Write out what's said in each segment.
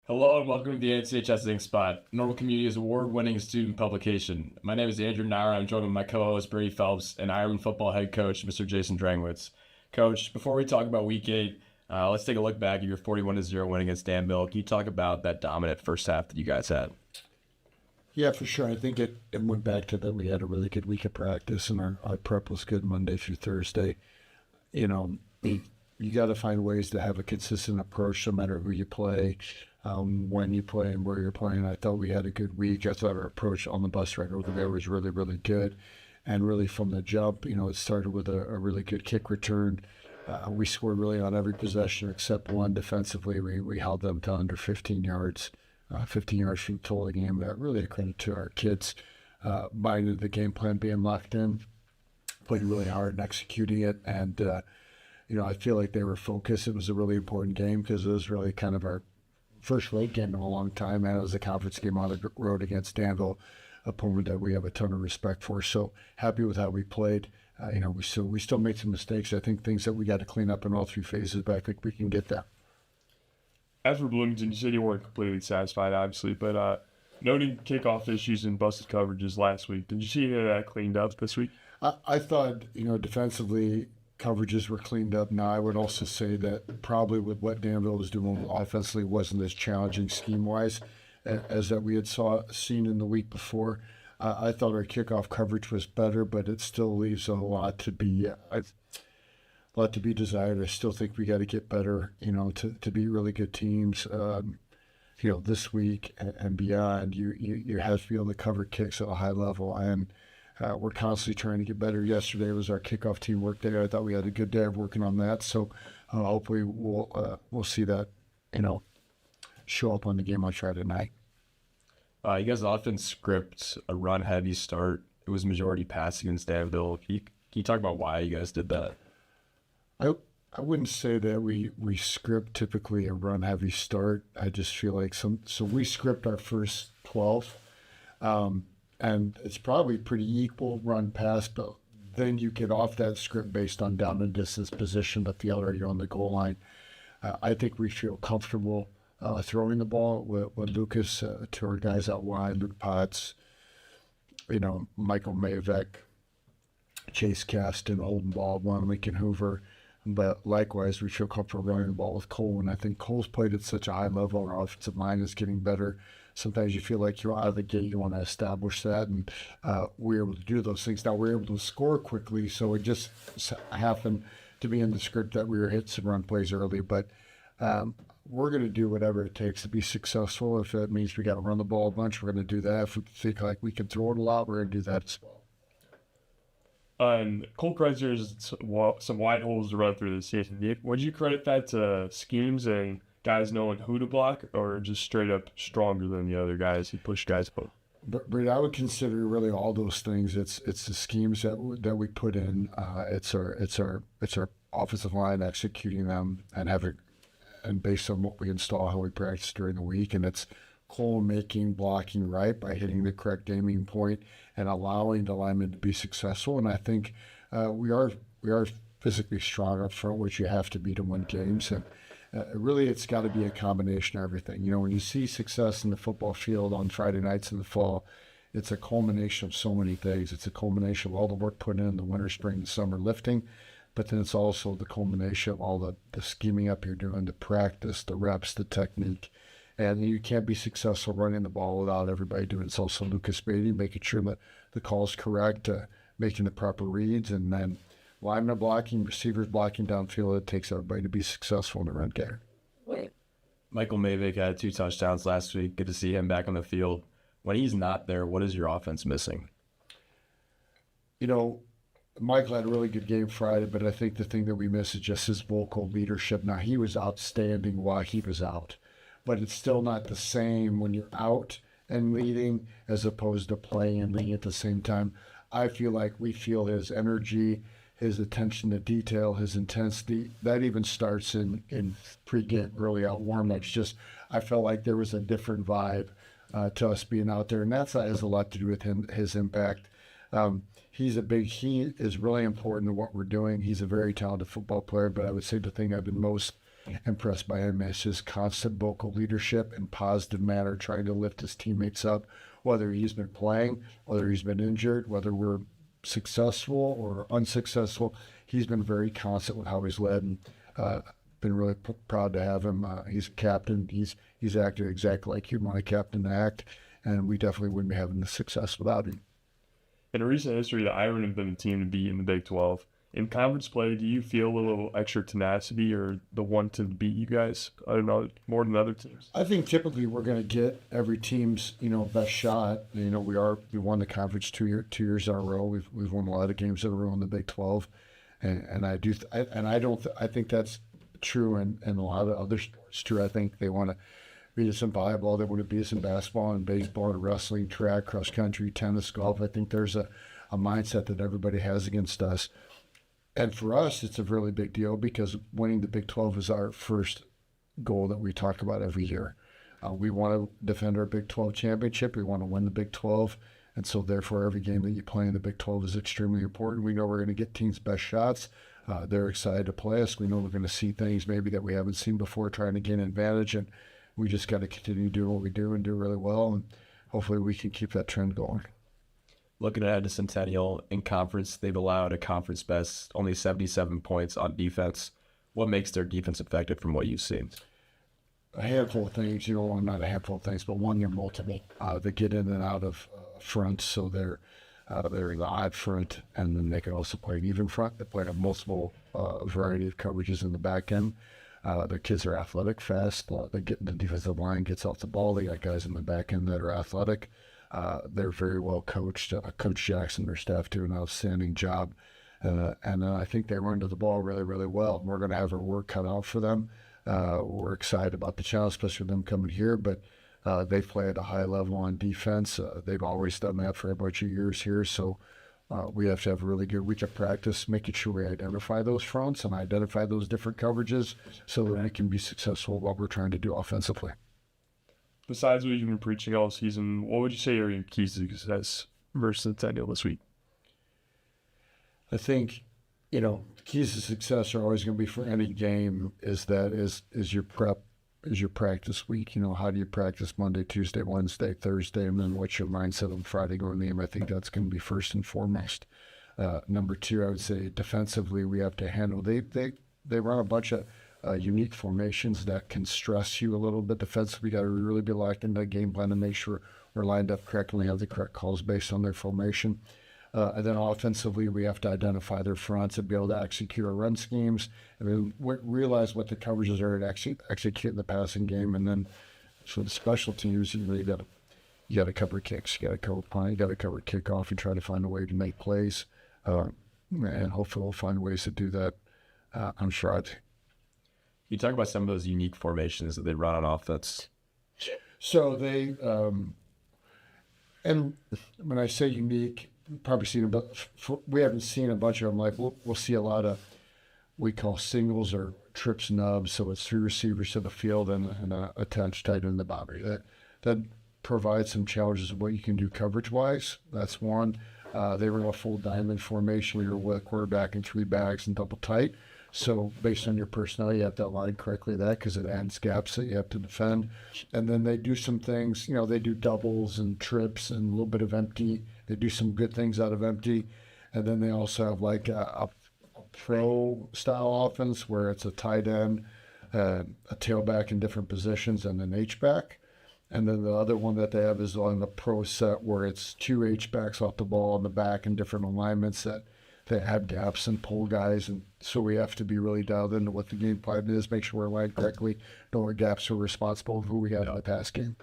Hello and welcome to the NCHS Ink Spot, Normal Community's award-winning student publication. My name is Andrew Nair. I'm joined with my co-host Brady Phelps and Ironmen football head coach Mr. Jason Drangwitz. Coach, before we talk about Week 8, let's take a look back at your 41-0 win against Danville. Can you talk about that dominant first half that you guys had? Yeah, for sure. I think it went back to that we had a really good week of practice and our prep was good Monday through Thursday. You know, you got to find ways to have a consistent approach no matter who you play, when you play, and where you're playing. I thought we had a good week. I thought our approach on the bus ride over there was really, really good. And really from the jump, it started with a really good kick return. We scored really on every possession except one defensively. We held them to under 15 yards. 15 yards from total game. Really a credit to our kids buying into the game plan, being locked in, played really hard and executing it. And, I feel like they were focused. It was a really important game because it was really kind of our first road game in a long time. And it was a conference game on the road against Danville, opponent that we have a ton of respect for. So happy with how we played. We still made some mistakes. I think things that we got to clean up in all three phases, but I think we can get that. As for Bloomington, you said you weren't completely satisfied, obviously, but noting kickoff issues and busted coverages last week, did you see any of that cleaned up this week? I thought, defensively, coverages were cleaned up. Now, I would also say that probably with what Danville was doing offensively wasn't as challenging scheme-wise as that we had seen in the week before. I thought our kickoff coverage was better, but it still leaves a lot to be desired. I still think we got to get better, to be really good teams, this week and beyond. You have to be able to cover kicks at a high level, and we're constantly trying to get better. Yesterday was our kickoff teamwork day. I thought we had a good day of working on that, so hopefully we'll see that, show up on the game on Friday night. You guys often script a run-heavy start. It was majority pass against Danville. Can you talk about why you guys did that? I wouldn't say that we script typically a run heavy start. I just feel like so we script our first 12, and it's probably pretty equal run pass, but then you get off that script based on down and distance position, but the other you're on the goal line. I think we feel comfortable throwing the ball with Lucas to our guys out wide, Luke Potts, Michael Mavek, Chase Caston, Holden Baldwin, Lincoln Hoover. But likewise, we feel comfortable running the ball with Cole, and I think Cole's played at such a high level. Our offensive line is getting better. Sometimes you feel like you're out of the gate. You want to establish that, and we're able to do those things. Now we're able to score quickly, so it just happened to be in the script that we were hits and run plays early. But we're going to do whatever it takes to be successful. If it means we got to run the ball a bunch, we're going to do that. If we think like we can throw it a lot, we're going to do that as well. And Cole Kreiser has some wide holes to run through the season. Would you credit that to schemes and guys knowing who to block, or just straight up stronger than the other guys who push guys up? But I would consider really all those things. It's the schemes that we put in. It's our offensive line executing them and based on what we install, how we practice during the week, and it's Cole making blocking right by hitting the correct aiming point and allowing the linemen to be successful. And I think we are physically strong up front, which you have to be to win games. And really, it's got to be a combination of everything. When you see success in the football field on Friday nights in the fall, it's a culmination of so many things. It's a culmination of all the work put in the winter, spring, and summer lifting. But then it's also the culmination of all the scheming up you're doing, the practice, the reps, the technique. And you can't be successful running the ball without everybody doing it. It's also Lucas Beatty, making sure that the call's correct, making the proper reads, and then linemen blocking, receivers blocking downfield. It takes everybody to be successful in the run game. Michael Mavik had 2 touchdowns last week. Good to see him back on the field. When he's not there, what is your offense missing? Michael had a really good game Friday, but I think the thing that we miss is just his vocal leadership. Now, he was outstanding while he was out, but it's still not the same when you're out and leading as opposed to playing and leading at the same time. I feel like we feel his energy, his attention to detail, his intensity. That even starts in pre-game, early out warm-ups. I felt like there was a different vibe to us being out there, and that has a lot to do with his impact. He is really important to what we're doing. He's a very talented football player, but I would say the thing I've been most impressed by him is his constant vocal leadership and positive manner, trying to lift his teammates up, whether he's been playing, whether he's been injured, whether we're successful or unsuccessful. He's been very constant with how he's led, and been really proud to have him. He's a captain. He's acted exactly like you'd want a captain to act, and we definitely wouldn't be having the success without him. In recent history, the Ironmen have been the team to beat in the Big 12. In conference play, do you feel a little extra tenacity or the one to beat you guys? I don't know, more than other teams? I think typically we're going to get every team's best shot. We won the conference 2 years in a row. We've won a lot of games in a row in the Big 12, and I think that's true in a lot of other sports too. I think they want to beat us in volleyball. They want to beat us in basketball and baseball and wrestling, track, cross country, tennis, golf. I think there's a mindset that everybody has against us. And for us, it's a really big deal because winning the Big 12 is our first goal that we talk about every year. We want to defend our Big 12 championship. We want to win the Big 12. And so, therefore, every game that you play in the Big 12 is extremely important. We know we're going to get teams' best shots. They're excited to play us. We know we're going to see things maybe that we haven't seen before, trying to gain advantage. And we just got to continue doing what we do and do really well. And hopefully we can keep that trend going. Looking ahead to Centennial in conference, they've allowed a conference best only 77 points on defense. What makes their defense effective from what you've seen? A handful of things, not a handful of things, but one, you're multiple. They get in and out of front, so they're in the odd front, and then they can also play an even front. They play a multiple variety of coverages in the back end. Their kids are athletic, fast. They get in the defensive line, gets off the ball. They got guys in the back end that are athletic. They're very well coached. Coach Jackson, their staff, do an outstanding job. And I think they run to the ball really, really well. We're going to have our work cut out for them. We're excited about the challenge, especially them coming here. But they play at a high level on defense. They've always done that for a bunch of years here. So we have to have a really good week of practice, making sure we identify those fronts and identify those different coverages so that we can be successful what we're trying to do offensively. Besides what you've been preaching all season, what would you say are your keys to success versus Centennial this week? I think, keys to success are always going to be for any game is your prep, is your practice week. How do you practice Monday, Tuesday, Wednesday, Thursday, and then what's your mindset on Friday going to the game? I think that's going to be first and foremost. Number two, I would say defensively, we have to handle, they run a bunch of unique formations that can stress you a little bit defensively. You got to really be locked into the game plan and make sure we're lined up correctly and have the correct calls based on their formation. And then offensively, we have to identify their fronts and be able to execute our run schemes. Realize what the coverages are and execute in the passing game. And then for the special teams, you got to cover kicks, you got to cover punt, you got to cover kickoff, and try to find a way to make plays. And hopefully we'll find ways to do that on Friday. You talk about some of those unique formations that they run on offense. So they, and when I say unique, probably seen we haven't seen a bunch of them. Like we'll see a lot of we call singles or trips nubs. So it's 3 receivers to the field and a attached tight end in the boundary. That provides some challenges of what you can do coverage wise. That's one. They run a full diamond formation where you're with a quarterback and 3 backs and double tight. So based on your personnel, you have to align correctly that because it adds gaps that you have to defend. And then they do some things, they do doubles and trips and a little bit of empty. They do some good things out of empty. And then they also have like a pro style offense where it's a tight end, a tailback in different positions, and an H-back. And then the other one that they have is on the pro set where it's 2 H-backs off the ball in the back in different alignments that have gaps and pull guys. And so we have to be really dialed into what the game plan is, make sure we're aligned correctly, know what gaps are responsible for who we have in the pass game.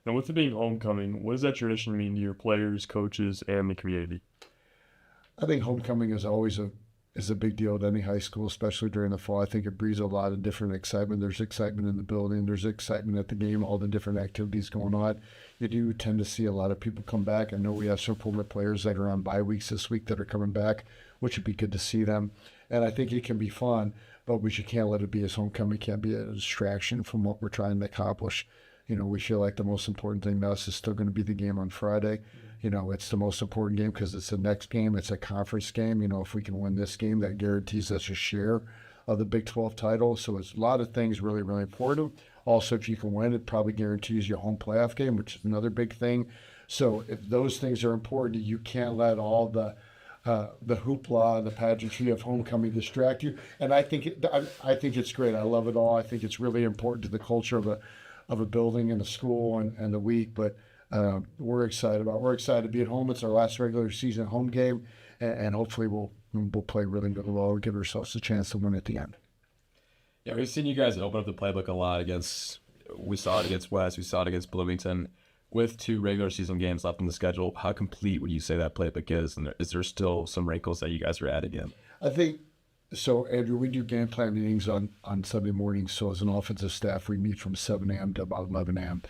Now, with it being homecoming, what does that tradition mean to your players, coaches, and the community? I think homecoming is always a big deal at any high school, especially during the fall. I think it breeds a lot of different excitement. There's excitement in the building. There's excitement at the game, all the different activities going on. You do tend to see a lot of people come back. I know we have some former players that are on bye weeks this week that are coming back, which would be good to see them. And I think it can be fun, but we can't let it be as homecoming. It can't be a distraction from what we're trying to accomplish. We feel like the most important thing to us is still going to be the game on Friday. It's the most important game because it's the next game. It's a conference game. If we can win this game, that guarantees us a share of the Big 12 title. So it's a lot of things really, really important. Also, if you can win, it probably guarantees you a home playoff game, which is another big thing. So if those things are important, you can't let all the hoopla and the pageantry of homecoming distract you. And I think it's great. I love it all. I think it's really important to the culture of a building and a school and the week. But we're excited to be at home. It's our last regular season home game, and hopefully we'll play really, really well and give ourselves a chance to win at the end. Yeah, we've seen you guys open up the playbook a lot we saw it against West, we saw it against Bloomington. With 2 regular season games left in the schedule, how complete would you say that playbook is? And is there still some wrinkles that you guys are adding in? I think so, Andrew. We do game plan meetings on Sunday mornings. So as an offensive staff, we meet from 7 a.m. to about 11 a.m.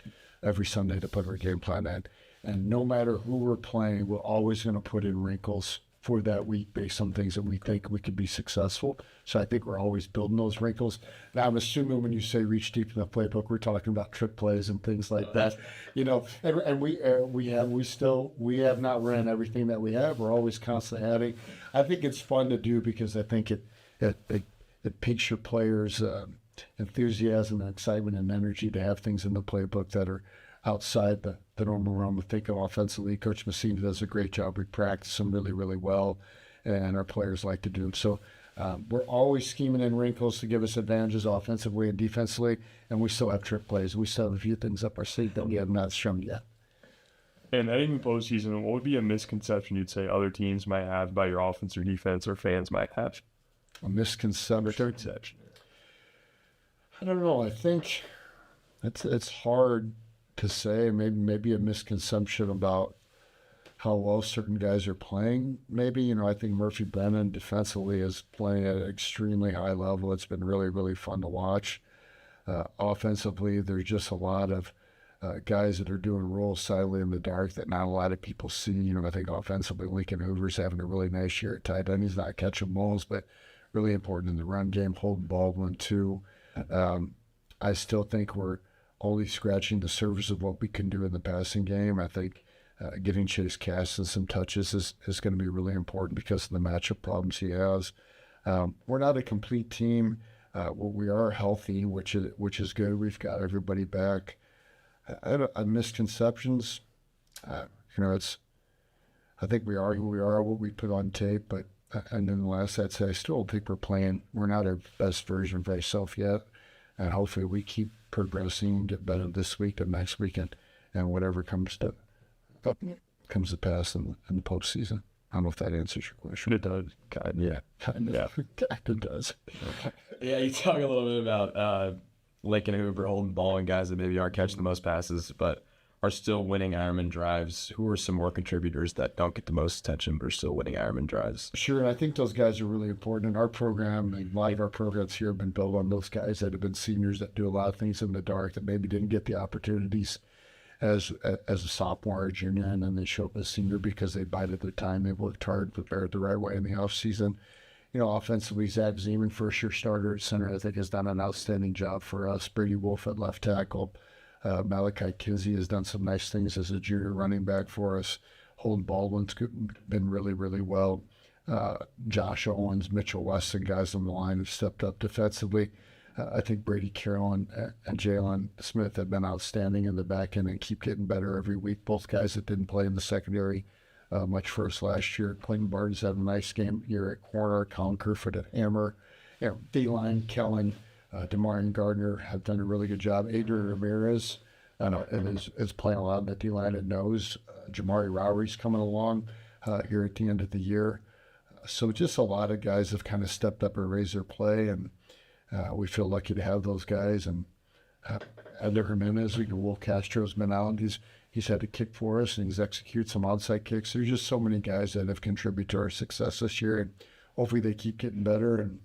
every Sunday to put our game plan in. And no matter who we're playing, we're always going to put in wrinkles for that week based on things that we think we could be successful. So I think we're always building those wrinkles. Now I'm assuming when you say reach deep in the playbook, we're talking about trick plays and things like that, and we have not ran everything that we have. We're always constantly adding. I think it's fun to do because I think it piques your players' enthusiasm and excitement and energy to have things in the playbook that are outside the normal realm. I think offensively, Coach Messina does a great job. We practice them really, really well, and our players like to do them. So we're always scheming in wrinkles to give us advantages offensively and defensively, and we still have trick plays. We still have a few things up our sleeve that we have not shown yet. And heading into postseason, what would be a misconception you'd say other teams might have about your offense or defense, or fans might have? A misconception? I don't know. I think it's hard to say. Maybe a misconception about how well certain guys are playing. Maybe, I think Murphy Brennan defensively is playing at an extremely high level. It's been really, really fun to watch. Offensively, there's just a lot of guys that are doing roles silently in the dark that not a lot of people see. I think offensively, Lincoln Hoover's having a really nice year at tight end. He's not catching balls, but really important in the run game. Holden Baldwin, too. I still think we're only scratching the surface of what we can do in the passing game. I think getting Chase Caston some touches is going to be really important because of the matchup problems he has. We're not a complete team. We are healthy, which is good. We've got everybody back. Misconceptions, I think we are who we are, what we put on tape, but and nonetheless, I'd say I still think we're not our best version of ourselves yet, and hopefully we keep progressing, get better this week and next week, and whatever comes to pass in the postseason. I don't know if that answers your question. It does. Yeah. It does. Yeah, you talk a little bit about Lincoln Hoover, Holden Baldwin, guys that maybe aren't catching the most passes, but are still winning Ironman drives. Who are some more contributors that don't get the most attention but are still winning Ironman drives? Sure, and I think those guys are really important in our program. And a lot of our programs here have been built on those guys that have been seniors that do a lot of things in the dark that maybe didn't get the opportunities as a sophomore or junior, and then they show up as senior because they bided their time, they worked hard, prepared the right way in the off season. Offensively, Zach Zeman, first-year starter at center, I think has done an outstanding job for us. Brady Wolf at left tackle. Malachi Kinsey has done some nice things as a junior running back for us. Holden Baldwin's been really, really well. Josh Owens, Mitchell Weston, guys on the line have stepped up defensively. I think Brady Carroll and Jalen Smith have been outstanding in the back end and keep getting better every week. Both guys that didn't play in the secondary much for us last year. Clayton Barnes had a nice game here at corner. Colin Kerfoot at hammer. D-line, Kellen, Demarion Gardner have done a really good job. Adrian Ramirez is playing a lot in the D-line at nose. Jamari Rowery's coming along here at the end of the year. So just a lot of guys have kind of stepped up and raised their play, and we feel lucky to have those guys. And Edler Jimenez, Wolf Castro's been out. He's had to kick for us, and he's executed some outside kicks. There's just so many guys that have contributed to our success this year, and hopefully they keep getting better. And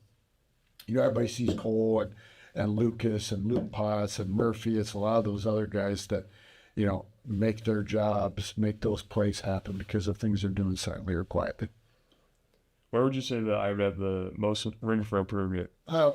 everybody sees Cole and Lucas and Luke Potts and Murphy. It's a lot of those other guys that make their jobs, make those plays happen because of things they're doing silently or quietly. Where would you say that I would have the most room for improvement? I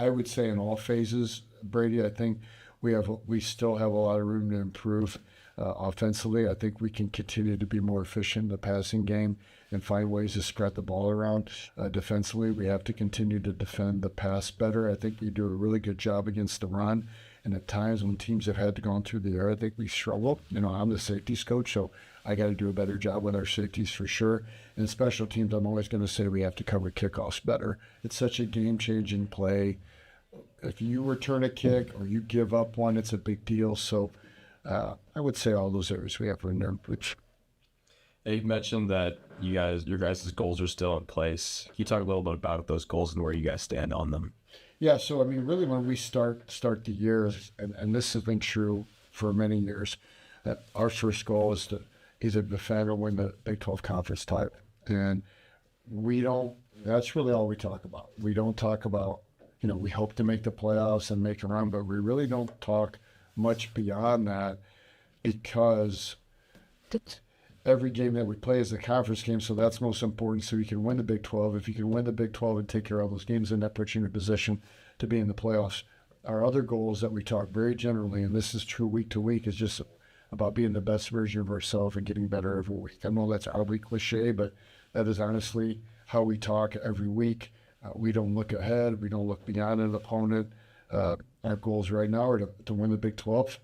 would say in all phases, Brady. I think we still have a lot of room to improve. Offensively, I think we can continue to be more efficient in the passing game and find ways to spread the ball around. Defensively, we have to continue to defend the pass better. I think we do a really good job against the run. And at times when teams have had to go through the air, I think we struggle. I'm the safeties coach, so I got to do a better job with our safeties for sure. And special teams, I'm always going to say we have to cover kickoffs better. It's such a game-changing play. If you return a kick or you give up one, it's a big deal. So I would say all those areas we have for which. You mentioned that your guys' goals are still in place. Can you talk a little bit about those goals and where you guys stand on them? Yeah, so really when we start the year, and this has been true for many years, that our first goal is to either defend or win the Big 12 conference title. And that's really all we talk about. We don't talk about, we hope to make the playoffs and make a run, but we really don't talk much beyond that because every game that we play is a conference game, so that's most important. So you can win the Big 12. If you can win the Big 12 and take care of all those games, then that puts you in a position to be in the playoffs. Our other goals that we talk very generally, and this is true week to week, is just about being the best version of ourselves and getting better every week. I know that's oddly cliche, but that is honestly how we talk every week. We don't look ahead. We don't look beyond an opponent. Our goals right now are to win the Big 12.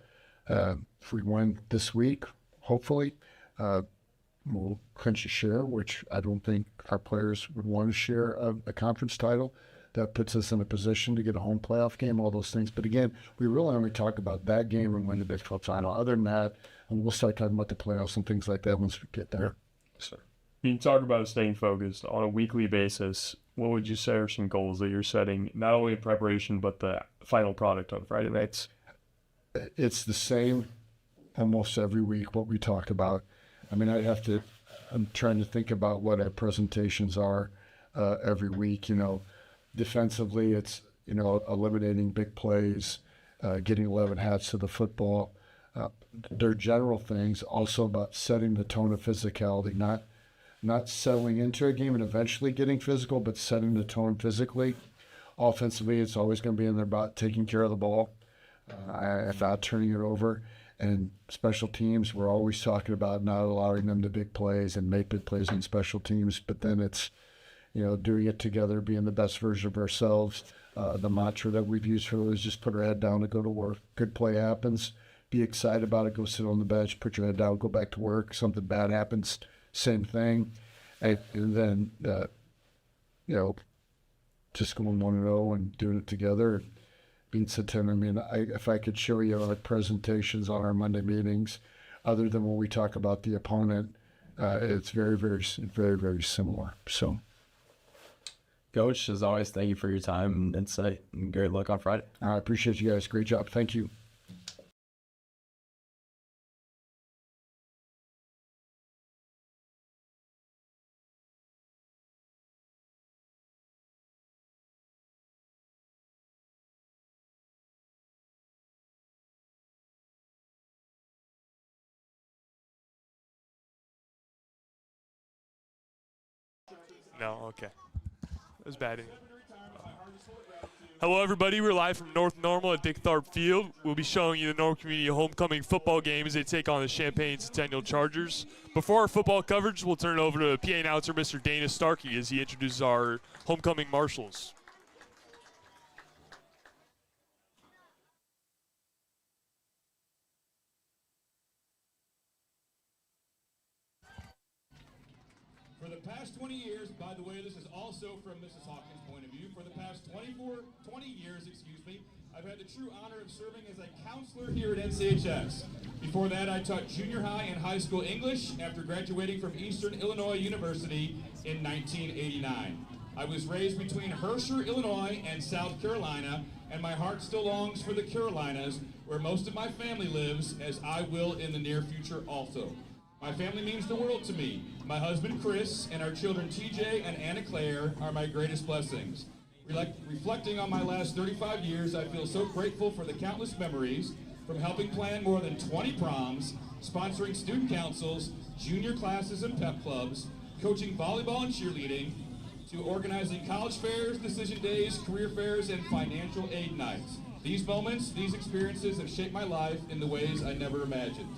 If we win this week, hopefully, we'll clinch a share, which I don't think our players would want to share a conference title. That puts us in a position to get a home playoff game, all those things. But again, we really only talk about that game and win the Big 12 title. Other than that, and we'll start talking about the playoffs and things like that once we get there. So, you talk about staying focused on a weekly basis. What would you say are some goals that you're setting, not only in preparation, but the final product on Friday nights? It's the same almost every week, what we talk about. I'm trying to think about what our presentations are every week. Defensively, it's, eliminating big plays, getting 11 hats to the football. They're general things, also about setting the tone of physicality, not settling into a game and eventually getting physical, but setting the tone physically. Offensively, it's always going to be about taking care of the ball, if not turning it over. And special teams, we're always talking about not allowing them to big plays and make big plays in special teams, but then it's, doing it together, being the best version of ourselves. The mantra that we've used for those is just put our head down and go to work. Good play happens, be excited about it, go sit on the bench, put your head down, go back to work. Something bad happens, same thing. And then, just going 1-0 and doing it together. Being Centennial, if I could show you our presentations on our Monday meetings, other than when we talk about the opponent, it's very, very, very, very similar. So, Coach, as always, thank you for your time and insight, and great luck on Friday. I appreciate you guys. Great job. Thank you. No, okay. That was bad. Hello, everybody. We're live from North Normal at Dick Tharp Field. We'll be showing you the Normal Community homecoming football game as they take on the Champaign Centennial Chargers. Before our football coverage, we'll turn it over to PA announcer Mr. Dana Starkey as he introduces our homecoming marshals. For the past 20 years, by the way, this is also from Mrs. Hawkins' point of view. For the past 20 years, I've had the true honor of serving as a counselor here at NCHS. Before that, I taught junior high and high school English after graduating from Eastern Illinois University in 1989. I was raised between Herscher, Illinois and South Carolina, and my heart still longs for the Carolinas, where most of my family lives, as I will in the near future also. My family means the world to me. My husband, Chris, and our children, TJ and Anna Claire, are my greatest blessings. Reflecting on my last 35 years, I feel so grateful for the countless memories, from helping plan more than 20 proms, sponsoring student councils, junior classes and pep clubs, coaching volleyball and cheerleading, to organizing college fairs, decision days, career fairs, and financial aid nights. These moments, these experiences have shaped my life in the ways I never imagined.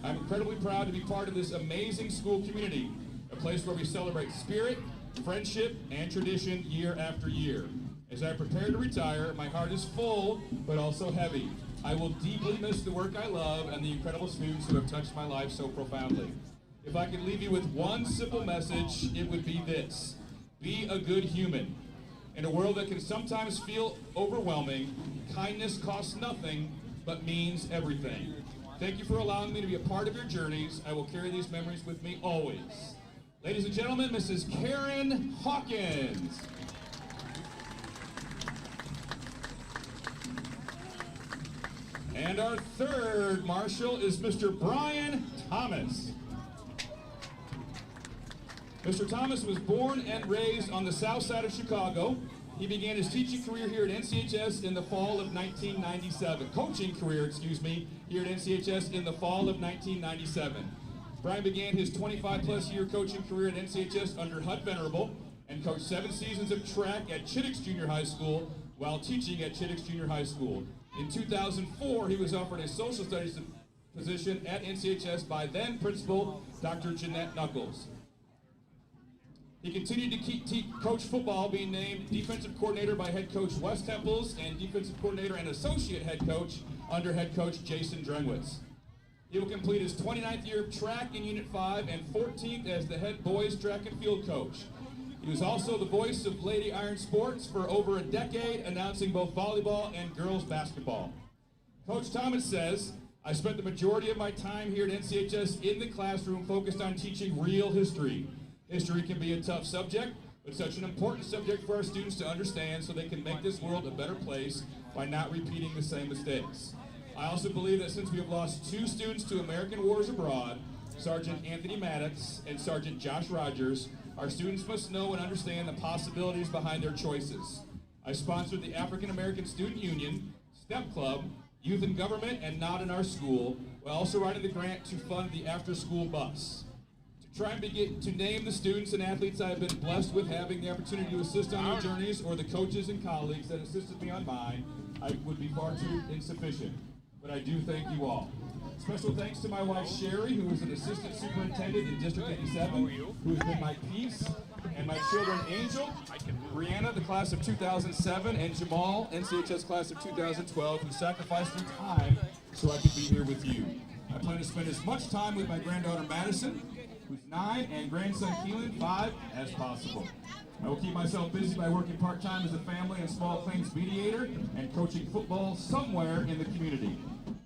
I'm incredibly proud to be part of this amazing school community, a place where we celebrate spirit, friendship, and tradition year after year. As I prepare to retire, my heart is full, but also heavy. I will deeply miss the work I love and the incredible students who have touched my life so profoundly. If I could leave you with one simple message, it would be this: be a good human. In a world that can sometimes feel overwhelming, kindness costs nothing, but means everything. Thank you for allowing me to be a part of your journeys. I will carry these memories with me always. Ladies and gentlemen, Mrs. Karen Hawkins. And our third marshal is Mr. Brian Thomas. Mr. Thomas was born and raised on the south side of Chicago. He began his teaching career here at NCHS in the fall of 1997. Coaching career, here at NCHS in the fall of 1997. Brian began his 25-plus year coaching career at NCHS under Hud Venerable and coached 7 seasons of track at Chittix Junior High School while teaching at Chittix Junior High School. In 2004, he was offered a social studies position at NCHS by then principal Dr. Jeanette Knuckles. He continued to coach football, being named defensive coordinator by head coach Wes Temples and defensive coordinator and associate head coach under head coach Jason Drengwitz. He will complete his 29th year of track in Unit 5 and 14th as the head boys track and field coach. He was also the voice of Lady Iron Sports for over a decade, announcing both volleyball and girls basketball. Coach Thomas says, I spent the majority of my time here at NCHS in the classroom focused on teaching real history. History can be a tough subject, but such an important subject for our students to understand so they can make this world a better place by not repeating the same mistakes. I also believe that since we have lost 2 students to American wars abroad, Sergeant Anthony Maddox and Sergeant Josh Rogers, our students must know and understand the possibilities behind their choices. I sponsored the African American Student Union, STEP Club, Youth in Government, and Not in Our School, while also writing the grant to fund the after-school bus. To try and to name the students and athletes I have been blessed with having the opportunity to assist on their journeys, or the coaches and colleagues that assisted me on mine, I would be far too insufficient. But I do thank you all. Special thanks to my wife Sherry, who is an assistant superintendent in District 87, who has been my peace, and my children Angel, Brianna, the class of 2007, and Jamal, NCHS class of 2012, who sacrificed their time so I could be here with you. I plan to spend as much time with my granddaughter Madison, who's 9, and grandson Keelan, 5, as possible. I will keep myself busy by working part-time as a family and small claims mediator and coaching football somewhere in the community.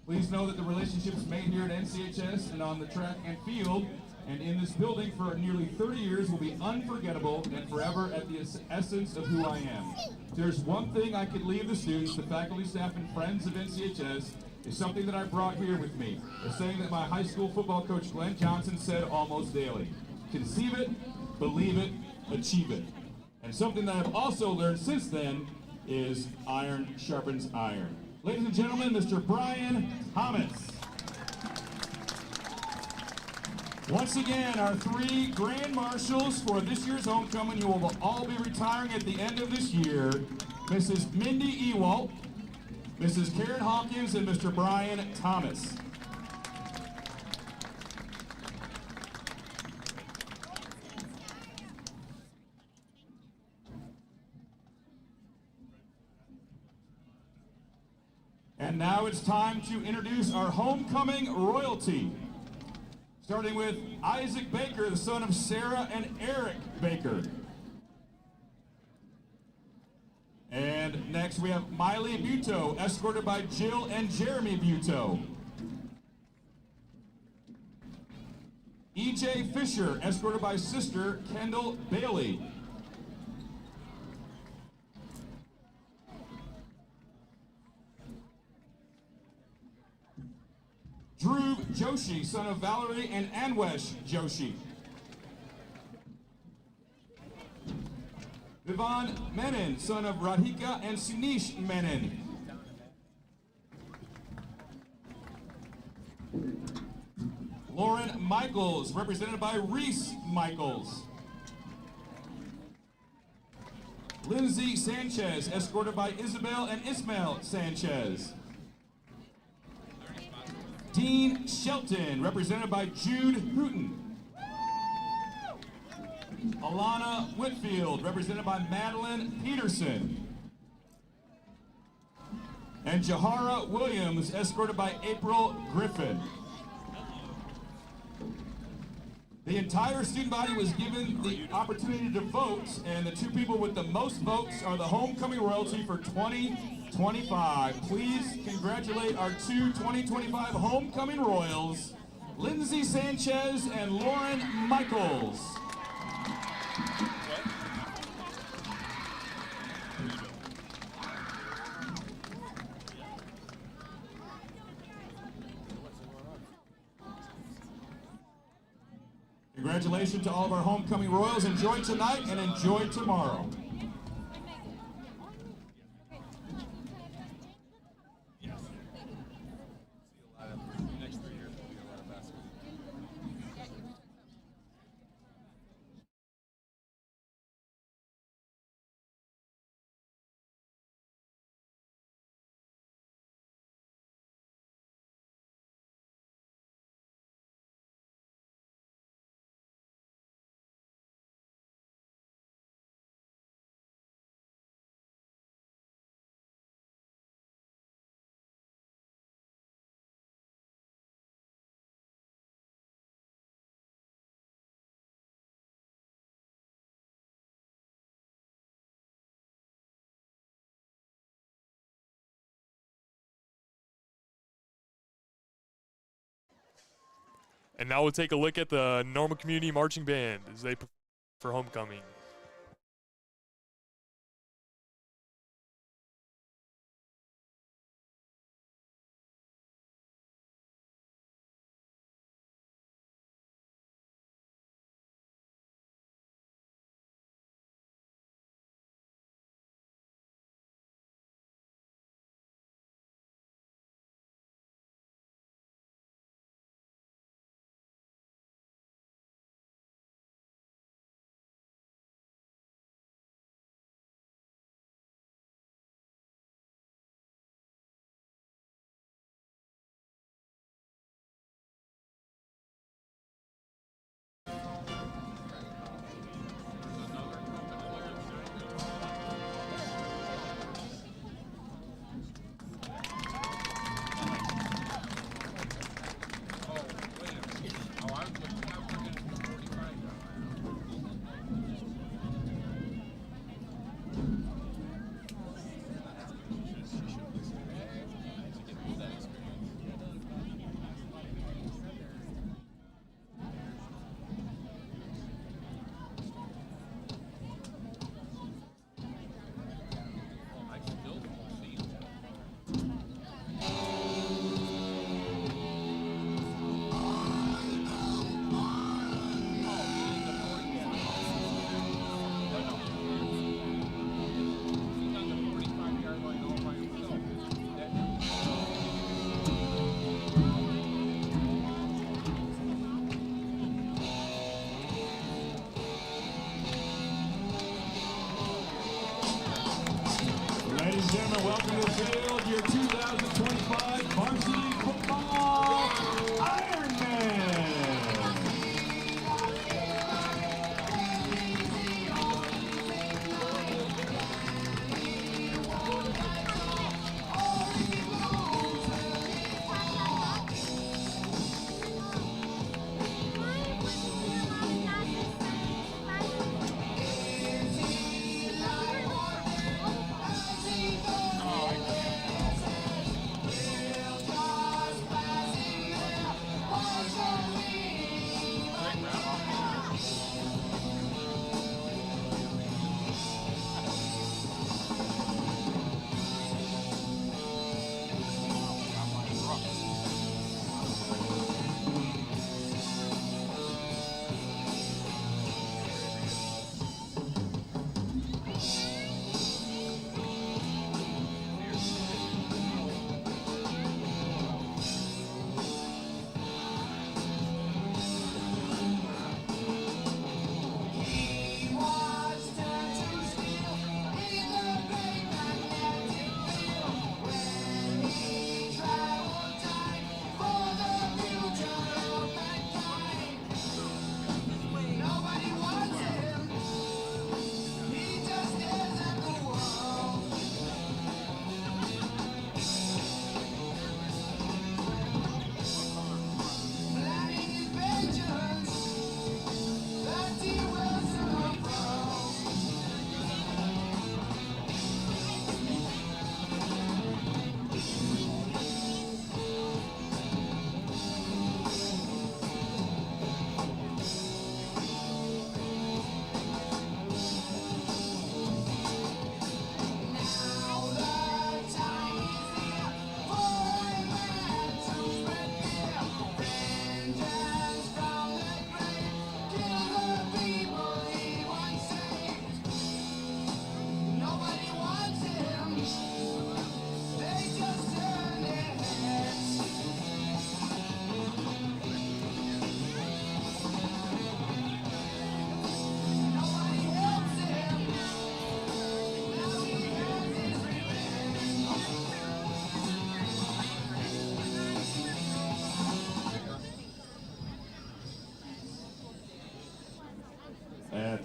Please know that the relationships made here at NCHS and on the track and field and in this building for nearly 30 years will be unforgettable and forever at the essence of who I am. If there's one thing I could leave the students, the faculty, staff, and friends of NCHS is something that I brought here with me. A saying that my high school football coach Glenn Johnson said almost daily: conceive it, believe it, achieve it. And something that I've also learned since then is iron sharpens iron. Ladies and gentlemen, Mr. Brian Thomas. Once again, our 3 grand marshals for this year's homecoming, who will all be retiring at the end of this year: Mrs. Mindy Ewalt, Mrs. Karen Hawkins, and Mr. Brian Thomas. And now it's time to introduce our homecoming royalty. Starting with Isaac Baker, the son of Sarah and Eric Baker. And next we have Miley Buteau, escorted by Jill and Jeremy Buteau. E.J. Fisher, escorted by sister Kendall Bailey. Dhruv Joshi, son of Valerie and Anwesh Joshi. Vivan Menon, son of Radhika and Sunish Menon. Lauren Michaels, represented by Reese Michaels. Lindsay Sanchez, escorted by Isabel and Ismail Sanchez. Dean Shelton, represented by Jude Hooten. Alana Whitfield, represented by Madeline Peterson. And Jahara Williams, escorted by April Griffin. The entire student body was given the opportunity to vote, and the two people with the most votes are the homecoming royalty for 2025. Please congratulate our two 2025 homecoming royals, Lindsay Sanchez and Lauren Michaels. Congratulations to all of our homecoming royals. Enjoy tonight and enjoy tomorrow. And now we'll take a look at the Normal Community Marching Band as they perform for homecoming.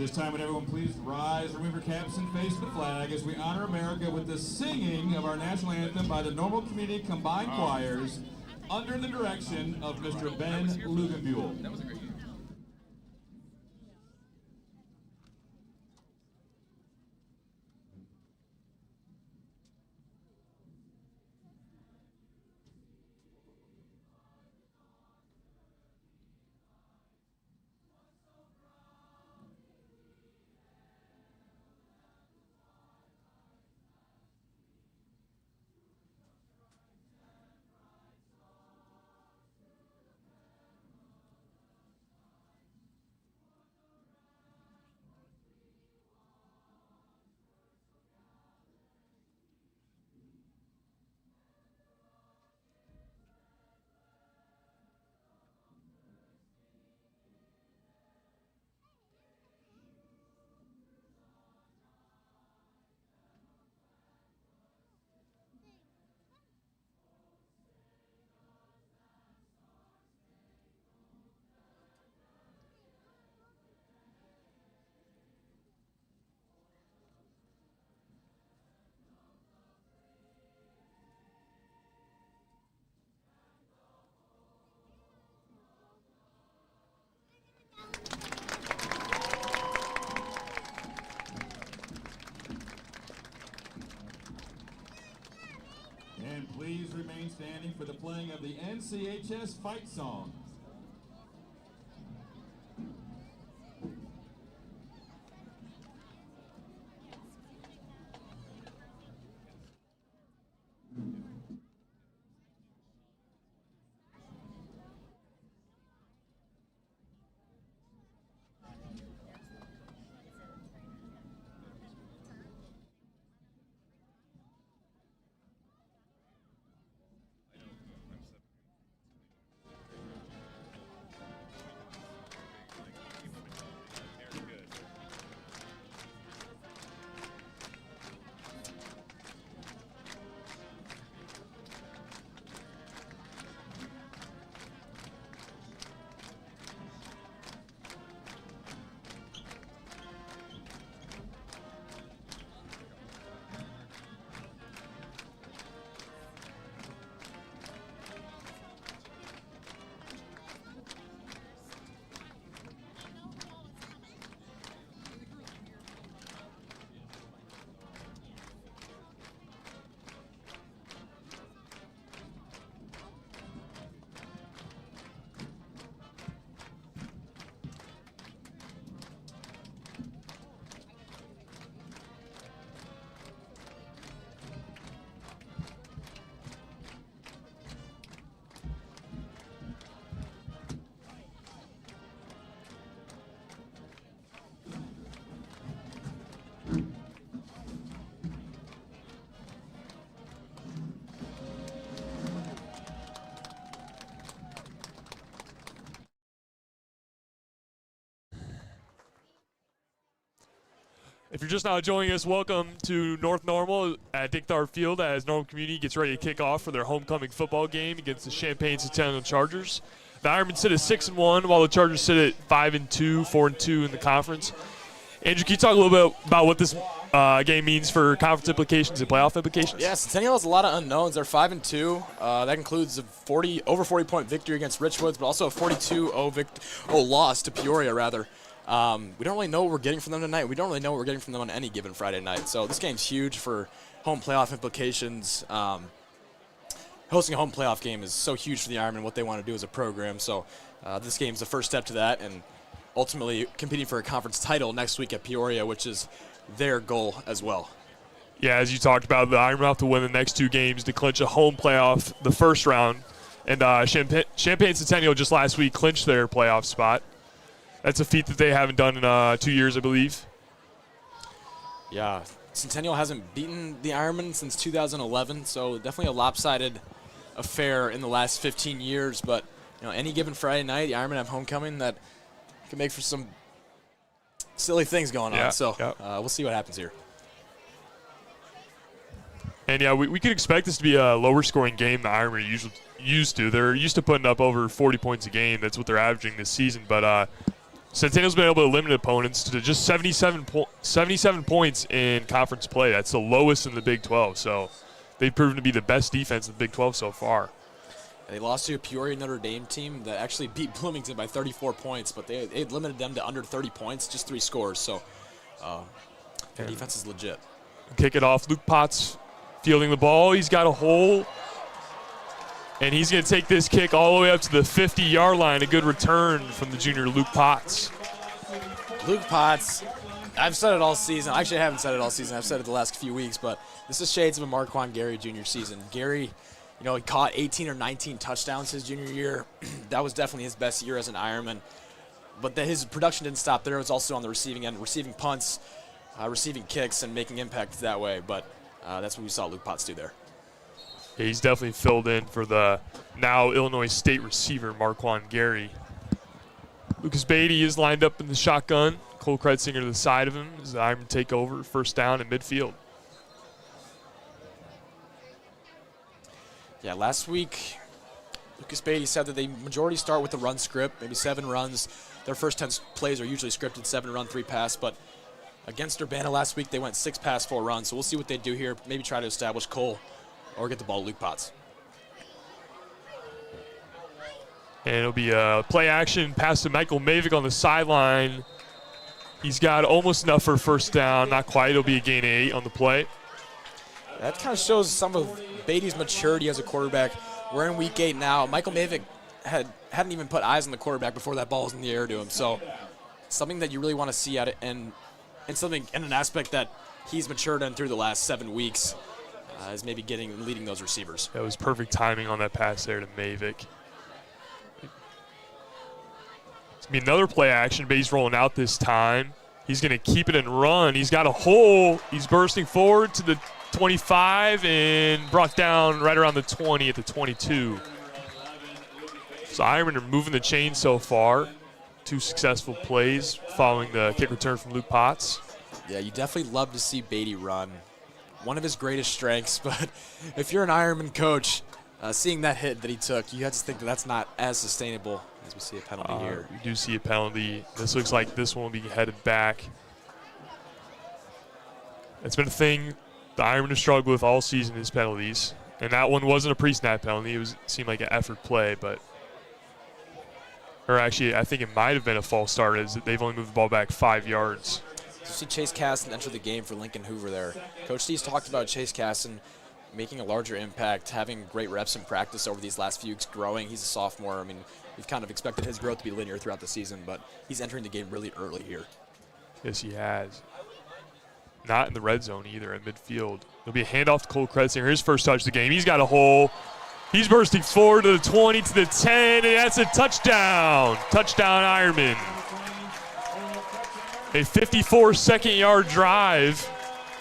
This time, would everyone please rise, remove your caps, and face the flag as we honor America with the singing of our national anthem by the Normal Community Combined Choirs under the direction of Mr. Ben Lugenbuehl. That was a great year. And please remain standing for the playing of the NCHS fight song. If you're just now joining us, welcome to North Normal at Dick Tharp Field as Normal Community gets ready to kick off for their homecoming football game against the Champaign Centennial Chargers. The Ironmen sit at 6-1, while the Chargers sit at 5-2, 4-2 in the conference. Andrew, can you talk a little bit about what this game means for conference implications and playoff implications? Yeah, Centennial has a lot of unknowns. They're 5-2. That includes a over 40-point victory against Richwoods, but also a 42-0 loss to Peoria, rather. We don't really know what we're getting from them tonight. We don't really know what we're getting from them on any given Friday night. So this game's huge for home playoff implications. Hosting a home playoff game is so huge for the Ironmen, what they want to do as a program. So this game's the first step to that, and ultimately competing for a conference title next week at Peoria, which is their goal as well. Yeah, as you talked about, the Ironmen have to win the next two games to clinch a home playoff the first round. And Champaign Centennial just last week clinched their playoff spot. That's a feat that they haven't done in 2 years, I believe. Yeah, Centennial hasn't beaten the Ironmen since 2011, so definitely a lopsided affair in the last 15 years. But any given Friday night, the Ironmen have homecoming that can make for some silly things going on. So we'll see what happens here. And yeah, we could expect this to be a lower scoring game than the Ironmen used to. They're used to putting up over 40 points a game. That's what they're averaging this season. But Centennial's been able to limit opponents to just 77 points in conference play. That's the lowest in the Big 12. So they've proven to be the best defense in the Big 12 so far. They lost to a Peoria Notre Dame team that actually beat Bloomington by 34 points, but they limited them to under 30 points, just 3 scores. So their defense is legit. Kick it off. Luke Potts fielding the ball. He's got a hole. And he's going to take this kick all the way up to the 50-yard line. A good return from the junior Luke Potts. Luke Potts, I've said it all season. Actually, I haven't said it all season. I've said it the last few weeks, but this is shades of a Marquand Gary junior season. Gary, he caught 18 or 19 touchdowns his junior year. That was definitely his best year as an Ironman. But his production didn't stop there. It was also on the receiving end, receiving punts, receiving kicks, and making impact that way. But that's what we saw Luke Potts do there. Yeah, he's definitely filled in for the now Illinois State receiver, Marquand Gary. Lucas Beatty is lined up in the shotgun. Cole Kretzinger to the side of him as the Ironmen take over, first down in midfield. Yeah, last week, Lucas Beatty said that they majority start with the run script, maybe 7 runs. Their first 10 plays are usually scripted, 7 run, 3 pass, but against Urbana last week, they went 6 pass, 4 runs. So we'll see what they do here, maybe try to establish Cole or get the ball to Luke Potts. And it'll be a play action pass to Michael Mavick on the sideline. He's got almost enough for a first down, not quite. It'll be a gain of 8 on the play. That kind of shows some of Beatty's maturity as a quarterback. We're in week 8 now. Michael Mavick hadn't even put eyes on the quarterback before that ball was in the air to him. So something that you really want to see at it, and something in an aspect that he's matured in through the last 7 weeks is maybe leading those receivers. That was perfect timing on that pass there to Mavick. It's going to be another play action, but he's rolling out this time. He's going to keep it and run. He's got a hole. He's bursting forward to the 25 and brought down right around the 20 at the 22. So Ironmen are moving the chain so far. 2 successful plays following the kick return from Luke Potts. Yeah, you definitely love to see Beatty run. One of his greatest strengths, but if you're an Ironman coach, seeing that hit that he took, you have to think that that's not as sustainable as we see a penalty here. We do see a penalty. This looks like this one will be headed back. It's been a thing the Ironmen have struggled with all season is penalties. And that one wasn't a pre-snap penalty. It seemed like an effort play, or actually, I think it might have been a false start as they've only moved the ball back 5 yards. You see Chase Caston enter the game for Lincoln Hoover there. Coach Steve's talked about Chase Caston making a larger impact, having great reps in practice over these last few weeks, growing. He's a sophomore. I mean, we've kind of expected his growth to be linear throughout the season, but he's entering the game really early here. Yes, he has. Not in the red zone either, in midfield. There'll be a handoff to Cole Kretzinger, his first touch of the game. He's got a hole. He's bursting forward to the 20, to the 10, and that's a touchdown. Touchdown, Ironmen. A 54-second-yard drive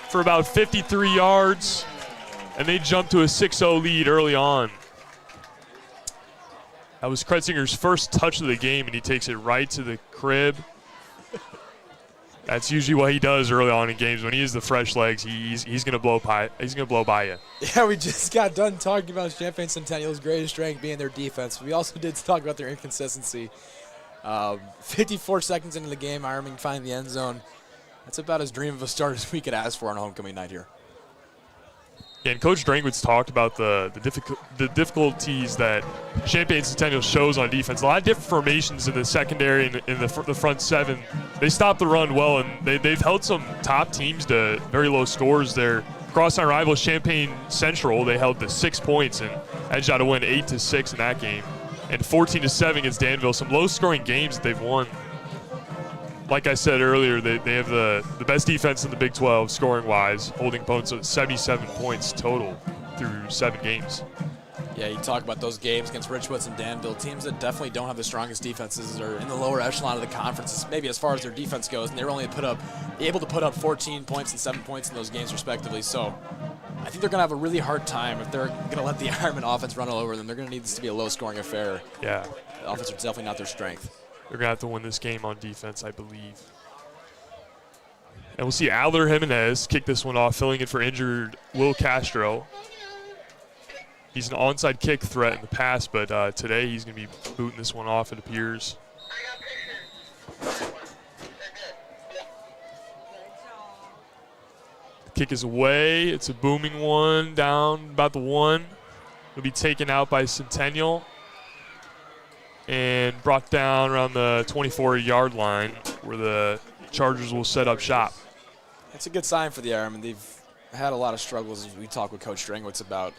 for about 53 yards, and they jump to a 6-0 lead early on. That was Kretzinger's first touch of the game, and he takes it right to the crib. That's usually what he does early on in games. When he has the fresh legs, he's going to blow by. He's going to blow by you. Yeah, we just got done talking about Champaign Centennial's greatest strength being their defense. We also did talk about their inconsistency. 54 seconds into the game, Ironman find the end zone. That's about as dream of a start as we could ask for on homecoming night here. Yeah, and Coach Drankwitz talked about the difficulties that Champaign Centennial shows on defense. A lot of different formations in the secondary and in the front 7. They stop the run well, and they've held some top teams to very low scores. Their crosstown rival Champaign Central, they held to 6 points and edged out a win 8-6 in that game, and 14-7 against Danville. Some low-scoring games that they've won. Like I said earlier, they have the best defense in the Big 12 scoring-wise, holding opponents at 77 points total through 7 games. Yeah, you talk about those games against Richwoods and Danville, teams that definitely don't have the strongest defenses or in the lower echelon of the conference, maybe as far as their defense goes, and they're only able to put up 14 points and 7 points in those games respectively. So I think they're going to have a really hard time if they're going to let the Ironman offense run all over them. They're going to need this to be a low-scoring affair. Yeah. The offense is definitely not their strength. They're going to have to win this game on defense, I believe. And we'll see Adler Jimenez kick this one off, filling in for injured Will Castro. He's an onside kick threat in the past, but today he's going to be booting this one off, it appears. Kick is away. It's a booming one down about the 1. It'll be taken out by Centennial and brought down around the 24-yard line where the Chargers will set up shop. It's a good sign for the Ironmen. They've had a lot of struggles, as we talked with Coach Strangwitz about,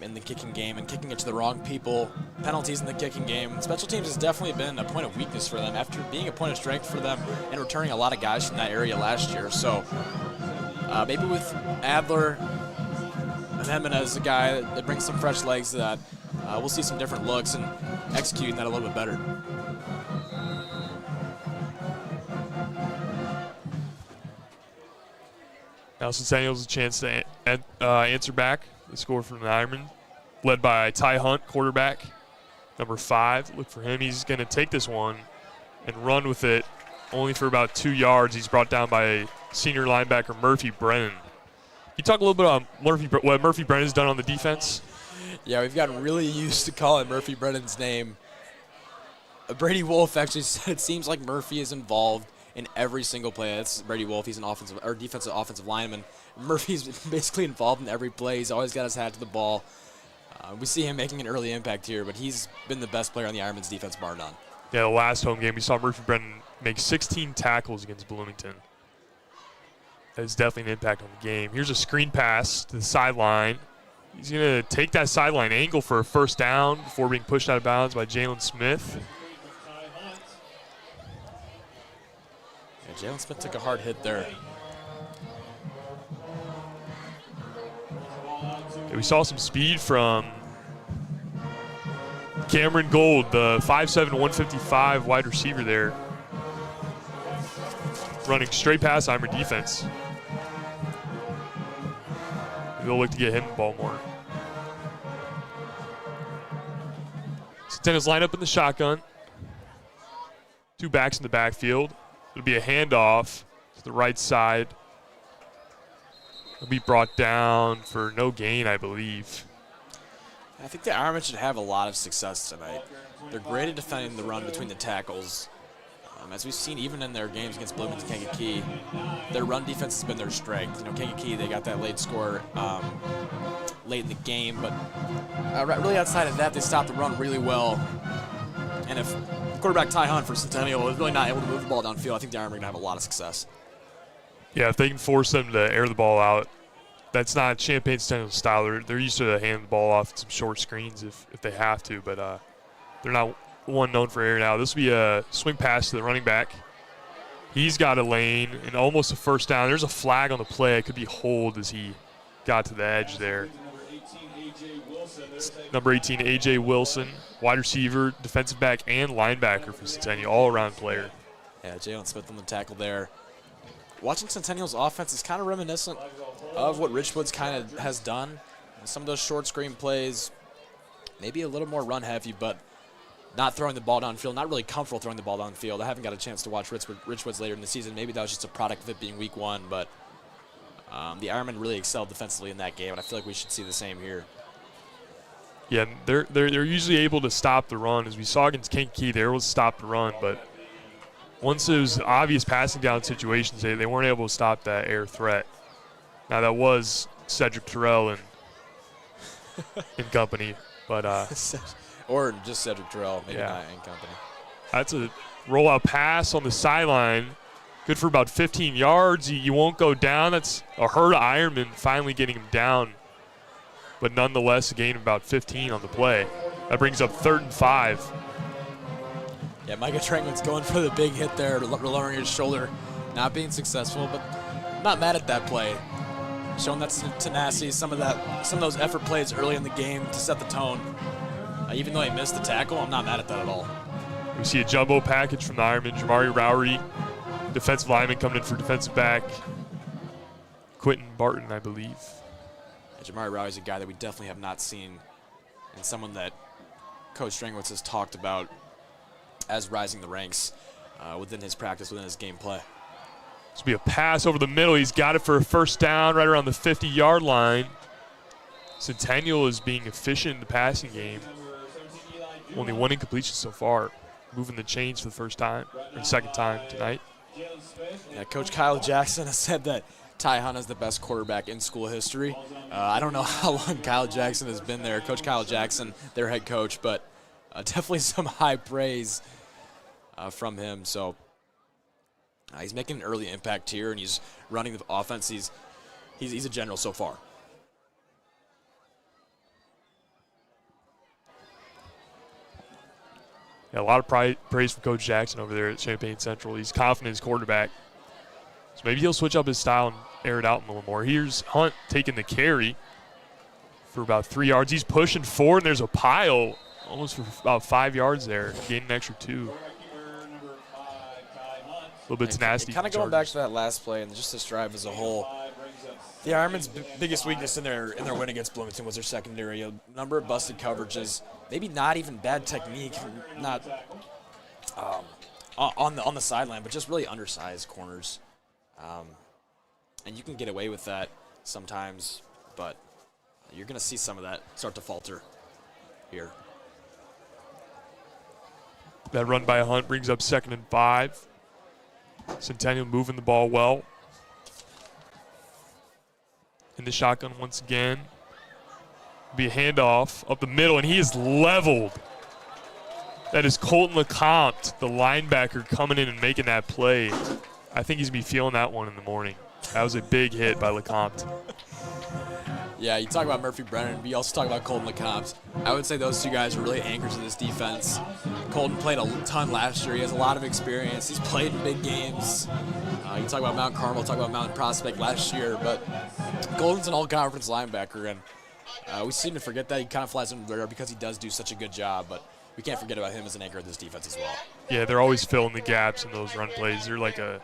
in the kicking game and kicking it to the wrong people, penalties in the kicking game. Special teams has definitely been a point of weakness for them after being a point of strength for them and returning a lot of guys from that area last year. So maybe with Adler and Jimenez, a guy that brings some fresh legs to that, we'll see some different looks and executing that a little bit better. Now Centennial's a chance to answer back the score from the Ironmen, led by Ty Hunt, quarterback, number 5. Look for him. He's going to take this one and run with it only for about 2 yards. He's brought down by senior linebacker Murphy Brennan. Can you talk a little bit about what Murphy Brennan's done on the defense? Yeah, we've gotten really used to calling Murphy Brennan's name. Brady Wolf actually said it seems like Murphy is involved in every single play. That's Brady Wolf. He's an defensive offensive lineman. Murphy's basically involved in every play. He's always got his hat to the ball. We see him making an early impact here, but he's been the best player on the Ironmen's defense, bar none. Yeah, the last home game, we saw Murphy Brennan make 16 tackles against Bloomington. That's definitely an impact on the game. Here's a screen pass to the sideline. He's going to take that sideline angle for a first down before being pushed out of bounds by Jalen Smith. Yeah, Jalen Smith took a hard hit there. Yeah, we saw some speed from Cameron Gold, the 5'7", 155 wide receiver there, running straight past Ironman defense. They'll look to get him the ball more. Centennial's line up in the shotgun. 2 backs in the backfield. It'll be a handoff to the right side. It'll be brought down for no gain, I believe. I think the Ironmen should have a lot of success tonight. They're great at defending the run between the tackles. As we've seen even in their games against Bloomington Kankakee, their run defense has been their strength. You know, Kankakee, they got that late score late in the game, but really outside of that, they stopped the run really well. And if quarterback Ty Hunt for Centennial is really not able to move the ball downfield, I think the Ironmen are going to have a lot of success. Yeah, if they can force them to air the ball out, that's not Champaign Centennial's style. They're used to hand the ball off some short screens if they have to, but they're not one known for air now. This will be a swing pass to the running back. He's got a lane and almost a first down. There's a flag on the play. It could be hold as he got to the edge there. Number 18, A.J. Wilson, wide receiver, defensive back, and linebacker for Centennial, all-around player. Yeah, Jalen Smith on the tackle there. Watching Centennial's offense is kind of reminiscent of what Richwood's kind of has done. Some of those short screen plays, maybe a little more run-heavy, but not throwing the ball downfield, not really comfortable throwing the ball downfield. I haven't got a chance to watch Richwoods later in the season. Maybe that was just a product of it being week 1, but the Ironmen really excelled defensively in that game, and I feel like we should see the same here. Yeah, they're usually able to stop the run. As we saw against Kankakee, they were able to stop the run, but once it was obvious passing down situations, they weren't able to stop that air threat. Now, that was Cedric Terrell and company, but or just Cedric Terrell, maybe yeah, not in company. That's a rollout pass on the sideline. Good for about 15 yards. You won't go down. That's a hurt Ironman finally getting him down, but nonetheless a gain of about 15 on the play. That brings up 3rd and 5. Yeah, Micah Trankman's going for the big hit there, lowering his shoulder, not being successful, but I'm not mad at that play. Showing that tenacity, some of those effort plays early in the game to set the tone. Even though he missed the tackle, I'm not mad at that at all. We see a jumbo package from the Ironmen. Jamari Rowry, defensive lineman, coming in for defensive back. Quentin Barton, I believe. Yeah, Jamari Rowry's a guy that we definitely have not seen, and someone that Coach Strangwitz has talked about as rising the ranks within his practice, within his game play. This will be a pass over the middle. He's got it for a first down right around the 50-yard line. Centennial is being efficient in the passing game. Only 1 incompletion so far. Moving the chains for the first time, or second time tonight. Yeah, Coach Kyle Jackson has said that Ty Hunt is the best quarterback in school history. I don't know how long Kyle Jackson has been there, Coach Kyle Jackson, their head coach, but definitely some high praise from him. So he's making an early impact here, and he's running the offense. He's a general so far. Yeah, a lot of praise from Coach Jackson over there at Champaign Central. He's confident in his quarterback. So maybe he'll switch up his style and air it out a little more. Here's Hunt taking the carry for about 3 yards. He's pushing forward, and there's a pile almost for about 5 yards there, gaining an extra 2. A little bit of tenacity. Kind of going back to that last play and just this drive as a whole. The Ironmen's biggest weakness in their win against Bloomington was their secondary. A number of busted coverages, maybe not even bad technique, not on the sideline, but just really undersized corners. And you can get away with that sometimes, but you're going to see some of that start to falter here. That run by Hunt brings up 2nd and 5. Centennial moving the ball well. In the shotgun once again. Be a handoff up the middle, and he is leveled. That is Colton LeCompte, the linebacker, coming in and making that play. I think he's going to be feeling that one in the morning. That was a big hit by LeCompte. Yeah, you talk about Murphy Brennan, but you also talk about Colton LeCompte. I would say those two guys are really anchors of this defense. Colton played a ton last year. He has a lot of experience. He's played in big games. You talk about Mount Carmel, talk about Mountain Prospect last year, but Colton's an all-conference linebacker, and we seem to forget that. He kind of flies under the radar because he does do such a good job, but we can't forget about him as an anchor of this defense as well. Yeah, they're always filling the gaps in those run plays. They're like a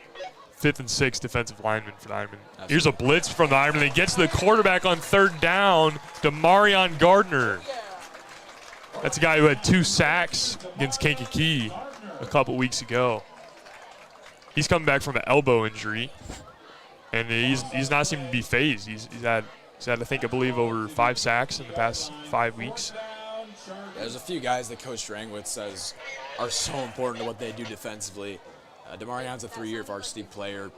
5th and 6th defensive lineman for the Ironmen. Absolutely. Here's a blitz from the Ironmen. They get to the quarterback on 3rd down, Demarion Gardner. That's a guy who had 2 sacks against Kankakee a couple weeks ago. He's coming back from an elbow injury, and he's not seeming to be phased. He's had I believe over 5 sacks in the past 5 weeks. There's a few guys that Coach Drangwitz says are so important to what they do defensively. Demarion's a 3-year varsity player.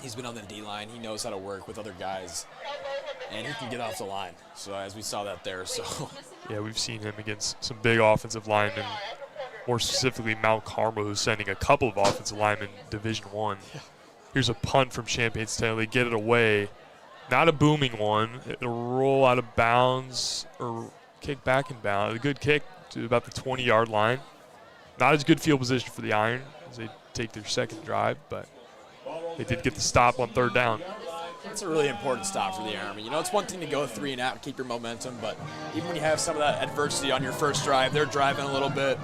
He's been on the D-line. He knows how to work with other guys, and he can get off the line. So as we saw that there. So yeah, we've seen him against some big offensive linemen, more specifically Mount Carmel, who's sending a couple of offensive linemen Division I. Here's a punt from Champaign Centennial. They get it away. Not a booming one. It'll roll out of bounds or kick back in bounds. A good kick to about the 20-yard line. Not as good field position for the Iron as they take their 2nd drive, but they did get the stop on 3rd down. It's a really important stop for the Ironmen. You know, it's one thing to go 3 and out and keep your momentum, but even when you have some of that adversity on your first drive, they're driving a little bit.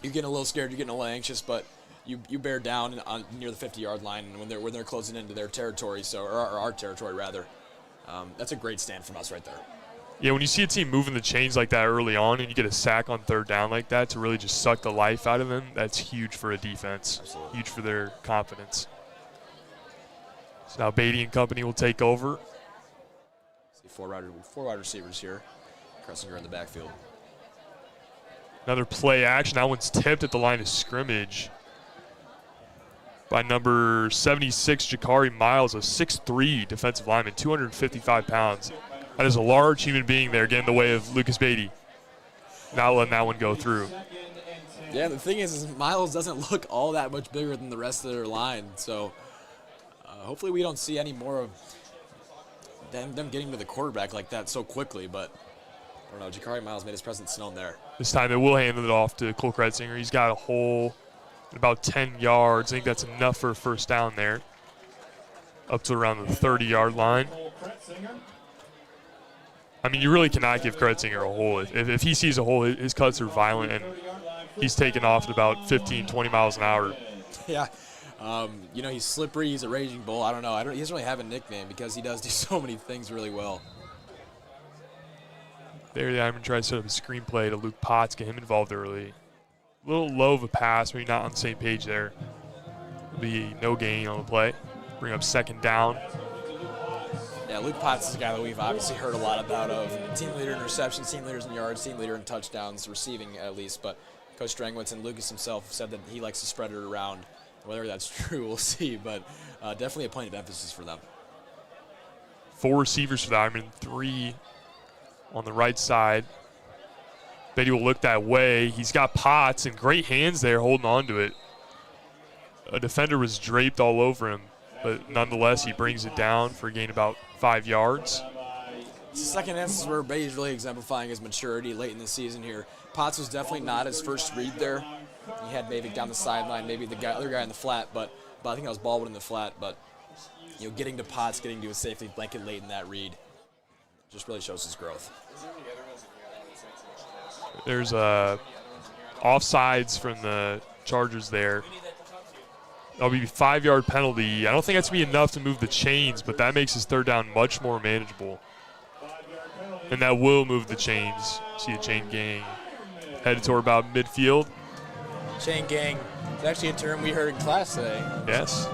You're getting a little scared, you're getting a little anxious, but you bear down near the 50-yard line when they're closing into their territory, or our territory rather. That's a great stand from us right there. Yeah, when you see a team moving the chains like that early on and you get a sack on 3rd down like that to really just suck the life out of them, that's huge for a defense. Absolutely. Huge for their confidence. So now Beatty and company will take over. See 4 wide receivers here. Kressinger in the backfield. Another play action. That one's tipped at the line of scrimmage by number 76, Jakari Miles, a 6'3" defensive lineman, 255 pounds. That is a large human being there getting in the way of Lucas Beatty. Not letting that one go through. Yeah, the thing is Miles doesn't look all that much bigger than the rest of their line, so hopefully we don't see any more of them getting to the quarterback like that so quickly, but I don't know. Jakari Miles made his presence known there. This time they will hand it off to Cole Kretzinger. He's got a hole at about 10 yards. I think that's enough for a 1st down there. Up to around the 30-yard line. I mean, you really cannot give Kretzinger a hole. If he sees a hole, his cuts are violent, and he's taking off at about 15, 20 miles an hour. Yeah. You know, he's slippery. He's a raging bull. I don't know. He doesn't really have a nickname because he does do so many things really well. There, the Ironman tries to set up a screenplay to Luke Potts, get him involved early. A little low of a pass, maybe not on the same page there. It'll be no gain on the play. Bring up 2nd down. Yeah, Luke Potts is a guy that we've obviously heard a lot about team leader in receptions, team leaders in yards, team leader in touchdowns, receiving at least. But Coach Drangwitz and Lucas himself said that he likes to spread it around Whether that's true, we'll see, but definitely a point of emphasis for them. 4 receivers for the Ironmen, 3 on the right side. Beatty will look that way. He's got Potts and great hands there holding on to it. A defender was draped all over him, but nonetheless, he brings it down for a gain about 5 yards. It's the second instance where Beatty's really exemplifying his maturity late in the season here. Potts was definitely not his first read there. He had Mavick down the sideline, maybe the other guy in the flat, but I think that was Baldwin in the flat. But getting to Potts, getting to a safety blanket late in that read, just really shows his growth. There's offsides from the Chargers there. That'll be a 5-yard penalty. I don't think that's going to be enough to move the chains, but that makes his third down much more manageable. And that will move the chains. See the chain gang headed toward about midfield. Chain gang is actually a term we heard in class today. Yes.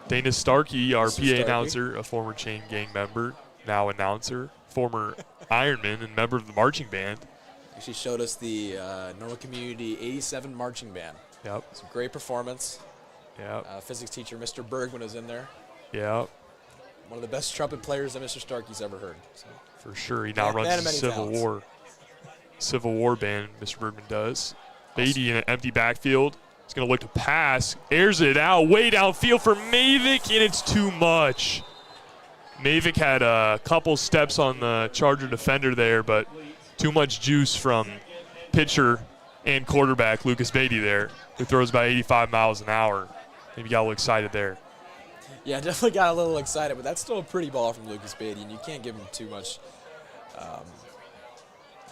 Dana Starkey, our Mr. PA Starkey. announcer, a former chain gang member, now announcer, former Ironman and member of the marching band. Actually showed us the Normal Community 87 marching band. Yep. Some great performance. Yep. Physics teacher Mr. Bergman was in there. Yep. One of the best trumpet players that Mr. Starkey's ever heard. So. For sure. He now Man runs of the many talents. Civil War band, Mr. Bergman does. Beatty in an empty backfield. He's going to look to pass. Airs it out way downfield for Mavick, and it's too much. Mavick had a couple steps on the Charger defender there, but too much juice from pitcher and quarterback Lucas Beatty there, who throws about 85 miles an hour. Maybe got a little excited there. Yeah, definitely got a little excited, but that's still a pretty ball from Lucas Beatty, and you can't give him too much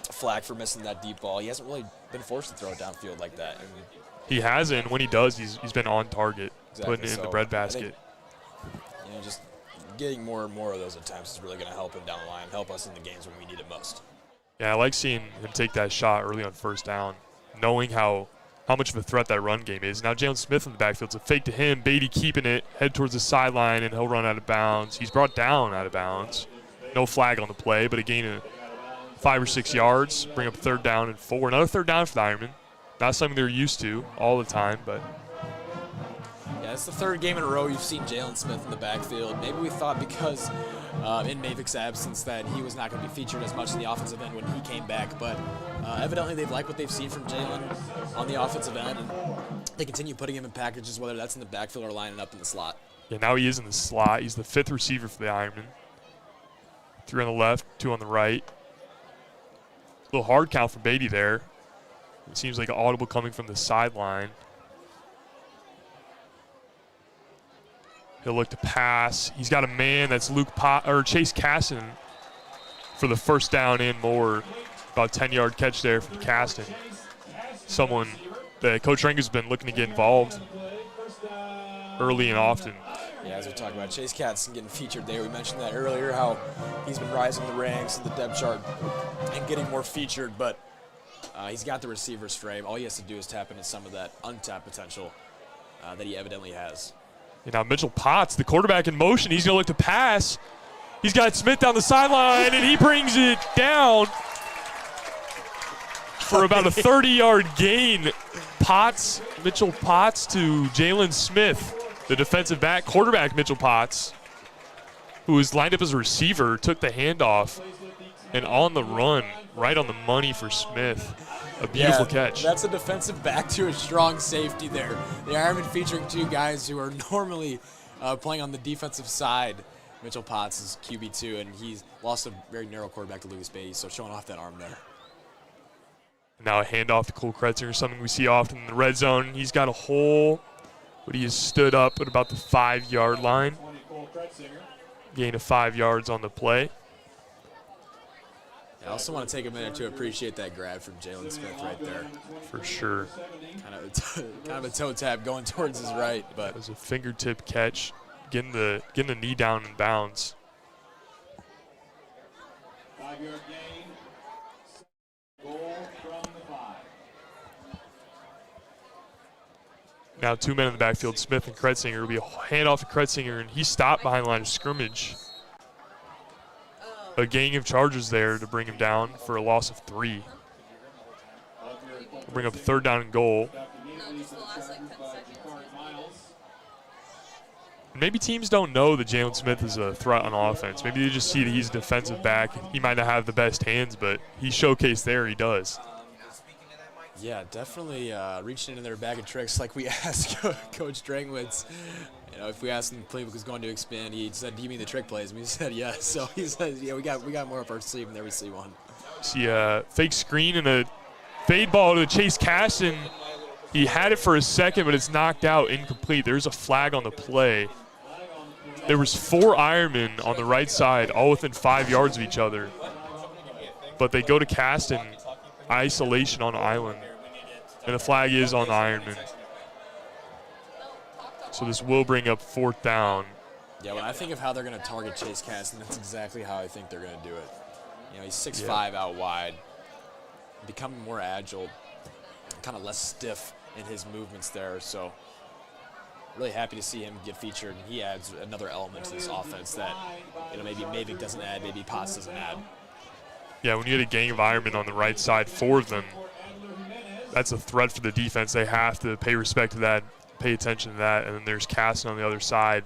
flack for missing that deep ball. He hasn't really been forced to throw it downfield like that. He hasn't. When he does, he's been on target, Exactly. putting it in So, the bread I basket. think, just getting more and more of those attempts is really going to help him down the line, help us in the games when we need it most. Yeah, I like seeing him take that shot early on first down, knowing how much of a threat that run game is. Now Jalen Smith in the backfield. It's a fake to him. Beatty keeping it, head towards the sideline, and he'll run out of bounds. He's brought down out of bounds. No flag on the play, but a gain of 5 or 6 yards. Bring up third down and 4. Another third down for the Ironmen. Not something they're used to all the time, but Yeah, it's the third game in a row you've seen Jalen Smith in the backfield. Maybe we thought because in Mavick's absence that he was not going to be featured as much in the offensive end when he came back, but evidently they like what they've seen from Jalen on the offensive end, and they continue putting him in packages, whether that's in the backfield or lining up in the slot. yeah, now he is in the slot. He's the 5th receiver for the Ironmen. 3 on the left, 2 on the right. A little hard count for Beatty there. It seems like an audible coming from the sideline. He'll look to pass. He's got a man that's Chase Caston for the first down and more. About 10-yard catch there from Caston. Someone that Coach Ranger's been looking to get involved early and often. Yeah, as we talked about Chase Caston getting featured there, we mentioned that earlier, how he's been rising the ranks in the depth chart and getting more featured, but he's got the receiver's frame. All he has to do is tap into some of that untapped potential that he evidently has. And now Mitchell Potts, the quarterback in motion. He's going to look to pass. He's got Smith down the sideline, and he brings it down for about a 30-yard gain. Mitchell Potts to Jalen Smith, the defensive back. Quarterback Mitchell Potts, who was lined up as a receiver, took the handoff, and on the run, right on the money for Smith. A beautiful catch. That's a defensive back to a strong safety there. The Ironmen featuring 2 guys who are normally playing on the defensive side. Mitchell Potts is QB2, and he's lost a very narrow quarterback to Lucas Beatty, so showing off that arm there. Now a handoff to Cole Kretzinger, something we see often in the red zone. He's got a hole, but he has stood up at about the 5-yard line. Gain of 5 yards on the play. I also want to take a minute to appreciate that grab from Jalen Smith right there. For sure. Kind of a toe tap going towards his right, but It was a fingertip catch, getting the knee down in bounds. 5-yard gain. Goal from the 5. Now 2 men in the backfield, Smith and Kretzinger. Will be a handoff to Kretzinger, and he stopped behind the line of scrimmage. A gang of Chargers there to bring him down for a loss of 3. We'll bring up a third down and goal. Maybe teams don't know that Jalen Smith is a threat on offense. Maybe they just see that he's a defensive back. He might not have the best hands, but he showcased there he does. Yeah, definitely reaching into their bag of tricks like we asked Coach Drangwitz. If we asked him if playbook was going to expand, he said, "Do you mean the trick plays?" And we said, "Yes." So he said, "Yeah, we got more up our sleeve, and there we see one." See a fake screen and a fade ball to Chase Caston. He had it for a second, but it's knocked out, incomplete. There's a flag on the play. There was 4 Ironmen on the right side, all within 5 yards of each other. But they go to Caston, isolation on Island, and the flag is on the Ironman. So this will bring up 4th down. Yeah, when I think of how they're going to target Chase Caston, that's exactly how I think they're going to do it. He's 6'5" out wide, becoming more agile, kind of less stiff in his movements there. So really happy to see him get featured, and he adds another element to this offense that maybe Mavic doesn't add, maybe Potts doesn't add. Yeah, when you get a gang of Ironmen on the right side, 4 of them, that's a threat for the defense. They have to pay respect to that, pay attention to that. And then there's Caston on the other side,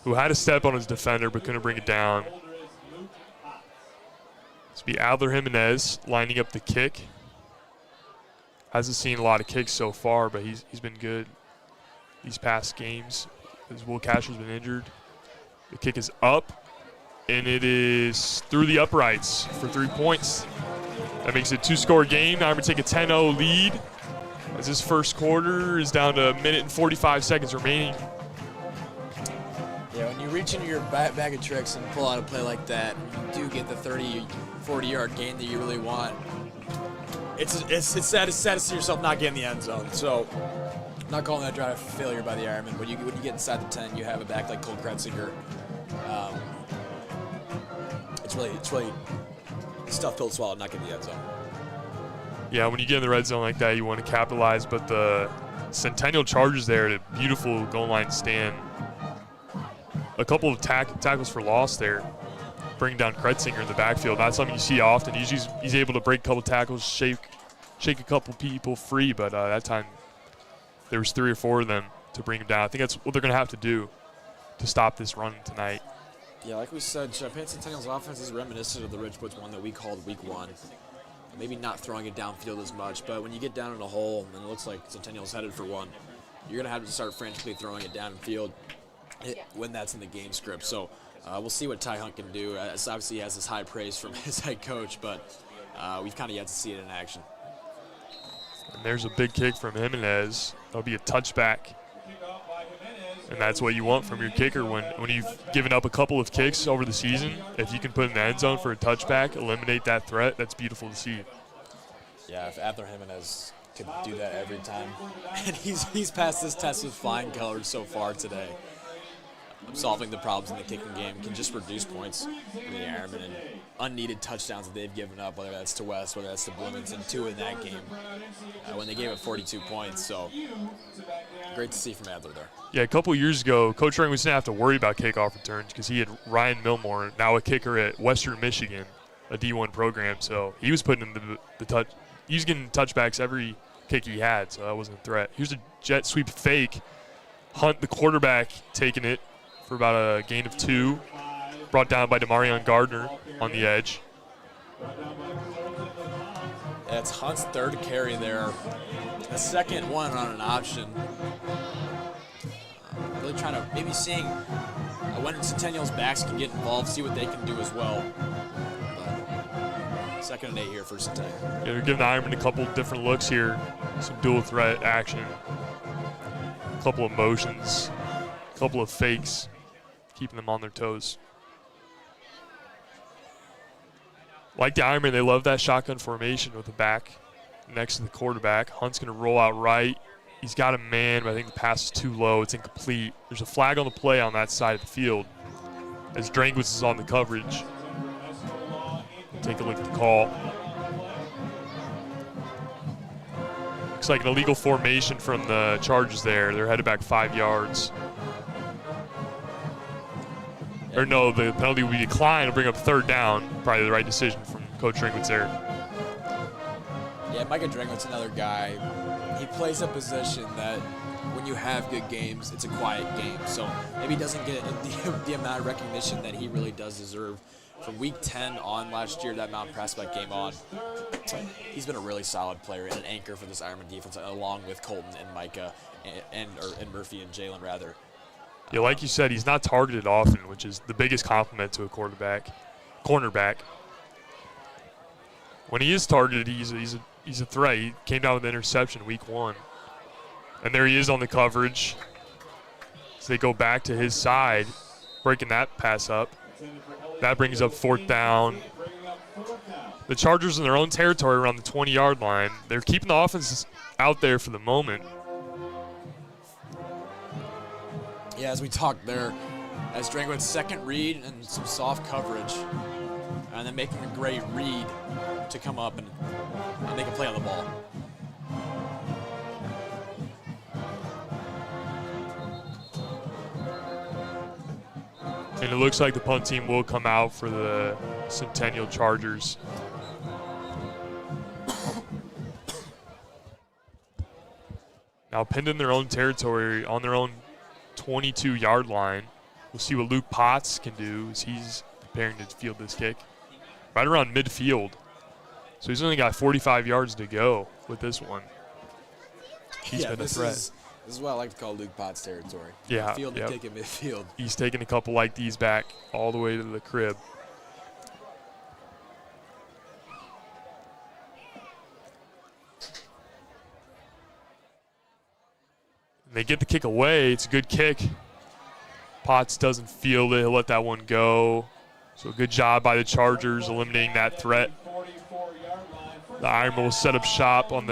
who had a step on his defender but couldn't bring it down. This will be Adler Jimenez lining up the kick. Hasn't seen a lot of kicks so far, but he's been good these past games as Will Casher's been injured. The kick is up, and it is through the uprights for 3 points. That makes it a 2-score game. Now we're going to take a 10-0 lead as this first quarter is down to 1 minute and 45 seconds remaining. Yeah, when you reach into your bag of tricks and pull out a play like that, you do get the 30, 40-yard gain that you really want. It's sad to see yourself not getting the end zone. So, I'm not calling that drive a failure by the Ironmen. When you get inside the 10, you have a back like Cole Kretzinger. It's really tough pill to swallow, not getting the end zone. Yeah, when you get in the red zone like that, you want to capitalize. But the Centennial Chargers there at a beautiful goal line stand. A couple of tackles for loss there, bring down Kretzinger in the backfield. Not something you see often. Usually he's able to break a couple tackles, shake a couple people free, but that time there was 3 or 4 of them to bring him down. I think that's what they're going to have to do to stop this run tonight. Yeah, like we said, Champaign Centennial's offense is reminiscent of the Ridgewoods one that we called Week 1. Maybe not throwing it downfield as much, but when you get down in a hole and it looks like Centennial's headed for one, you're going to have to start frantically throwing it downfield when that's in the game script. So we'll see what Ty Hunt can do. Obviously, he has this high praise from his head coach, but we've kind of yet to see it in action. And there's a big kick from Jimenez. That'll be a touchback. And that's what you want from your kicker when you've given up a couple of kicks over the season. If you can put in the end zone for a touchback, eliminate that threat, that's beautiful to see. Yeah, if Adler Jimenez could do that every time. And he's passed this test with flying colors so far today. Solving the problems in the kicking game can just reduce points in the Ironmen and unneeded touchdowns that they've given up, whether that's to West, whether that's to Bloomington, 2 in that game when they gave up 42 points. So great to see from Adler there. Yeah, a couple of years ago, Coach Ring was going to have to worry about kickoff returns because he had Ryan Milmore, now a kicker at Western Michigan, a D1 program. So he was putting in the touch. He was getting touchbacks every kick he had, so that wasn't a threat. Here's a jet sweep fake. Hunt, the quarterback, taking it for about a gain of 2. Brought down by Demarion Gardner on the edge. That's Hunt's 3rd carry there. A second one on an option. Really trying to maybe seeing when Centennial's backs can get involved, see what they can do as well. But 2nd and 8 here for Centennial. Yeah, they're giving the Ironmen a couple different looks here. Some dual threat action. A couple of motions. A couple of fakes. Keeping them on their toes. Like the Ironmen, they love that shotgun formation with the back next to the quarterback. Hunt's going to roll out right. He's got a man, but I think the pass is too low. It's incomplete. There's a flag on the play on that side of the field as Drangwitz is on the coverage. Take a look at the call. Looks like an illegal formation from the Chargers there. They're headed back 5 yards. Or no, the penalty will be declined. It'll bring up 3rd down. Probably the right decision from Coach Drangwitz there. Yeah, Micah Drango's another guy. He plays a position that when you have good games, it's a quiet game. So maybe he doesn't get the amount of recognition that he really does deserve. From week 10 on last year, that Mount Prospect game on, he's been a really solid player and an anchor for this Ironman defense, along with Colton and Micah and Murphy and Jalen, rather. Yeah, like you said, he's not targeted often, which is the biggest compliment to a cornerback. When he is targeted, he's a threat. He came down with an interception week 1. And there he is on the coverage. So they go back to his side, breaking that pass up. That brings up 4th down. The Chargers in their own territory around the 20-yard line. They're keeping the offense out there for the moment. Yeah, as we talked there, as Drangwood's second read and some soft coverage, and then making a great read to come up and make a play on the ball. And it looks like the punt team will come out for the Centennial Chargers. Now pinned in their own territory on their own 22-yard line. We'll see what Luke Potts can do as he's preparing to field this kick. Right around midfield. So he's only got 45 yards to go with this one. He's been a threat. This is what I like to call Luke Potts territory. Yeah. Field to kick at midfield. He's taking a couple like these back all the way to the crib. They get the kick away. It's a good kick. Potts doesn't field it. He'll let that one go. So good job by the Chargers eliminating that threat. The Ironmen will set up shop on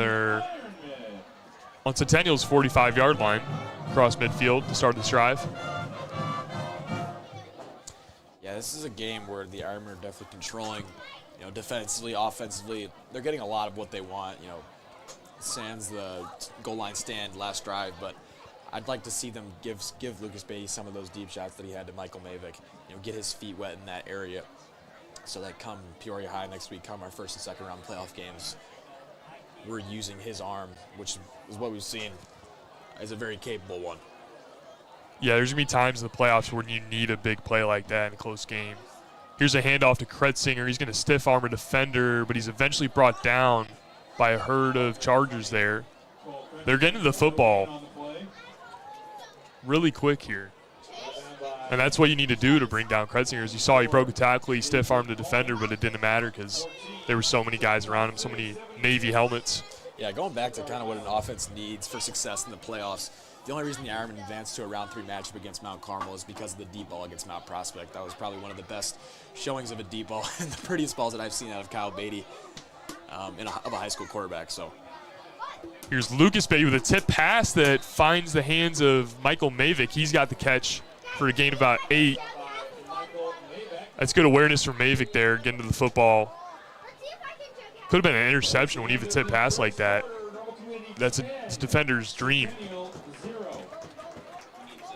Centennial's 45-yard line across midfield to start this drive. Yeah, this is a game where the Ironmen are definitely controlling, defensively, offensively. They're getting a lot of what they want, sans the goal line stand last drive, but I'd like to see them give Lucas Beatty some of those deep shots that he had to Michael Mavick, get his feet wet in that area so that come Peoria High next week, come our first and second round playoff games, we're using his arm, which is what we've seen as a very capable one. Yeah, there's going to be times in the playoffs where you need a big play like that in a close game. Here's a handoff to Kretzinger. He's going to stiff arm a defender, but he's eventually brought down by a herd of Chargers there. They're getting to the football really quick here. And that's what you need to do to bring down Kretzinger. As you saw, he broke a tackle, he stiff-armed the defender, but it didn't matter because there were so many guys around him, so many Navy helmets. Yeah, going back to kind of what an offense needs for success in the playoffs, the only reason the Ironmen advanced to a round 3 matchup against Mount Carmel is because of the deep ball against Mount Prospect. That was probably one of the best showings of a deep ball and the prettiest balls that I've seen out of Kyle Beatty of a high school quarterback. So here's Lucas Beatty with a tip pass that finds the hands of Michael Mavick. He's got the catch for a gain of about 8. That's good awareness from Mavick there, getting to the football. Could have been an interception when you have a tip pass like that. That's a defender's dream.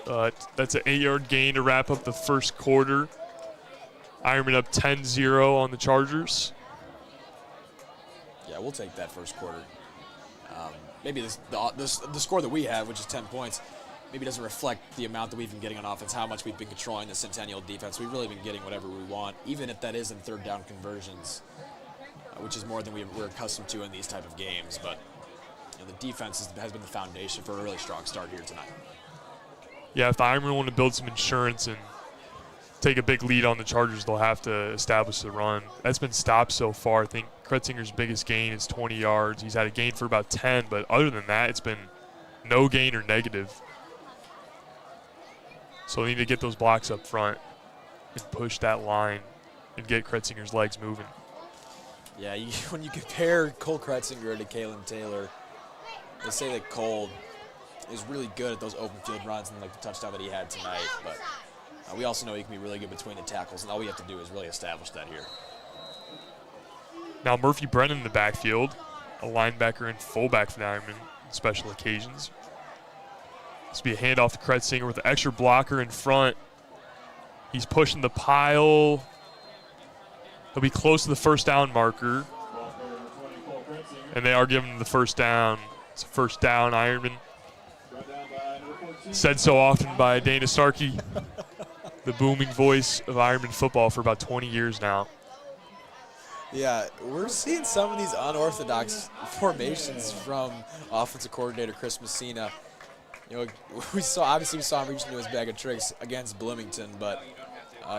That's an 8-yard gain to wrap up the first quarter. Ironman up 10-0 on the Chargers. Yeah, we'll take that first quarter. Maybe the score that we have, which is 10 points, maybe doesn't reflect the amount that we've been getting on offense, how much we've been controlling the Centennial defense. We've really been getting whatever we want, even if that is in third down conversions, which is more than we're accustomed to in these type of games. But the defense has been the foundation for a really strong start here tonight. Yeah, if the Ironmen want to build some insurance and take a big lead on the Chargers, they'll have to establish the run. That's been stopped so far. I think Kretzinger's biggest gain is 20 yards. He's had a gain for about 10, but other than that, it's been no gain or negative. So they need to get those blocks up front and push that line and get Kretzinger's legs moving. Yeah, when you compare Cole Kretzinger to Kalen Taylor, they say that Cole is really good at those open field runs and like the touchdown that he had tonight, but we also know he can be really good between the tackles, and all we have to do is really establish that here. Now Murphy Brennan in the backfield, a linebacker and fullback for the Ironmen on special occasions. This will be a handoff to Kretzinger with an extra blocker in front. He's pushing the pile. He'll be close to the first down marker. And they are giving him the first down. It's a first down, Ironman. Said so often by Dana Starkey, the booming voice of Ironman football for about 20 years now. Yeah, we're seeing some of these unorthodox formations from offensive coordinator Chris Messina. You know, we saw him reach into his bag of tricks against Bloomington, but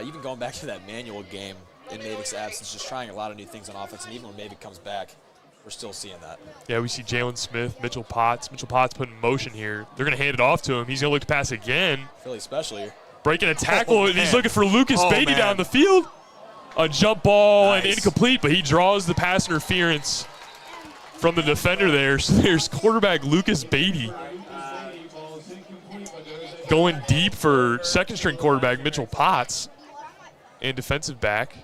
even going back to that manual game in Mavik's absence, just trying a lot of new things on offense, and even when Mavik comes back, we're still seeing that. Yeah, we see Jalen Smith, Mitchell Potts. Mitchell Potts put in motion here. They're going to hand it off to him. He's going to look to pass again. Philly especially. Breaking a tackle, and he's looking for Lucas Beatty down the field. A jump ball and incomplete, but he draws the pass interference from the defender there. So there's quarterback Lucas Beatty going deep for second-string quarterback Mitchell Potts and defensive back.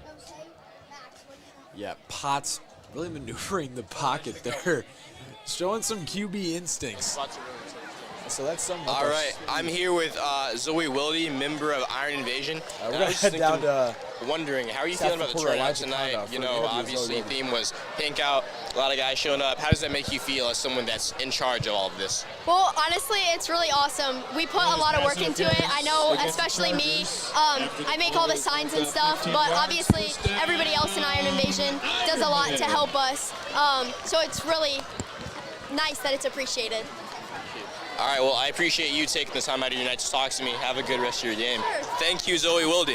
Yeah, Potts really maneuvering the pocket there, showing some QB instincts. So that's something. All right, I'm here with Zoe Wilde, member of Iron Invasion. We're going to head down to wondering, how are you feeling about the turnout tonight? You know, obviously the theme was pink out, a lot of guys showing up. How does that make you feel as someone that's in charge of all of this? Well, honestly, it's really awesome. We put a lot of work into it. I know, especially me, I make all the signs and stuff, but obviously everybody else in Iron Invasion does a lot to help us. So it's really nice that it's appreciated. All right, well, I appreciate you taking the time out of your night to talk to me. Have a good rest of your game. Sure. Thank you, Zoe Wilde.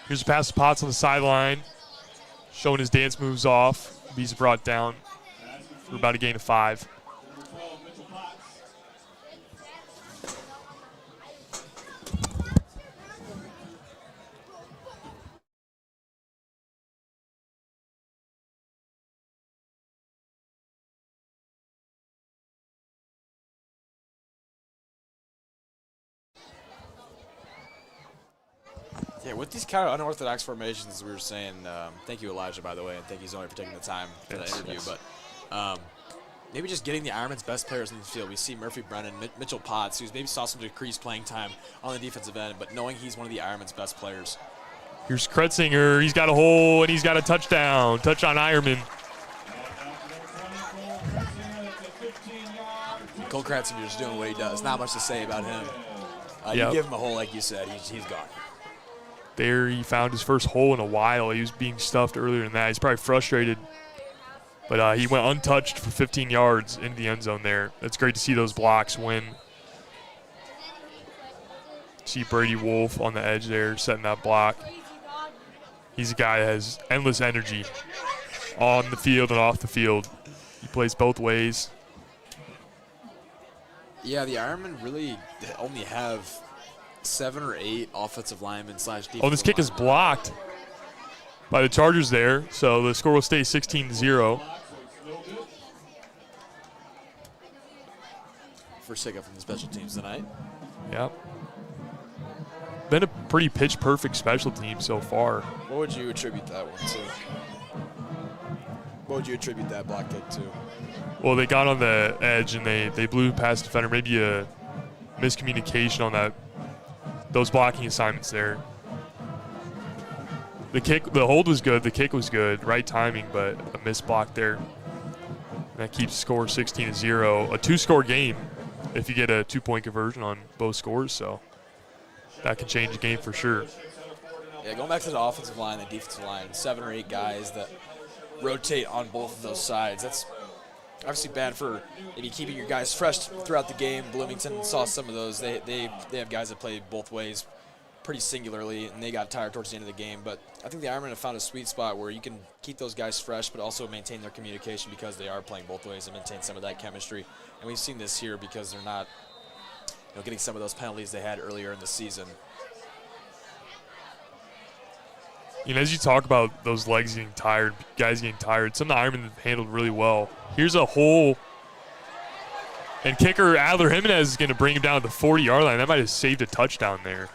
Here's a pass to Potts on the sideline, showing his dance moves off. He's brought down for about a gain of 5. Yeah, with these kind of unorthodox formations, we were saying, thank you, Elijah, by the way, and thank you, Zoe, for taking the time for that interview. Yes. But maybe just getting the Ironmen's best players in the field. We see Murphy Brennan, Mitchell Potts, who's maybe saw some decreased playing time on the defensive end, but knowing he's one of the Ironmen's best players. Here's Kretzinger. He's got a hole, and he's got a touchdown. Touch on Ironman. Cole Kratzinger's doing what he does. Not much to say about him. Yep. You give him a hole, like you said, he's gone. There he found his first hole in a while. He was being stuffed earlier than that. He's probably frustrated. But he went untouched for 15 yards into the end zone there. It's great to see those blocks win. See Brady Wolf on the edge there setting that block. He's a guy that has endless energy on the field and off the field. He plays both ways. Yeah, the Ironmen really only have 7 or 8 offensive linemen / defensive Oh, this kick is blocked by the Chargers there, so the score will stay 16-0. First hiccup from the special teams tonight. Yep. Been a pretty pitch-perfect special team so far. What would you attribute that one to? What would you attribute that block kick to? Well, they got on the edge and they blew past defender. Maybe a miscommunication on those blocking assignments there. The hold was good. The kick was good. Right timing, but a missed block there. And that keeps the score 16-0. A 2-score game if you get a 2-point conversion on both scores. So that can change the game for sure. Yeah, going back to the offensive line, the defensive line, 7 or 8 guys that rotate on both of those sides. That's obviously bad for maybe keeping your guys fresh throughout the game. Bloomington saw some of those. They have guys that play both ways pretty singularly, and they got tired towards the end of the game. But I think the Ironmen have found a sweet spot where you can keep those guys fresh but also maintain their communication because they are playing both ways and maintain some of that chemistry. And we've seen this here because they're not getting some of those penalties they had earlier in the season. As you talk about those legs getting tired, guys getting tired, some of the Ironmen have handled really well. Here's a hole, and kicker Adler Jimenez is going to bring him down to the 40-yard line. That might have saved a touchdown there.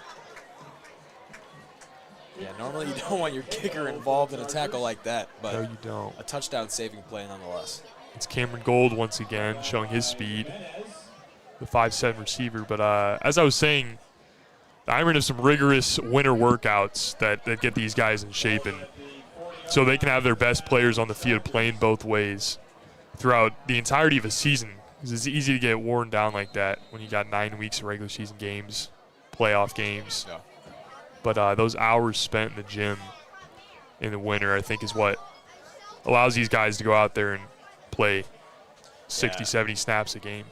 Yeah, normally you don't want your kicker involved in a tackle like that, but No, you don't. a touchdown-saving play nonetheless. It's Cameron Gold once again showing his speed, the 5'7" receiver. But as I was saying, the Ironmen have some rigorous winter workouts that get these guys in shape, and so they can have their best players on the field playing both ways throughout the entirety of a season. Because it's easy to get worn down like that when you got 9 weeks of regular season games, playoff games. Yeah. But those hours spent in the gym in the winter, I think, is what allows these guys to go out there and play 60, 70 snaps a game.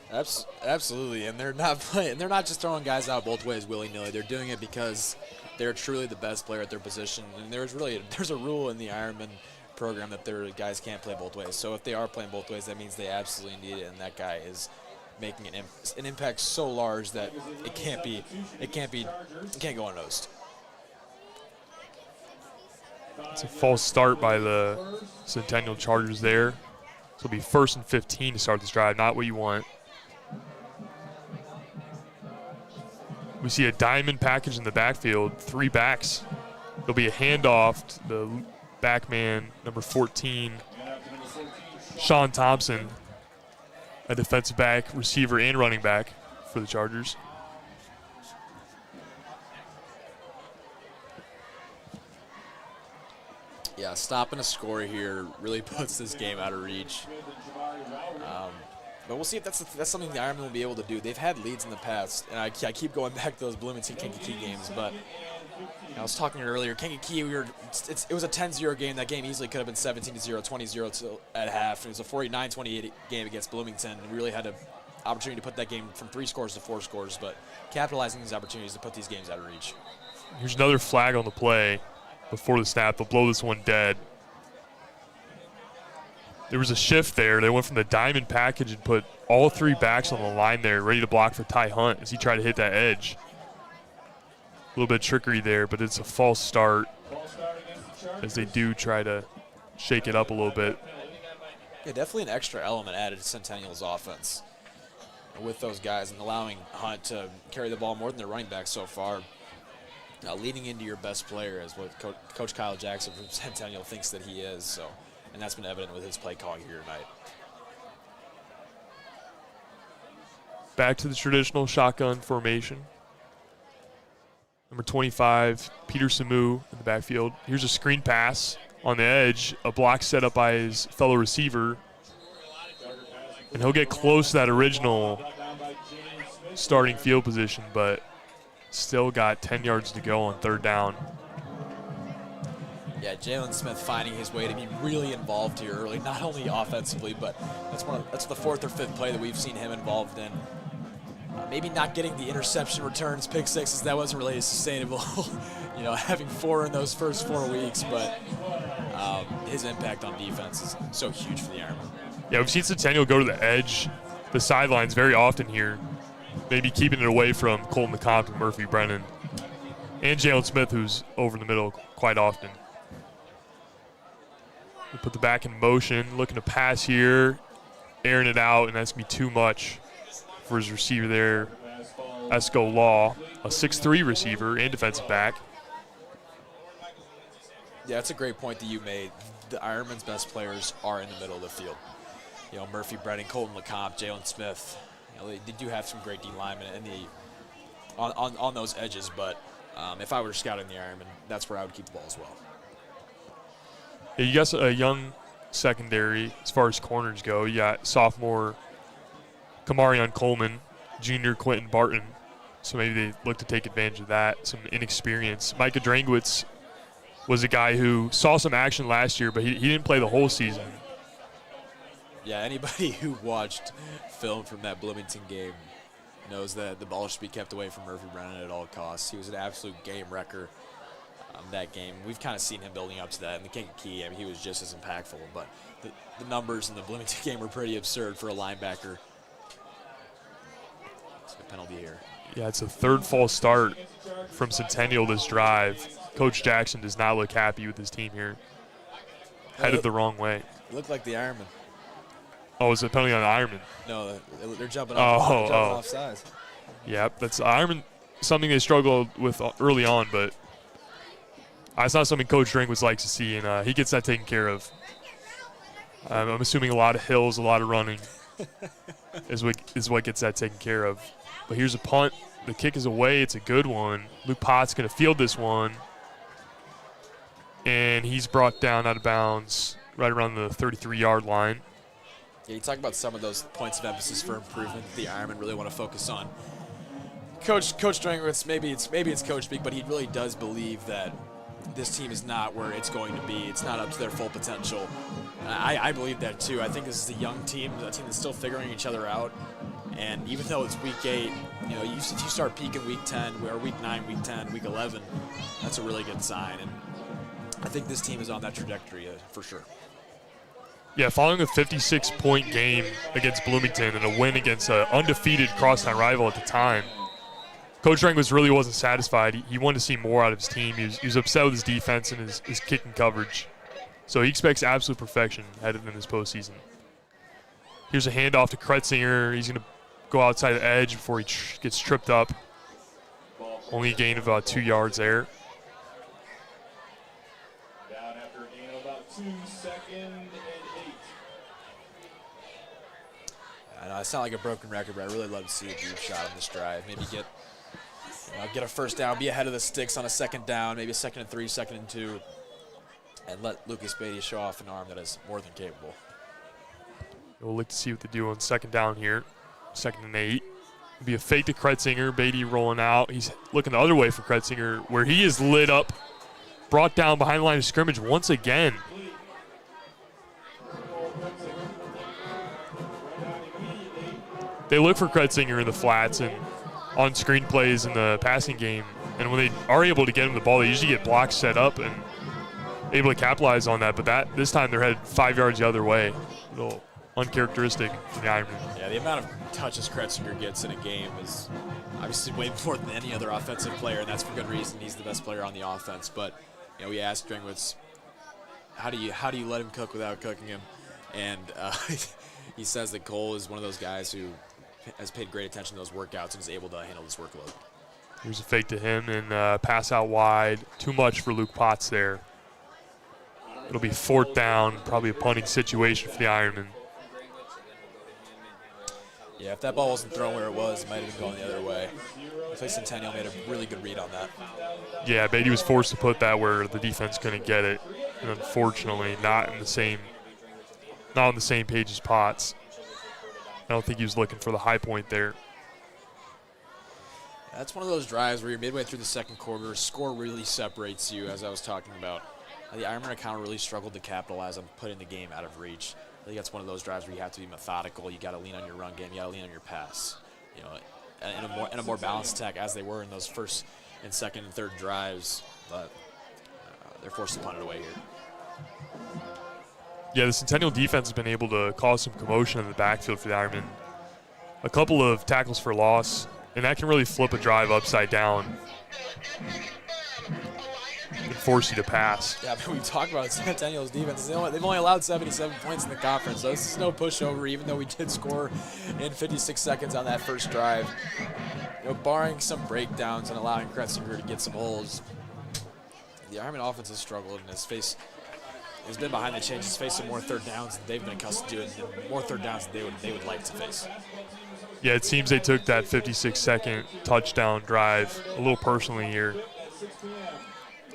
Absolutely, and they're not playing. They're not just throwing guys out both ways willy-nilly. They're doing it because they're truly the best player at their position. And there's a rule in the Ironman program that their guys can't play both ways. So if they are playing both ways, that means they absolutely need it, and that guy is making an impact so large that it can't go unnoticed. It's a false start by the Centennial Chargers there. So it'll be 1st and 15 to start this drive, not what you want. We see a diamond package in the backfield, 3 backs. There'll be a handoff to the back man, number 14, Sean Thompson, a defensive back, receiver, and running back for the Chargers. Yeah, stopping a score here really puts this game out of reach. But we'll see if that's something the Ironmen will be able to do. They've had leads in the past, and I keep going back to those Bloomington-Kankakee games. But I was talking earlier, Kankakee, it was a 10-0 game. That game easily could have been 17-0, 20-0 at half. It was a 49-28 game against Bloomington. And we really had an opportunity to put that game from 3 scores to 4 scores, but capitalizing these opportunities to put these games out of reach. Here's another flag on the play before the snap. They'll blow this one dead. There was a shift there. They went from the diamond package and put all 3 backs on the line there, ready to block for Ty Hunt as he tried to hit that edge. A little bit of trickery there, but it's a false start as they do try to shake it up a little bit. Yeah, definitely an extra element added to Centennial's offense with those guys and allowing Hunt to carry the ball more than their running back so far. Leading into your best player is what Coach Kyle Jackson from Centennial thinks that he is. So, and that's been evident with his play calling here tonight. Back to the traditional shotgun formation. Number 25, Peter Samu in the backfield. Here's a screen pass on the edge, a block set up by his fellow receiver. And he'll get close to that original starting field position, but still got 10 yards to go on 3rd down. Yeah, Jalen Smith finding his way to be really involved here early, not only offensively, but that's the 4th or 5th play that we've seen him involved in. Maybe not getting the interception returns, pick sixes, that wasn't really sustainable, having 4 in those first 4 weeks, but his impact on defense is so huge for the Ironmen. Yeah, we've seen Centennial go to the edge, the sidelines very often here, maybe keeping it away from Colton LeCompte and Murphy Brennan, and Jalen Smith, who's over in the middle quite often. We put the back in motion, looking to pass here, airing it out, and that's going to be too much for his receiver there, Esco Law, a 6'3" receiver and defensive back. Yeah, that's a great point that you made. The Ironmen's best players are in the middle of the field. Murphy Brennan, Colton LeCompte, Jalen Smith. They do have some great D linemen on those edges, but if I were scouting the Ironmen, that's where I would keep the ball as well. Yeah, you got a young secondary as far as corners go. You got sophomore Kamarion Coleman, junior Quentin Barton. So maybe they look to take advantage of that, some inexperience. Micah Drangwitz was a guy who saw some action last year, but he didn't play the whole season. Yeah, anybody who watched film from that Bloomington game knows that the ball should be kept away from Murphy Brennan at all costs. He was an absolute game wrecker that game. We've kind of seen him building up to that. In the Kankakee, he was just as impactful, but the numbers in the Bloomington game were pretty absurd for a linebacker. It's a penalty here. Yeah, it's a 3rd false start from Centennial this drive. Coach Jackson does not look happy with his team here. Headed the wrong way. It looked like the Ironmen. Oh, is it a penalty on the Ironmen? No, they're jumping off sides. Yeah, that's Ironmen, something they struggled with early on, but it's not something Coach Drangwitz likes to see, and he gets that taken care of. I'm assuming a lot of hills, a lot of running is what gets that taken care of. But here's a punt The kick is away. It's a good one. Luke Potts going to field this one. And he's brought down out of bounds right around the 33-yard line. Yeah, you talk about some of those points of emphasis for improvement that the Ironmen really want to focus on. Coach Drangwitz, maybe it's coach speak, but he really does believe that this team is not where it's going to be. It's not up to their full potential. I believe that too. I think this is a young team, a team that's still figuring each other out. And even though it's week 8, if you start peaking week 10, or week 9, week 10, week 11, that's a really good sign. And I think this team is on that trajectory for sure. Yeah, following a 56-point game against Bloomington and a win against an undefeated crosstown rival at the time, Coach Drangwitz really wasn't satisfied. He wanted to see more out of his team. He was upset with his defense and his kicking coverage. So he expects absolute perfection headed in this postseason. Here's a handoff to Kretzinger. He's going to go outside the edge before he gets tripped up. Only a gain of about 2 yards there. Down after a gain of about 2, 2nd and 8. I know I sound like a broken record, but I really love to see a deep shot on this drive. Maybe get a first down, be ahead of the sticks on a second down, maybe a 2nd and 3, 2nd and 2, and let Lucas Beatty show off an arm that is more than capable. We'll look to see what they do on 2nd down here. 2nd and 8. It'll be a fake to Kretzinger. Beatty rolling out. He's looking the other way for Kretzinger, where he is lit up, brought down behind the line of scrimmage once again. They look for Kretzinger in the flats and on screen plays in the passing game, and when they are able to get him the ball, they usually get blocks set up and able to capitalize on that. But this time they're headed 5 yards the other way. A little uncharacteristic for the Ironmen. Yeah, the amount of touches Kretzinger gets in a game is obviously way more than any other offensive player, and that's for good reason. He's the best player on the offense. But we asked Drangwitz, how do you let him cook without cooking him? And he says that Cole is one of those guys who has paid great attention to those workouts and is able to handle this workload. Here's a fake to him and pass out wide. Too much for Luke Potts there. It'll be 4th down, probably a punting situation for the Ironmen. Yeah, if that ball wasn't thrown where it was, it might have been going the other way. I think Centennial made a really good read on that. Yeah, Beatty was forced to put that where the defense couldn't get it, and unfortunately not on the same page as Potts. I don't think he was looking for the high point there. That's one of those drives where you're midway through the second quarter, score really separates you, as I was talking about. The Ironmen account really struggled to capitalize on putting the game out of reach. I think that's one of those drives where you have to be methodical. You got to lean on your run game. You got to lean on your pass. In a more balanced attack, as they were in those first and second and third drives, but they're forced to punt it away here. Yeah, the Centennial defense has been able to cause some commotion in the backfield for the Ironmen. A couple of tackles for loss, and that can really flip a drive upside down and force you to pass. Yeah, but we talked about Centennial's defense. They've only allowed 77 points in the conference, so this is no pushover, even though we did score in 56 seconds on that first drive. Barring some breakdowns and allowing Kretzinger to get some holes, the Ironman offense has struggled and has been behind the chains. Has faced some more third downs than they've been accustomed to, and more third downs than they would like to face. Yeah, it seems they took that 56-second touchdown drive a little personally here.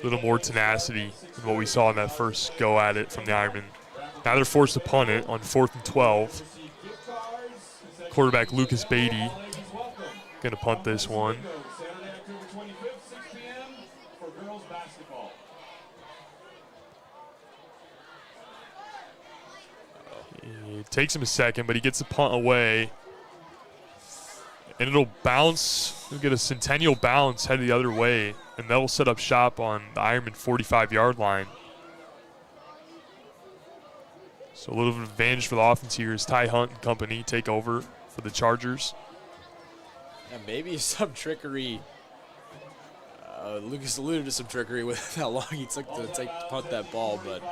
A little more tenacity than what we saw in that first go at it from the Ironmen. Now they're forced to punt it on 4th and 12. Quarterback Lucas Beatty going to punt this one. It takes him a second, but he gets the punt away. And it'll bounce. We'll get a Centennial bounce headed the other way, and that'll set up shop on the Ironman 45-yard line. So a little bit of advantage for the offense here as Ty Hunt and company take over for the Chargers. And maybe some trickery. Lucas alluded to some trickery with how long he took to punt that ball, but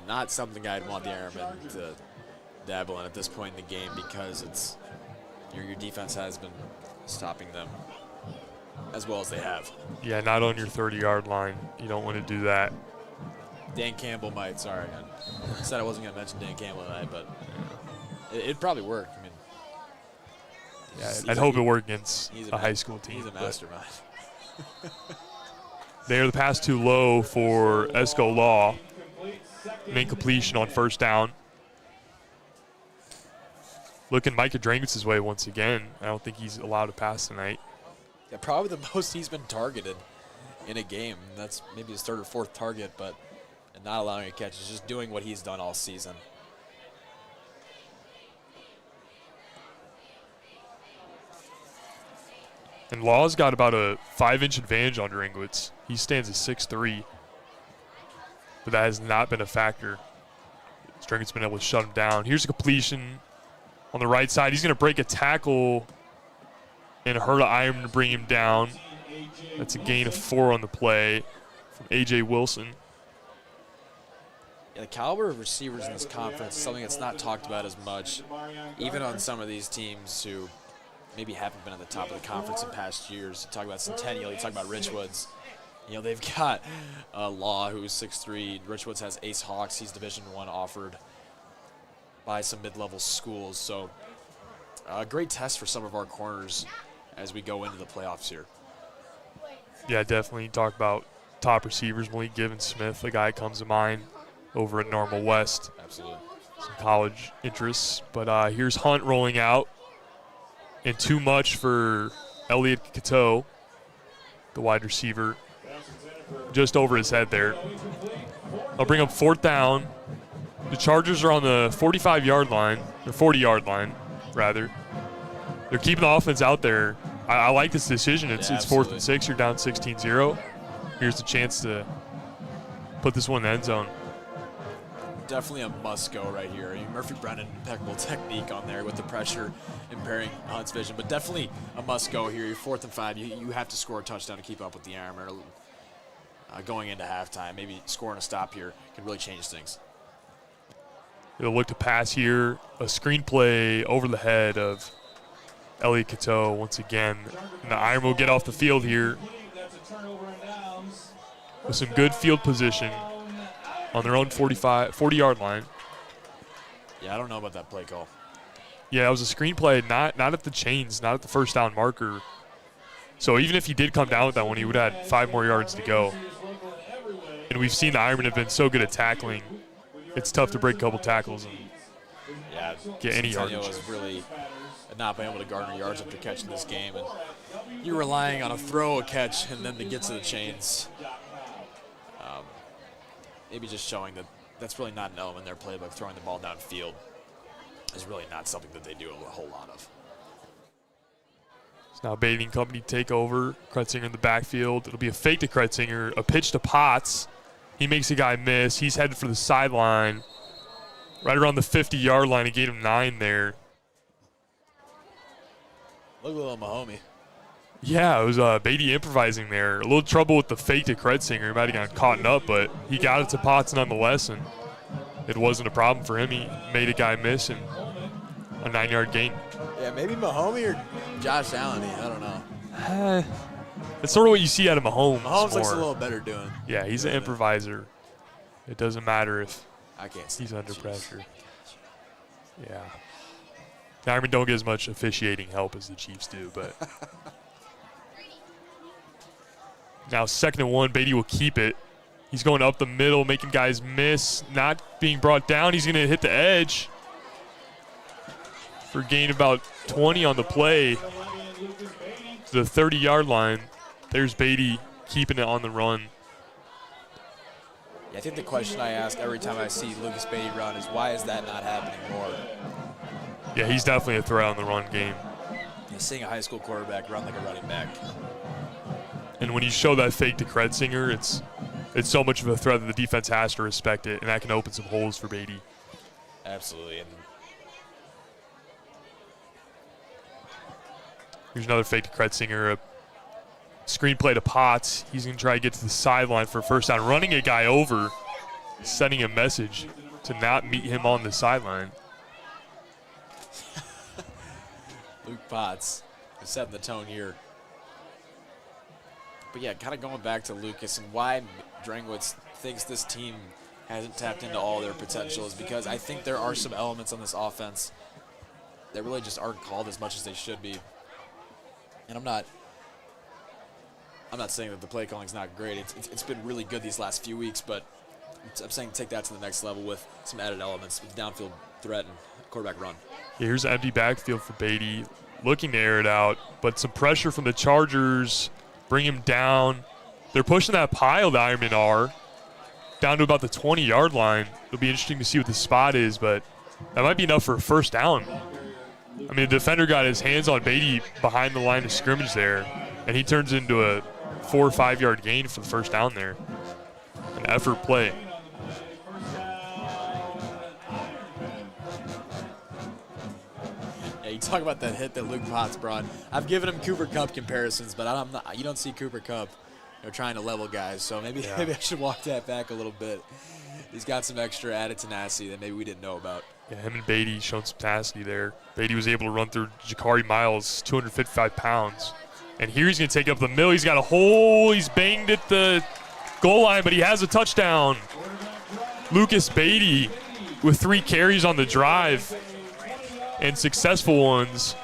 not something I'd want the Ironmen to dabble in at this point in the game, because it's your defense has been stopping them as well as they have. Yeah, not on your 30-yard line. You don't want to do that. Dan Campbell might. Sorry, I said I wasn't going to mention Dan Campbell tonight, but it'd probably work. I mean, Yeah, I'd hope it worked against a high school team. He's a mastermind. They are the pass too low for Esco Law. An incompletion on first down. Looking Micah Drangitz's way once again. I don't think he's allowed to pass tonight. Yeah, probably the most he's been targeted in a game. That's maybe his third or fourth target, but not allowing a catch. He's just doing what he's done all season. And Law's got about a 5-inch advantage on Dranglitz. He stands at 6'3", but that has not been a factor. Dranglitz's been able to shut him down. Here's a completion on the right side. He's going to break a tackle and hurt Ironman to bring him down. That's a gain of 4 on the play from A.J. Wilson. Yeah, the caliber of receivers in this conference is something that's not talked about as much, even on some of these teams who maybe haven't been at the top of the conference in past years. You talk about Centennial, you talk about Richwoods. You know, they've got Law, who's 6'3". Richwoods has Ace Hawks. He's Division I offered by some mid-level schools. So a great test for some of our corners as we go into the playoffs here. Yeah, definitely. Talk about top receivers. Malik Given-Smith, the guy comes to mind over at Normal West. Absolutely. Some college interests. But here's Hunt rolling out. And too much for Elliot Cateau, the wide receiver, just over his head there. I'll bring up 4th down. The Chargers are on the 45-yard line, or 40-yard line, rather. They're keeping the offense out there. I like this decision. It's 4th and 6. You're down 16-0. Here's the chance to put this one in the end zone. Definitely a must-go right here. I mean, Murphy Brennan, impeccable technique on there with the pressure impairing Hunt's vision, but definitely a must-go here. You're 4th and 5. You have to score a touchdown to keep up with the Ironmen. Going into halftime, maybe scoring a stop here can really change things. They'll look to pass here. A screenplay over the head of Elliot Cateau once again. And the Ironmen will get off the field here with some good field position on their own 40-yard line. Yeah, I don't know about that play call. Yeah, it was a screenplay, not at the chains, not at the first down marker. So even if he did come down with that one, he would have had 5 more yards to go. And we've seen the Ironmen have been so good at tackling. It's tough to break a couple tackles and get any yardage. Centennial has really not been able to garner yards after catching this game. And you're relying on a throw, a catch, and then to get to the chains. Maybe just showing that that's really not an element in their playbook. Throwing the ball downfield is really not something that they do a whole lot of. So now Bathing Company take over. Kretzinger in the backfield. It'll be a fake to Kretzinger, a pitch to Potts. He makes a guy miss. He's headed for the sideline. Right around the 50-yard line. He gave him 9 there. Look at little Mahomie. Yeah, it was Beatty improvising there. A little trouble with the fake to Kretzinger. He might have gotten caught up, but he got it to Potts nonetheless, and it wasn't a problem for him. He made a guy miss and a 9-yard gain. Yeah, maybe Mahomie or Josh Allen. I don't know. It's sort of what you see out of Mahomes. Mahomes looks a little better doing. Yeah, he's an improviser. It doesn't matter if I can't he's under pressure. Yeah. The Ironmen don't get as much officiating help as the Chiefs do, but now 2nd and 1, Beatty will keep it. He's going up the middle, making guys miss, not being brought down. He's going to hit the edge for a gain of about 20 on the play to the 30-yard line. There's Beatty keeping it on the run. Yeah, I think the question I ask every time I see Lucas Beatty run is, why is that not happening more? Yeah, he's definitely a threat on the run game. Seeing a high school quarterback run like a running back. And when you show that fake to Kretzinger, it's so much of a threat that the defense has to respect it, and that can open some holes for Beatty. Absolutely. And here's another fake to Kretzinger. A screenplay to Potts. He's going to try to get to the sideline for a first down, running a guy over, sending a message to not meet him on the sideline. Luke Potts is setting the tone here. But yeah, kind of going back to Lucas and why Drangwitz thinks this team hasn't tapped into all their potential is because I think there are some elements on this offense that really just aren't called as much as they should be. And I'm not saying that the play calling's not great. It's been really good these last few weeks, but I'm saying take that to the next level with some added elements, with downfield threat and quarterback run. Here's an empty backfield for Beatty, looking to air it out, but some pressure from the Chargers, bring him down. They're pushing that pile, the Ironmen are, down to about the 20-yard line. It'll be interesting to see what the spot is, but that might be enough for a first down. I mean, the defender got his hands on Beatty behind the line of scrimmage there, and he turns into a 4 or 5 yard gain for the first down there. An effort play. Yeah, you talk about that hit that Luke Potts brought. I've given him Cooper Kupp comparisons, but I'm not, you don't see Cooper Kupp trying to level guys, so maybe I should walk that back a little bit. He's got some extra added tenacity that maybe we didn't know about. Yeah, him and Beatty showing some tenacity there. Beatty was able to run through Jakari Miles, 255 pounds. And here he's going to take up the middle. He's got a hole. He's banged at the goal line, but he has a touchdown. Lucas Beatty with 3 carries on the drive and successful ones.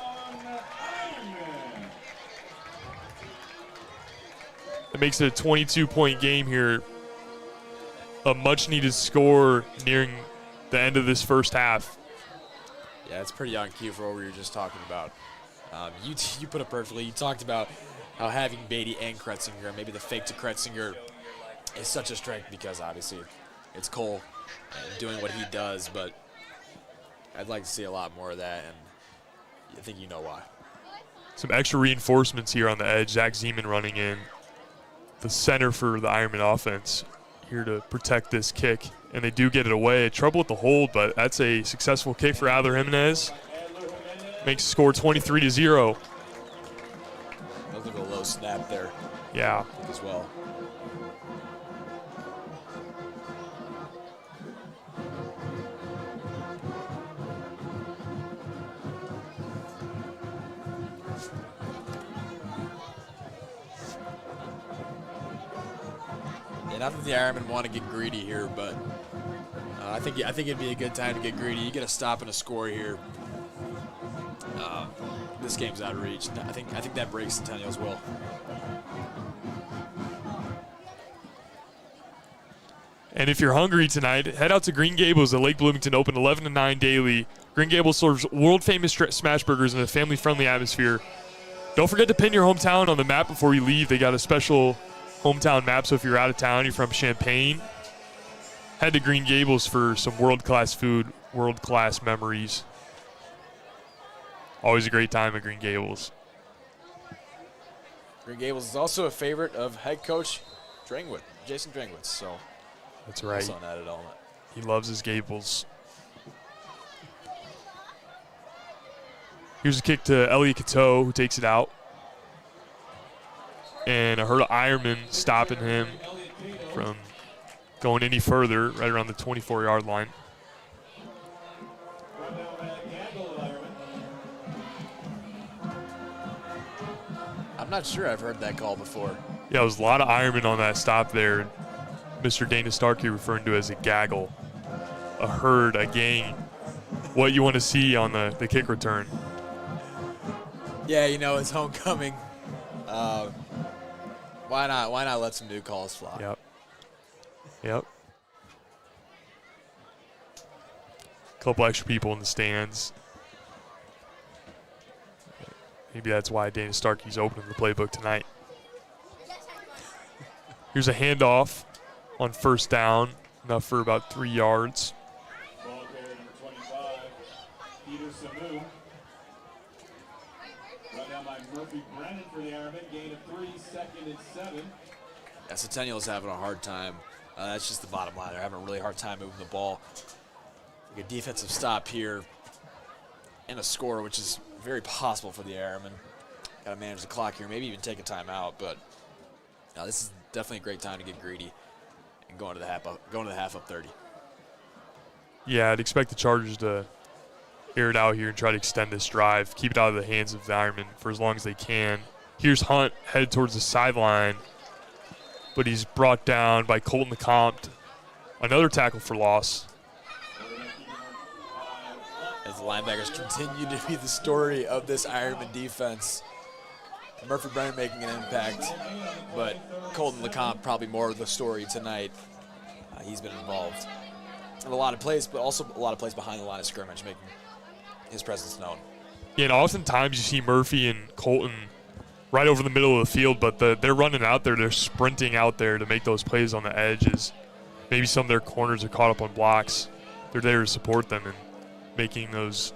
That makes it a 22-point game here. A much-needed score nearing the end of this first half. Yeah, it's pretty on cue for what we were just talking about. You put it perfectly. You talked about how having Beatty and Kretzinger, maybe the fake to Kretzinger, is such a strength because obviously it's Cole doing what he does, but I'd like to see a lot more of that, and I think you know why. Some extra reinforcements here on the edge. Zach Zeman running in, the center for the Ironman offense, here to protect this kick. And they do get it away. Trouble with the hold, but that's a successful kick for Adler Jimenez. Makes the score 23-0. A little bit of a low snap there. Yeah. As well. And not that the Ironmen want to get greedy here, but I think it'd be a good time to get greedy. You get a stop and a score here. This game's out of reach. I think that breaks Centennial's will. And if you're hungry tonight, head out to Green Gables at Lake Bloomington, open 11 to 9 daily. Green Gables serves world-famous smash burgers in a family-friendly atmosphere. Don't forget to pin your hometown on the map before you leave. They got a special hometown map, so if you're out of town, you're from Champaign, head to Green Gables for some world-class food, world-class memories. Always a great time at Green Gables. Green Gables is also a favorite of head coach Jason Drangwitz, so that's right. Also an added element. He loves his Gables. Here's a kick to Elliot Cateau, who takes it out. And I heard Ironman stopping him from going any further, right around the 24-yard line. I'm not sure I've heard that call before. Yeah, it was a lot of Ironmen on that stop there. Mr. Dana Starkey referring to it as a gaggle, a herd, a gang. What you want to see on the kick return. Yeah, it's homecoming. Why not let some new calls fly? Yep. Couple extra people in the stands. Maybe that's why Dana Starkey's opening the playbook tonight. Here's a handoff on first down, enough for about 3 yards. Ball carrier number 25, Peter Samu. Run down by Murphy Brennan for the Ironmen. Gain of 3, 2nd and 7. Yeah, Centennial's having a hard time. That's just the bottom line. They're having a really hard time moving the ball. Like a defensive stop here and a score, which is very possible for the Ironmen. Got to manage the clock here, maybe even take a timeout. But this is definitely a great time to get greedy and going to the half up 30. Yeah, I'd expect the Chargers to air it out here and try to extend this drive, keep it out of the hands of the Ironmen for as long as they can. Here's Hunt headed towards the sideline, but he's brought down by Colton LeCompte. Another tackle for loss. as the linebackers continue to be the story of this Ironman defense. Murphy Brennan making an impact, but Colton LeCompte probably more of the story tonight. He's been involved in a lot of plays, but also a lot of plays behind the line of scrimmage, making his presence known. Yeah, and oftentimes you see Murphy and Colton right over the middle of the field, but they're running out there, they're sprinting out there to make those plays on the edges. Maybe some of their corners are caught up on blocks. They're there to support them and making those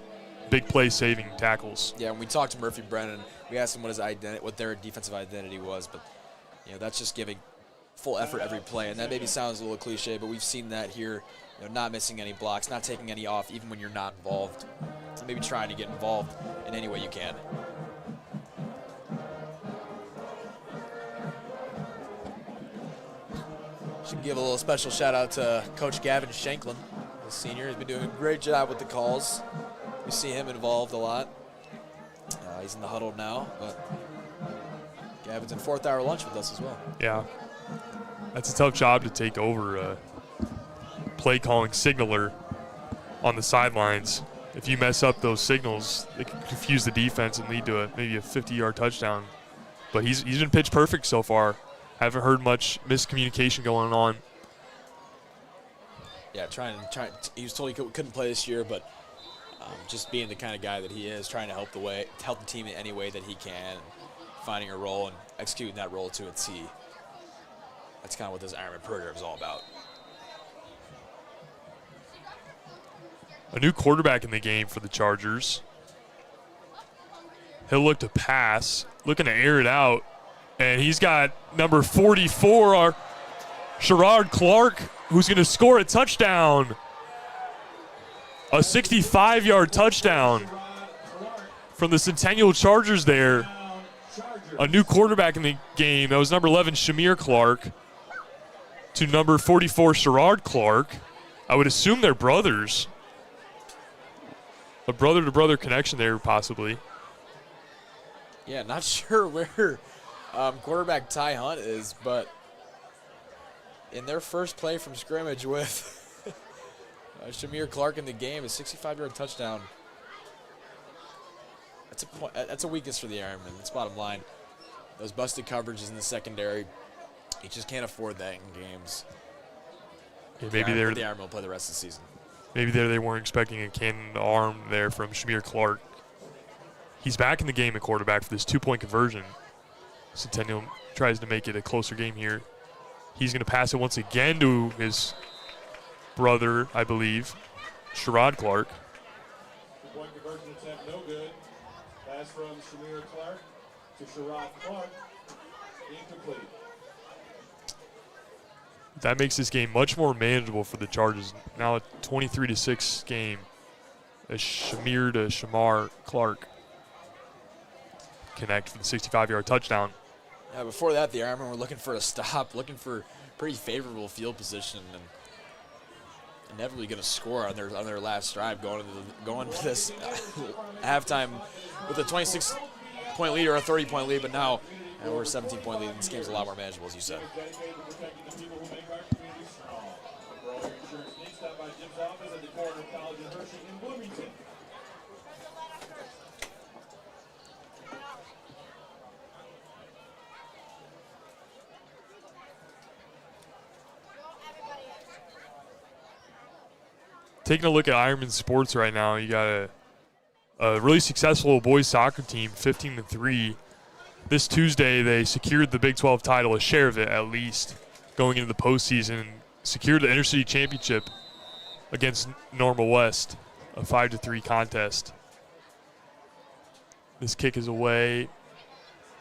big play-saving tackles. Yeah, when we talked to Murphy Brennan, we asked him what their defensive identity was, but that's just giving full effort every play, and that maybe sounds a little cliche, but we've seen that here. Not missing any blocks, not taking any off, even when you're not involved. Maybe trying to get involved in any way you can. Should give a little special shout out to Coach Gavin Shanklin, the senior. He's been doing a great job with the calls. We see him involved a lot. He's in the huddle now, but Gavin's in 4th hour lunch with us as well. Yeah, that's a tough job to take over. Play calling signaler on the sidelines. If you mess up those signals, it can confuse the defense and lead to maybe a 50-yard touchdown. But he's been pitch perfect so far. Haven't heard much miscommunication going on. Yeah, he was told he couldn't play this year, but just being the kind of guy that he is, trying to help the team in any way that he can, finding a role and executing that role to a T. That's kind of what this Ironman program is all about. A new quarterback in the game for the Chargers. He'll look to pass, looking to air it out, and he's got number 44, Sherrod Clark, who's going to score a touchdown. A 65-yard touchdown from the Centennial Chargers there. A new quarterback in the game. That was number 11, Shamir Clark, to number 44, Sherrod Clark. I would assume they're brothers. A brother-to-brother connection there, possibly. Yeah, not sure where quarterback Ty Hunt is, but in their first play from scrimmage with Shamir Clark in the game, a 65-yard touchdown. That's a weakness for the Ironmen. That's bottom line. Those busted coverages in the secondary, you just can't afford that in games. Yeah, the Ironmen will play the rest of the season. Maybe they weren't expecting a cannon arm there from Shamir Clark. He's back in the game at quarterback for this 2-point conversion. Centennial tries to make it a closer game here. He's going to pass it once again to his brother, I believe, Sherrod Clark. 2-point conversion attempt, no good. Pass from Shamir Clark to Sherrod Clark, incomplete. That makes this game much more manageable for the Chargers. Now a 23-6 game. As Shamir to Shamar Clark connect for the 65-yard touchdown. Yeah, before that, the Ironmen were looking for a stop, looking for pretty favorable field position, and inevitably going to score on their last drive, going to this halftime with a 26-point lead or a 30-point lead. But now we're a 17-point lead, and this game's a lot more manageable, as you said. Taking a look at Ironman sports right now, you got a really successful boys soccer team, 15-3. This Tuesday, they secured the Big 12 title, a share of it at least, going into the postseason, and secured the intercity championship against Normal West, a 5-3 contest. This kick is away.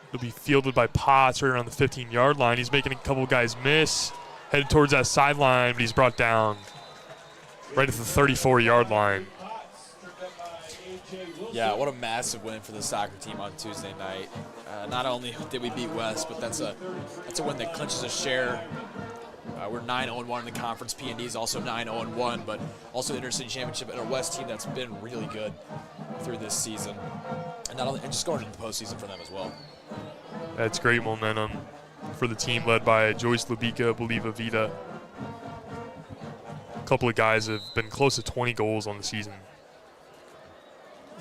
It'll be fielded by Potts right around the 15-yard line. He's making a couple guys miss, headed towards that sideline, but he's brought down right at the 34-yard line. Yeah, what a massive win for the soccer team on Tuesday night. Not only did we beat West, but that's a win that clinches a share. We're 9-0-1 in the conference. P&D is also 9-0-1, but also the intercity championship and a West team that's been really good through this season, and just going into the postseason for them as well. That's great momentum for the team led by Joyce Lubica, Believa Vita. A couple of guys have been close to 20 goals on the season.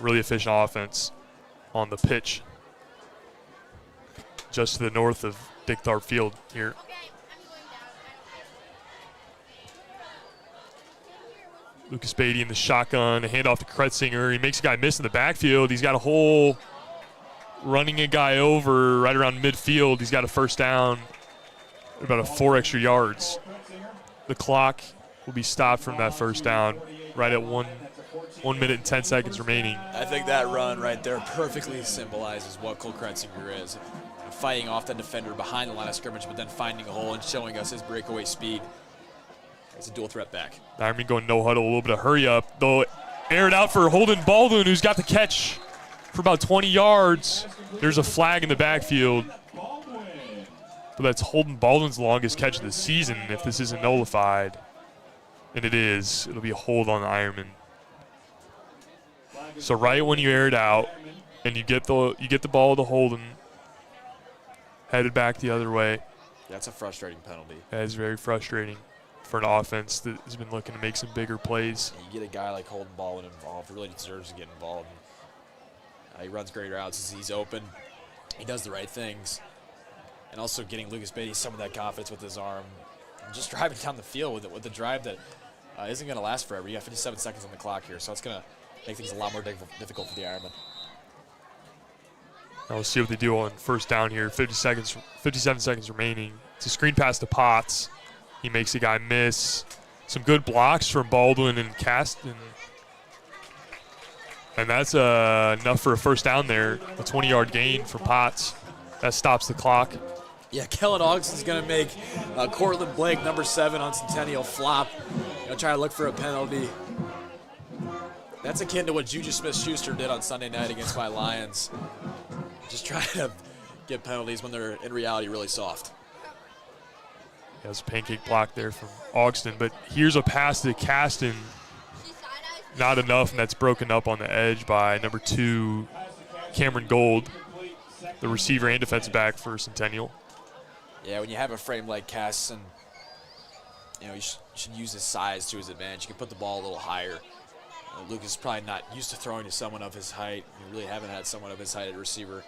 Really efficient offense on the pitch just to the north of Dick Tharp Field here. Lucas Beatty in the shotgun, a handoff to Kretzinger. He makes a guy miss in the backfield. He's got a hole running a guy over right around midfield. He's got a first down, about 4 extra yards. The clock will be stopped from that first down right at 1 minute and 10 seconds remaining. I think that run right there perfectly symbolizes what Cole Kretzinger is. Fighting off the defender behind the line of scrimmage, but then finding a hole and showing us his breakaway speed. It's a dual threat back. Ironman going no huddle, a little bit of hurry up. They'll air it out for Holden Baldwin, who's got the catch for about 20 yards. There's a flag in the backfield. But that's Holden Baldwin's longest catch of the season if this isn't nullified. And it is. It'll be a hold on Ironman. So right when you air it out and you get the ball to Holden, headed back the other way. That's a frustrating penalty. That is very frustrating for an offense that has been looking to make some bigger plays. You get a guy like Holden Baldwin involved, really deserves to get involved. He runs great routes. He's open. He does the right things. And also getting Lucas Beatty some of that confidence with his arm. And just driving down the field with a drive that isn't going to last forever. You got 57 seconds on the clock here, so it's going to make things a lot more difficult for the Ironmen. Now we'll see what they do on first down here. 57 seconds remaining. It's a screen pass to Potts. He makes a guy miss. Some good blocks from Baldwin and Caston. And that's enough for a first down there. A 20-yard gain for Potts. That stops the clock. Yeah, Kellen Augson's going to make Cortland Blake, number 7 on Centennial, flop. Going to try to look for a penalty. That's akin to what Juju Smith-Schuster did on Sunday night against my Lions. Just trying to get penalties when they're in reality really soft. Yeah, there's a pancake block there from Augston, but here's a pass to Caston. Not enough, and that's broken up on the edge by number 2, Cameron Gold, the receiver and defensive back for Centennial. Yeah, when you have a frame like Caston, you should use his size to his advantage. You can put the ball a little higher. Lucas is probably not used to throwing to someone of his height. We really haven't had someone of his height at receiver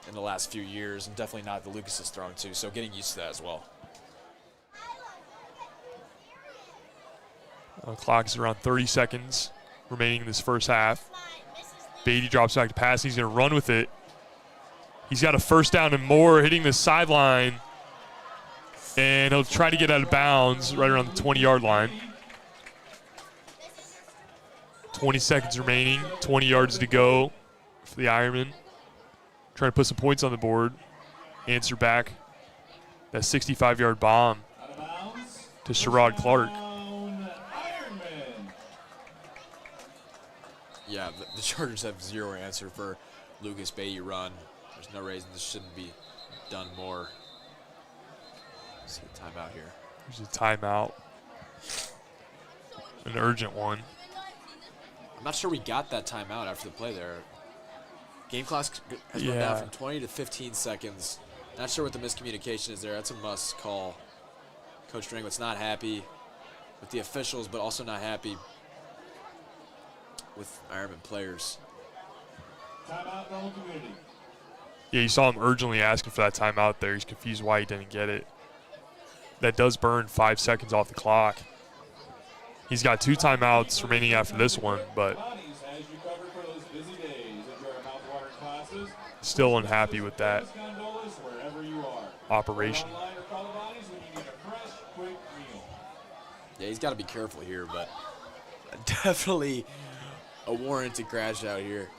in the last few years, and definitely not that Lucas is thrown to, so getting used to that as well. Clock is around 30 seconds remaining in this first half. Beatty drops back to pass. He's going to run with it. He's got a first down and more, hitting the sideline, and he'll try to get out of bounds right around the 20-yard line. 20 seconds remaining, 20 yards to go for the Ironmen. Trying to put some points on the board. Answer back that 65-yard bomb to Sherrod Clark. Yeah, the Chargers have zero answer for Lucas Beatty run. There's no reason this shouldn't be done more. Let's see a timeout here. There's a timeout. An urgent one. I'm not sure we got that timeout after the play there. Game clock has run down from 20 to 15 seconds. Not sure what the miscommunication is there. That's a must call. Coach Dranglit's not happy with the officials, but also not happy with Ironman players. Timeout, Normal Community. Yeah, you saw him urgently asking for that timeout there. He's confused why he didn't get it. That does burn 5 seconds off the clock. He's got 2 timeouts remaining after this one, but still unhappy with that operation. Yeah, he's got to be careful here, but definitely a warranted crash out here.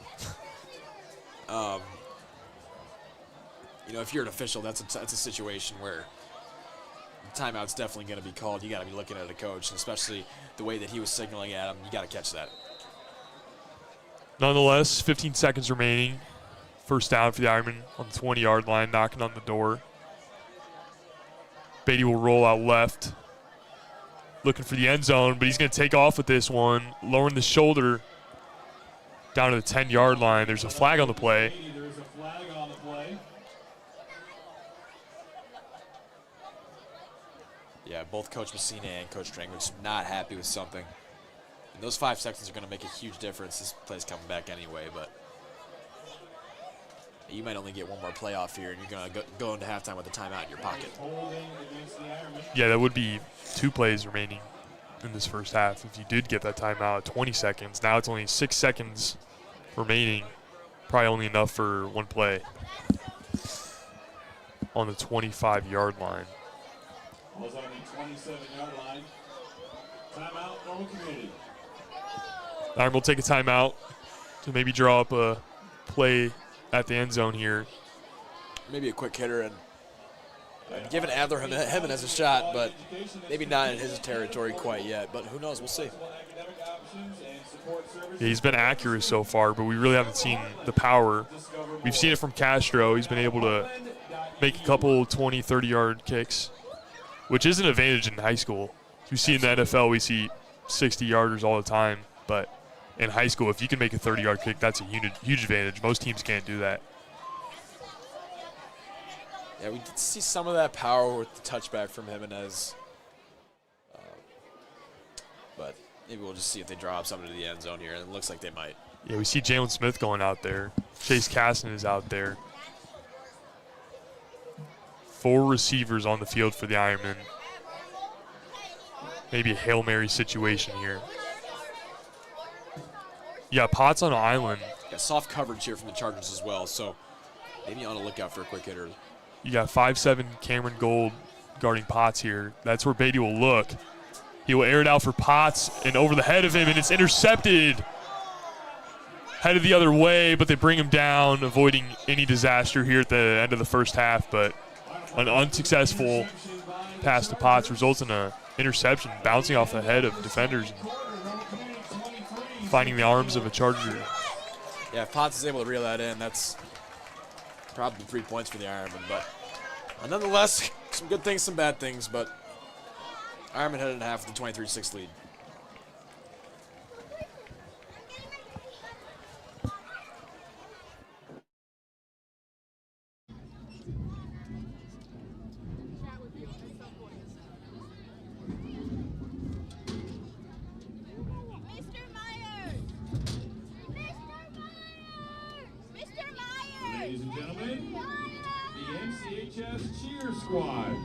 If you're an official, that's a situation where the timeout's definitely going to be called. You got to be looking at a coach, and especially the way that he was signaling at him. You got to catch that. Nonetheless, 15 seconds remaining. First down for the Ironmen on the 20-yard line, knocking on the door. Beatty will roll out left, looking for the end zone, but he's going to take off with this one, lowering the shoulder down to the 10-yard line. There's a flag on the play. Yeah, both Coach Messina and Coach Drangwich not happy with something. Those 5 seconds are going to make a huge difference. This play's coming back anyway, but you might only get one more playoff here, and you're going to go into halftime with a timeout in your pocket. Yeah, that would be 2 plays remaining in this first half. If you did get that timeout, 20 seconds. Now it's only 6 seconds remaining. Probably only enough for 1 play on the 25-yard line. Ball's on the 27-yard line. Timeout, Normal Community. Iron will take a timeout to maybe draw up a play at the end zone here. Maybe a quick hitter and giving Adler Jimenez a shot, but maybe not in his territory quite yet. But who knows? We'll see. Yeah, he's been accurate so far, but we really haven't seen the power. We've seen it from Castro. He's been able to make a couple 20, 30-yard kicks, which is an advantage in high school. We see in the NFL, we see 60-yarders all the time, but in high school, if you can make a 30-yard kick, that's a huge advantage. Most teams can't do that. Yeah, we did see some of that power with the touchback from Jimenez. But maybe we'll just see if they draw up something to the end zone here, and it looks like they might. Yeah, we see Jalen Smith going out there. Chase Caston is out there. 4 receivers on the field for the Ironmen. Maybe a Hail Mary situation here. Yeah, Potts on an island. Got soft coverage here from the Chargers as well, so maybe on the lookout for a quick hitter. You got 5'7" Cameron Gold guarding Potts here. That's where Beatty will look. He will air it out for Potts and over the head of him, and it's intercepted. Headed the other way, but they bring him down, avoiding any disaster here at the end of the first half. But an unsuccessful pass to Potts results in an interception, bouncing off the head of defenders, and finding the arms of a Charger. Yeah, if Potts is able to reel that in, that's probably 3 points for the Ironmen. But nonetheless, some good things, some bad things. But Ironmen headed into half with a 23-6 lead. Ladies and gentlemen, the NCHS Cheer Squad.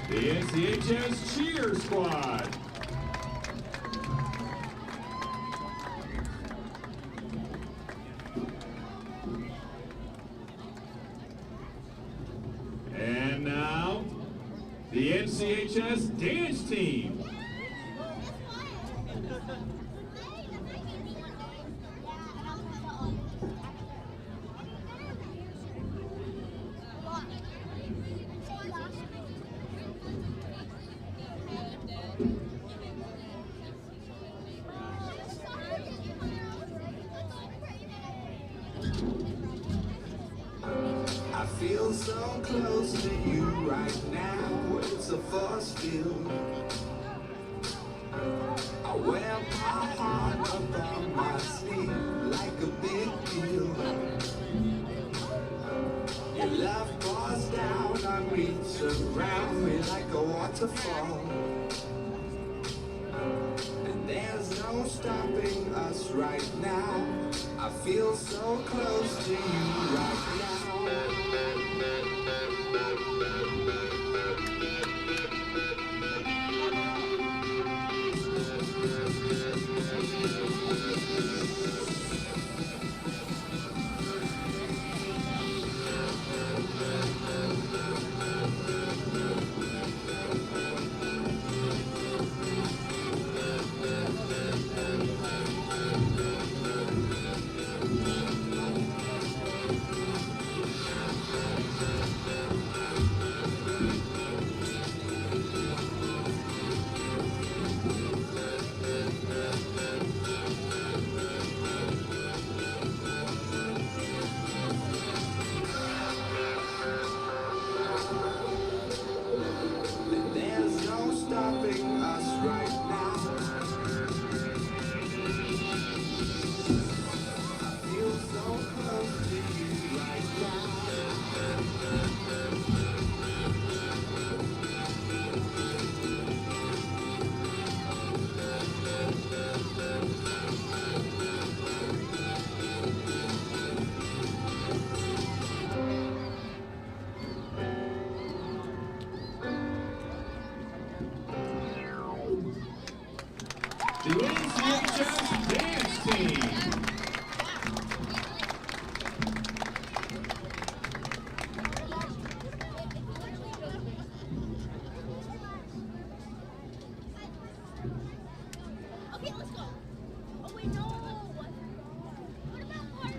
The NCHS Cheer Squad. And now, the NCHS Dance Team. I feel so close to you right now. It's a force field. I wear my heart up on my sleeve like a big deal. Your love pours down on me, surround me like a waterfall. And there's no stopping us right now. I feel so close to you right now. There's no stopping us right now. I feel so close to you right now. The NCHS dance team. Okay, let's go. Oh wait, no. What about more?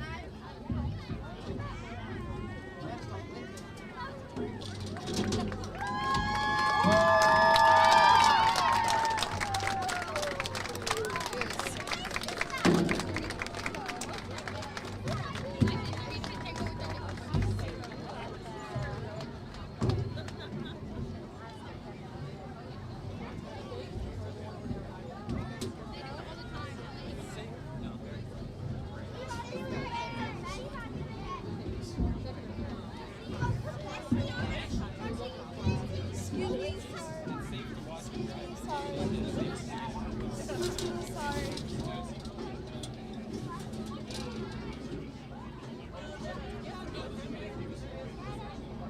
Excuse me. Sorry.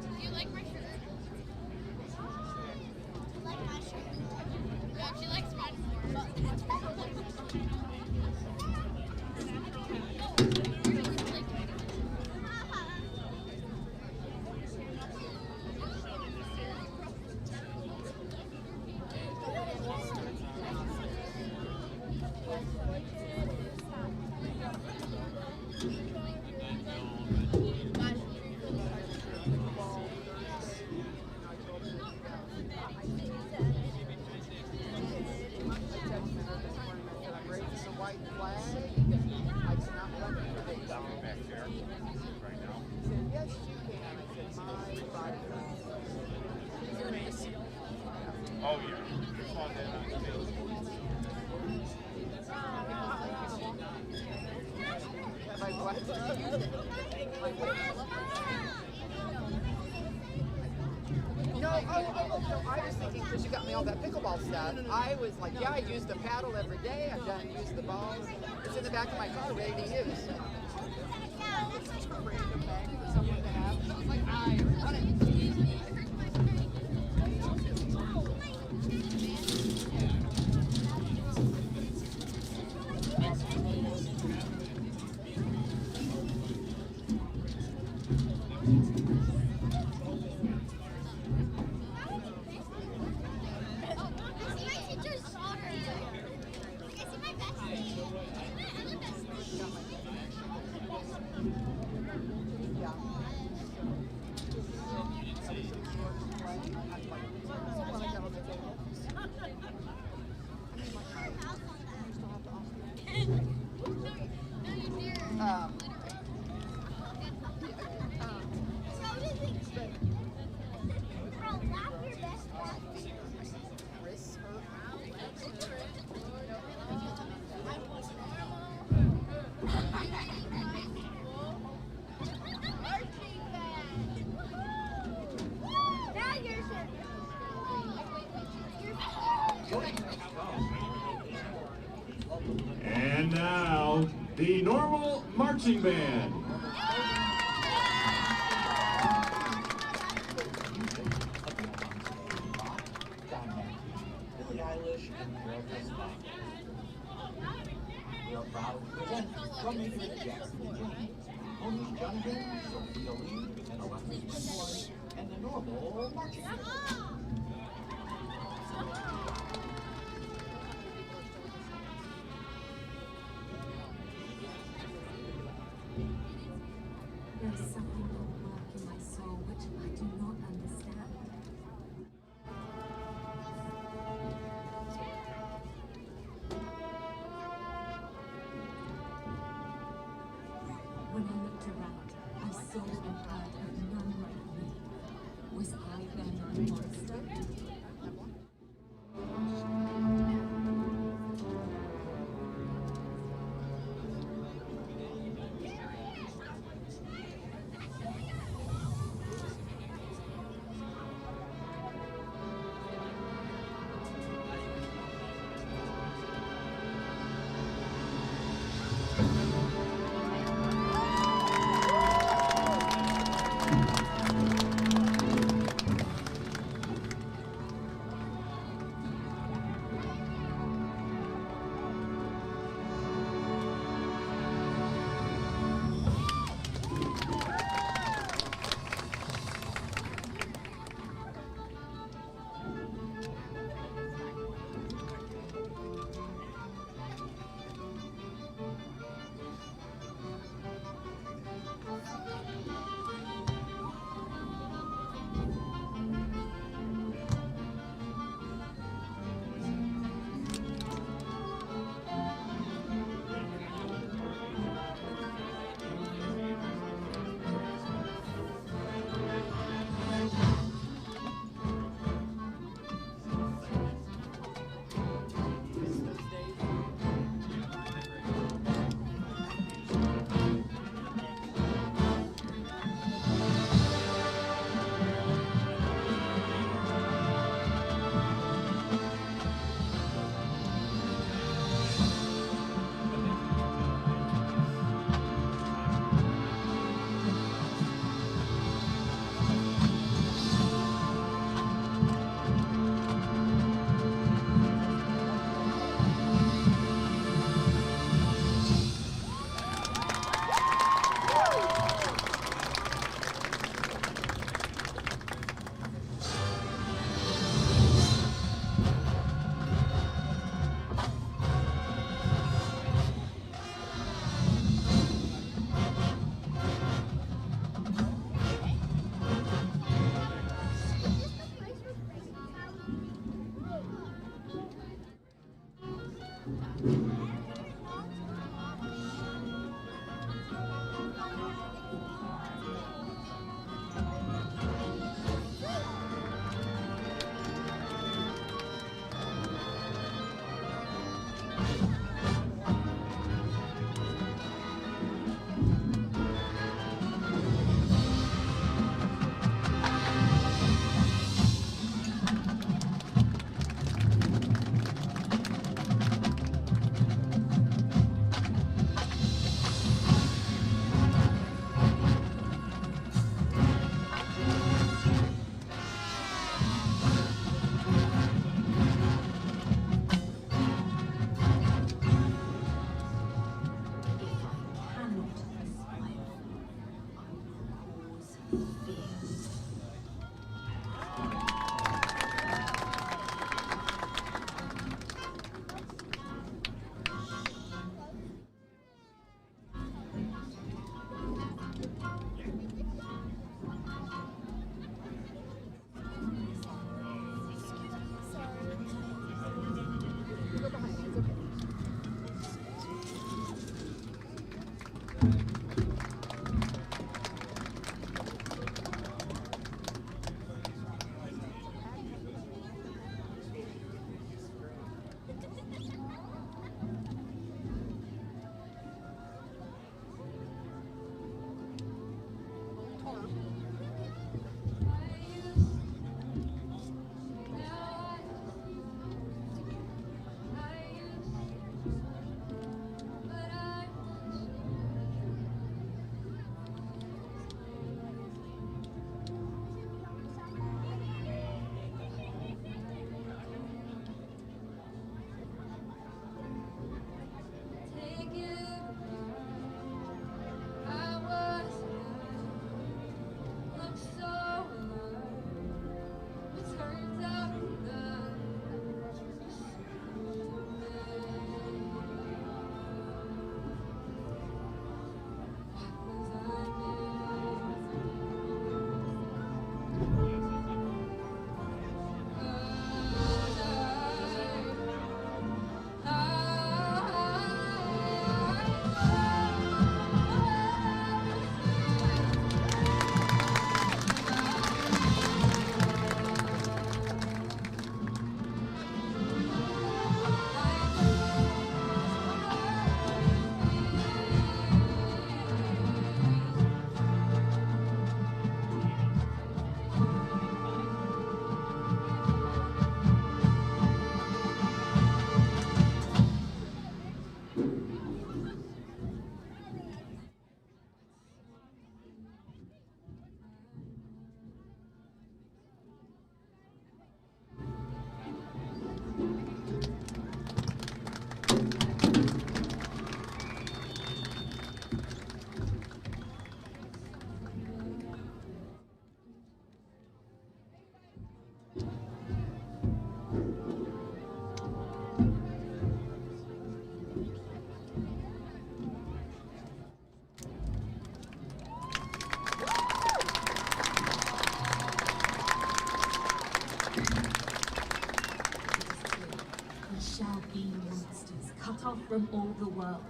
Do you like my shirt? You like my shirt? Yeah, she likes mine more. No, I was thinking because you got me all that pickleball stuff. I was like, yeah, I use the paddle every day. I've done use the balls. It's in the back of my car, ready to use. Such a random bag for someone to have. I was like, I want it. marching band. There's something at work in my soul which I do not understand. When I looked around, I saw and heard of none like me. Was I then a monster? from all the world.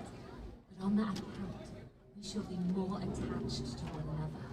But on that account, we shall be more attached to one another.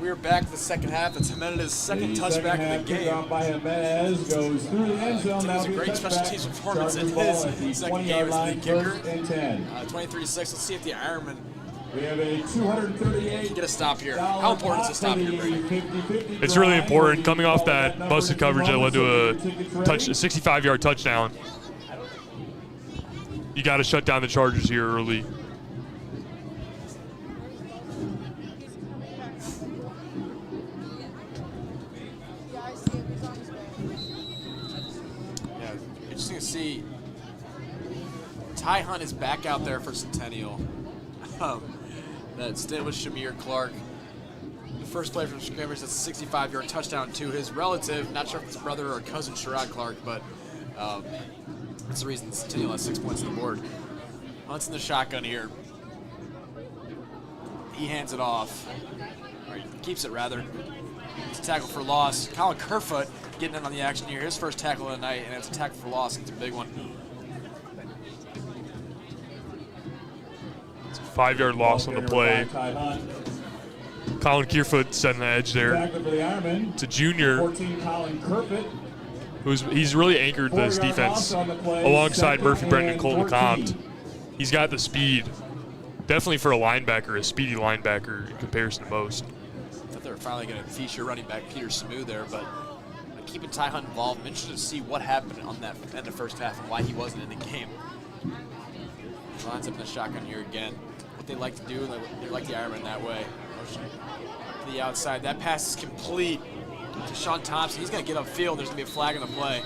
We're back to the second half. It's Jimenez's second touchback in the game. Kickoff by Jimenez goes through the end zone. It was a great special teams performance in his second game as the kicker. 23-6. Let's see if the Ironmen We have a 238. get a stop here. How important is a stop here, Brady? It's really important. Coming off that busted coverage that led to a 65-yard touchdown. You got to shut down the Chargers here early. Yeah, interesting to see. Ty Hunt is back out there for Centennial. That stint with Shamir Clark. The first play from scrimmage, that's a 65-yard touchdown to his relative. Not sure if it's brother or cousin Sherrod Clark, but that's the reason Centennial has 6 points on the board. Hunt's in the shotgun here. He hands it off. Or he keeps it, rather. It's a tackle for loss. Colin Kerfoot getting in on the action here. His first tackle of the night, and it's a tackle for loss. It's a big one. It's a 5-yard loss on the play. Colin Kerfoot setting the edge there. It's a junior. 14, Colin Kerfoot. He's really anchored this defense alongside Murphy Brennan and Cole LeCompte. He's got the speed. Definitely for a linebacker, a speedy linebacker in comparison to most. I thought they were finally going to feature running back Peter Samu there, but keeping Ty Hunt involved, I'm interested to see what happened on that end of the first half and why he wasn't in the game. Lines up in the shotgun here again. What they like to do, they like the Ironmen that way. Motion to the outside. That pass is complete to Sean Thompson. He's going to get upfield. There's going to be a flag on the play.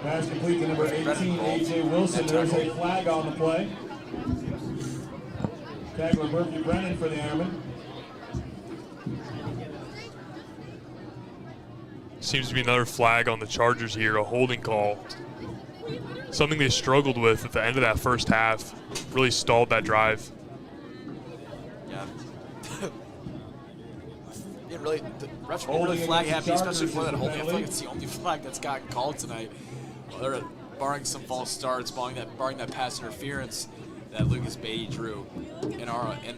Pass complete to number 18, A.J. Wilson. There's a flag on the play. Tackler Murphy Brennan for the Ironmen. Seems to be another flag on the Chargers here, a holding call. Something they struggled with at the end of that first half. Really stalled that drive. Yeah. The refs didn't really flag happy, especially for that holding. I feel like it's the only flag that's gotten called tonight. Well, they're barring some false starts, barring that pass interference that Lucas Beatty drew in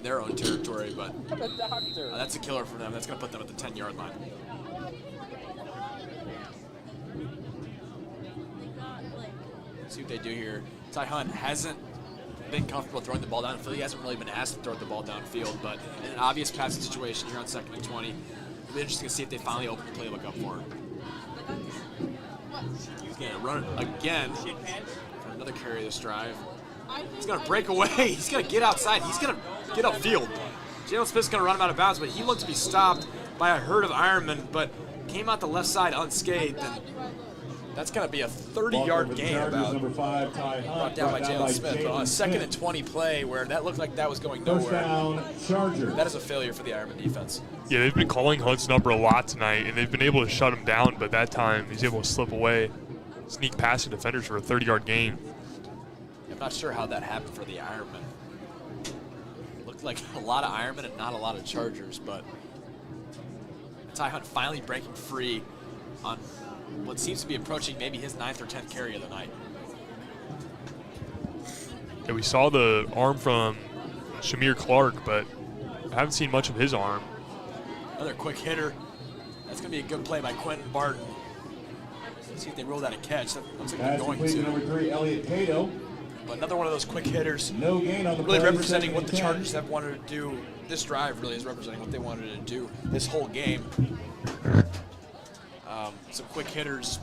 their own territory. But that's a killer for them. That's going to put them at the 10-yard line. See what they do here. Ty Hunt hasn't been comfortable throwing the ball downfield. He hasn't really been asked to throw the ball downfield, but in an obvious passing situation here on 2nd and 20, it'll be interesting to see if they finally open the playbook up for him. He's going to run it again for another carry of this drive. He's going to break away. He's going to get outside. He's going to get upfield. Jalen Smith's going to run him out of bounds, but he looked to be stopped by a herd of Ironmen, but came out the left side unscathed. And that's going to be a 30-yard gain about. Brought down by Jalen Smith. But on a 2nd and 20 play where that looked like that was going nowhere, that is a failure for the Ironman defense. Yeah, they've been calling Hunt's number a lot tonight, and they've been able to shut him down, but that time he's able to slip away, sneak past the defenders for a 30-yard gain. I'm not sure how that happened for the Ironmen. Looked like a lot of Ironmen and not a lot of Chargers, but Ty Hunt finally breaking free on what seems to be approaching maybe his 9th or 10th carry of the night. Yeah, we saw the arm from Shamir Clark, but I haven't seen much of his arm. Another quick hitter. That's going to be a good play by Quentin Barton. Let's see if they roll that a catch. That looks like they're going to. Number 3, Elliot Cato. But another one of those quick hitters. No gain on the really play, representing what the 10. Chargers have wanted to do. This drive really is representing what they wanted to do this whole game. Some quick hitters,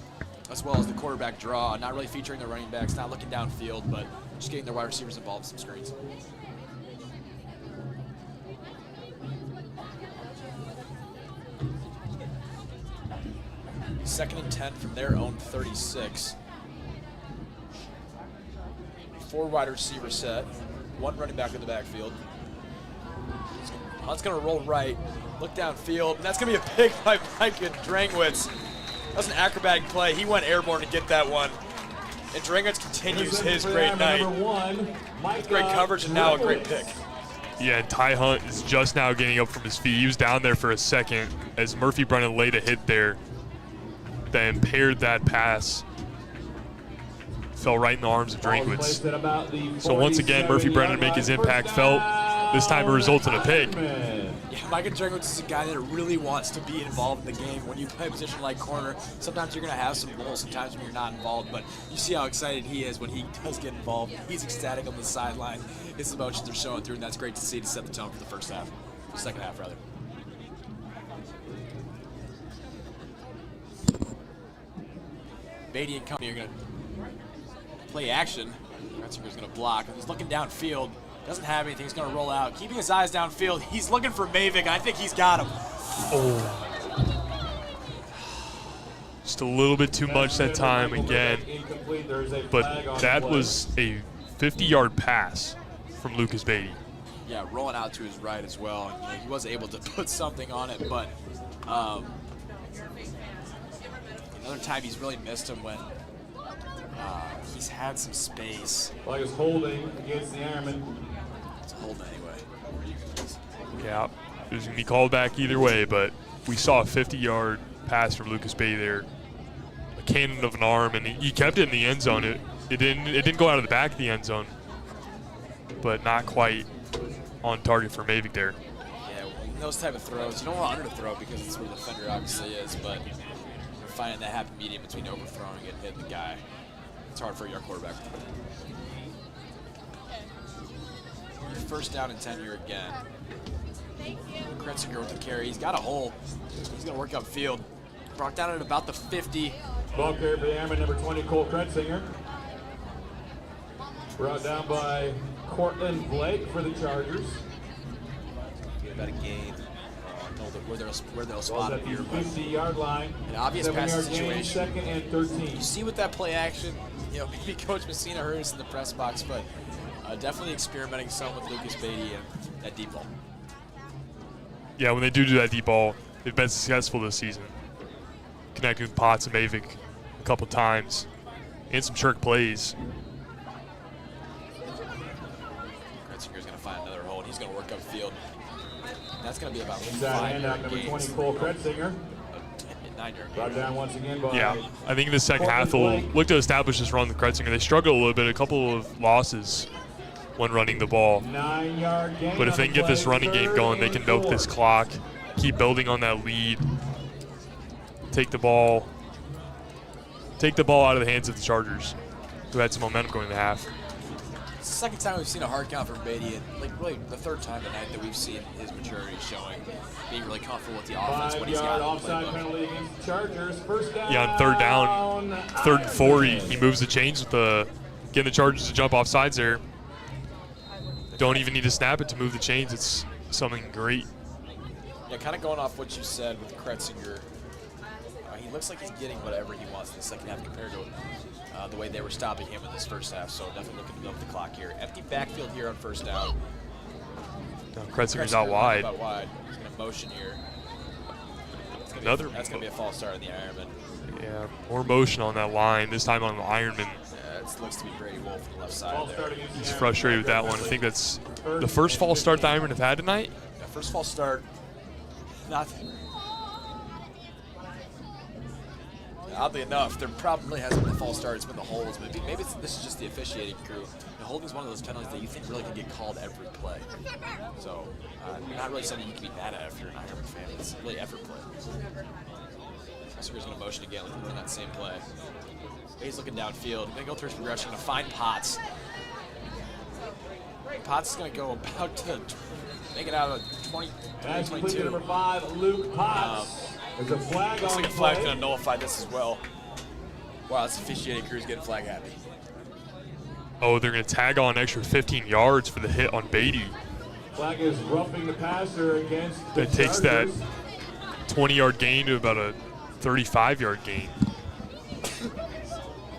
as well as the quarterback draw. Not really featuring the running backs, not looking downfield, but just getting their wide receivers involved in some screens. Second and 10 from their own 36. 4 wide receiver set, 1 running back in the backfield. Hunt's going to roll right, look downfield, and that's going to be a pick by Micah Drangwitz. That was an acrobatic play. He went airborne to get that one. And Drangwitz continues his great night. Great coverage and now a great pick. Yeah, and Ty Hunt is just now getting up from his feet. He was down there for a second as Murphy Brennan laid a hit there that impaired that pass. Fell right in the arms of Drinkwitz. So once again, Murphy Brennan make his impact felt. This time it resulted in a pick. Yeah, Micah Dragwitz is a guy that really wants to be involved in the game. When you play a position like corner, sometimes you're going to have some roles, sometimes when you're not involved, but you see how excited he is when he does get involved. He's ecstatic on the sideline. His emotions are showing through, and that's great to see to set the tone for the first half. Second half, rather. Beatty and company are going to play action. Kretzinger's going to block. He's looking downfield. Doesn't have anything. He's going to roll out. Keeping his eyes downfield. He's looking for Mavic, and I think he's got him. Oh. Just a little bit too much that time again. But that was a 50-yard pass from Lucas Beatty. Yeah, rolling out to his right as well. And, he was able to put something on it, but another time he's really missed him when he's had some space. Flag is holding against the Ironmen. It's a hold anyway. Yeah, it was going to be called back either way, but we saw a 50-yard pass from Lucas Beatty there. A cannon of an arm, and he kept it in the end zone. It didn't go out of the back of the end zone, but not quite on target for Mavic there. Yeah, those type of throws, you don't want under to throw because it's where the defender obviously is, but you're finding that happy medium between overthrowing it and hitting the guy. It's hard for your quarterback. First down and 10 here again. Kretzinger with the carry. He's got a hole. He's going to work upfield. Brought down at about the 50. Ball carry for the Ironmen, number 20, Cole Kretzinger. Brought down by Cortland Blake for the Chargers. Get about a gain. Know where they'll spot him here. 50-yard line. An obvious passing situation. Second and 13. You see with that play action, maybe Coach Messina heard us in the press box, but definitely experimenting some with Lucas Beatty and that deep ball. Yeah, when they do that deep ball, they've been successful this season. Connecting with Potts and Mavic a couple times, and some trick plays. Kretzinger's going to find another hole, and he's going to work upfield. That's going to be about Inside handout, number 20, Cole Kretzinger. 9-yard. Brought down once again by Yeah, I think in the second half they'll look to establish this run with Kretzinger. They struggled a little bit, a couple of losses when running the ball. 9-yard gain. But if they can get this running game going, they can milk this clock, keep building on that lead, take the ball out of the hands of the Chargers, who had some momentum going in the half. It's the second time we've seen a hard count from Beatty, and really the third time tonight that we've seen his maturity showing, being really comfortable with the offense when he's got offside penalty against the Chargers. First down. Yeah, on third down, 3rd and 4, he moves the chains with getting the Chargers to jump off sides there. Don't even need to snap it to move the chains. It's something great. Yeah, kind of going off what you said with Kretzinger, he looks like he's getting whatever he wants in the second half compared to the way they were stopping him in this first half. So definitely looking to milk the clock here. Empty backfield here on first down. Kretzinger's out wide. He's going to motion here. That's going to be a false start on the Ironman. Yeah, more motion on that line, this time on the Ironman. Yeah, it looks to be Brady Wolf on the left side there. He's frustrated with that one. I think that's the first false start the Ironmen have had tonight. Yeah, first false start. Nothing. Oddly enough, there probably hasn't been a false start. It's been the holds, but maybe this is just the officiating crew. The holding is one of those penalties that you think really can get called every play. So, not really something you can be mad at if you're an Ironman fan. It's really effort play. Kretzinger's going to motion again, looking for that same play. He's looking downfield. He's going to go through his progression, going to find Potts. Potts is going to go about to make it out of 20-22. Number 5, Luke Potts. There's a flag looks on like a flag's going to nullify this as well. Wow, this officiating crew's getting flag happy. Oh, they're going to tag on an extra 15 yards for the hit on Beatty. Flag is roughing the passer against the That takes Chargers. that 20-yard gain to about a 35-yard gain.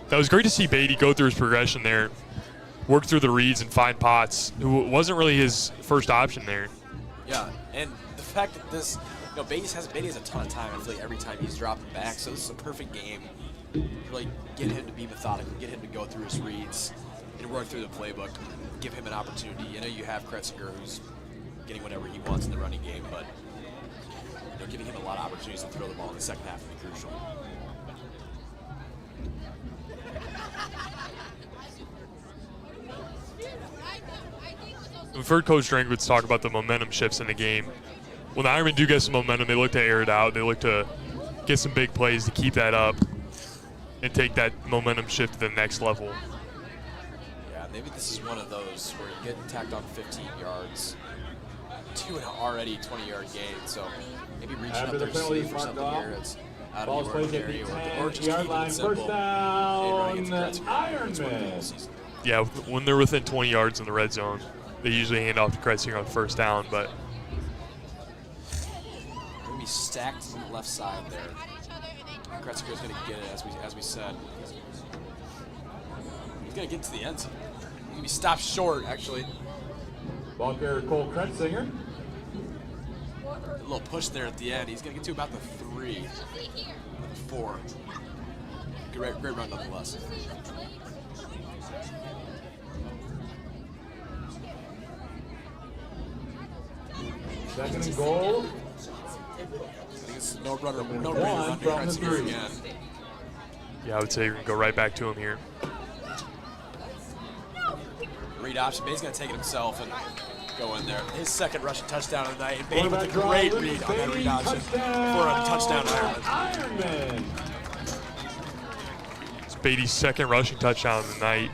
That was great to see Beatty go through his progression there, work through the reads and find Potts, who wasn't really his first option there. Yeah, and the fact that this, Beatty has a ton of time. I feel like every time he's dropping back, so this is a perfect game to really get him to be methodical, get him to go through his reads, and work through the playbook, give him an opportunity. I know you have Kretzinger, who's getting whatever he wants in the running game, but giving him a lot of opportunities to throw the ball in the second half will be crucial. we've heard Coach Drankwitz talk about the momentum shifts in the game. When the Ironmen do get some momentum, they look to air it out. They look to get some big plays to keep that up and take that momentum shift to the next level. Yeah, maybe this is one of those where you get tacked on 15 yards to an already 20-yard gain. So maybe reaching up there to see for something here that's out of the ordinary, or just keeping it simple. First down, and running against Ironmen. Yeah, when they're within 20 yards in the red zone, they usually hand off to Kretzinger on first down, but going to be stacked on the left side there. Kretzinger's going to get it, as we said. He's going to get to the end zone. He's going to be stopped short, actually. Ball carrier Cole Kretzinger. A little push there at the end. He's going to get to about the 3, the 4. Great run nonetheless. Second and goal. No runner from the 3 again. yeah, I would say you're going to go right back to him here. Read option. Bates going to take it himself and go in there. His second rushing touchdown of the night. And Beatty with a great read on that read option for a touchdown Ironman. It's Beatty's second rushing touchdown of the night.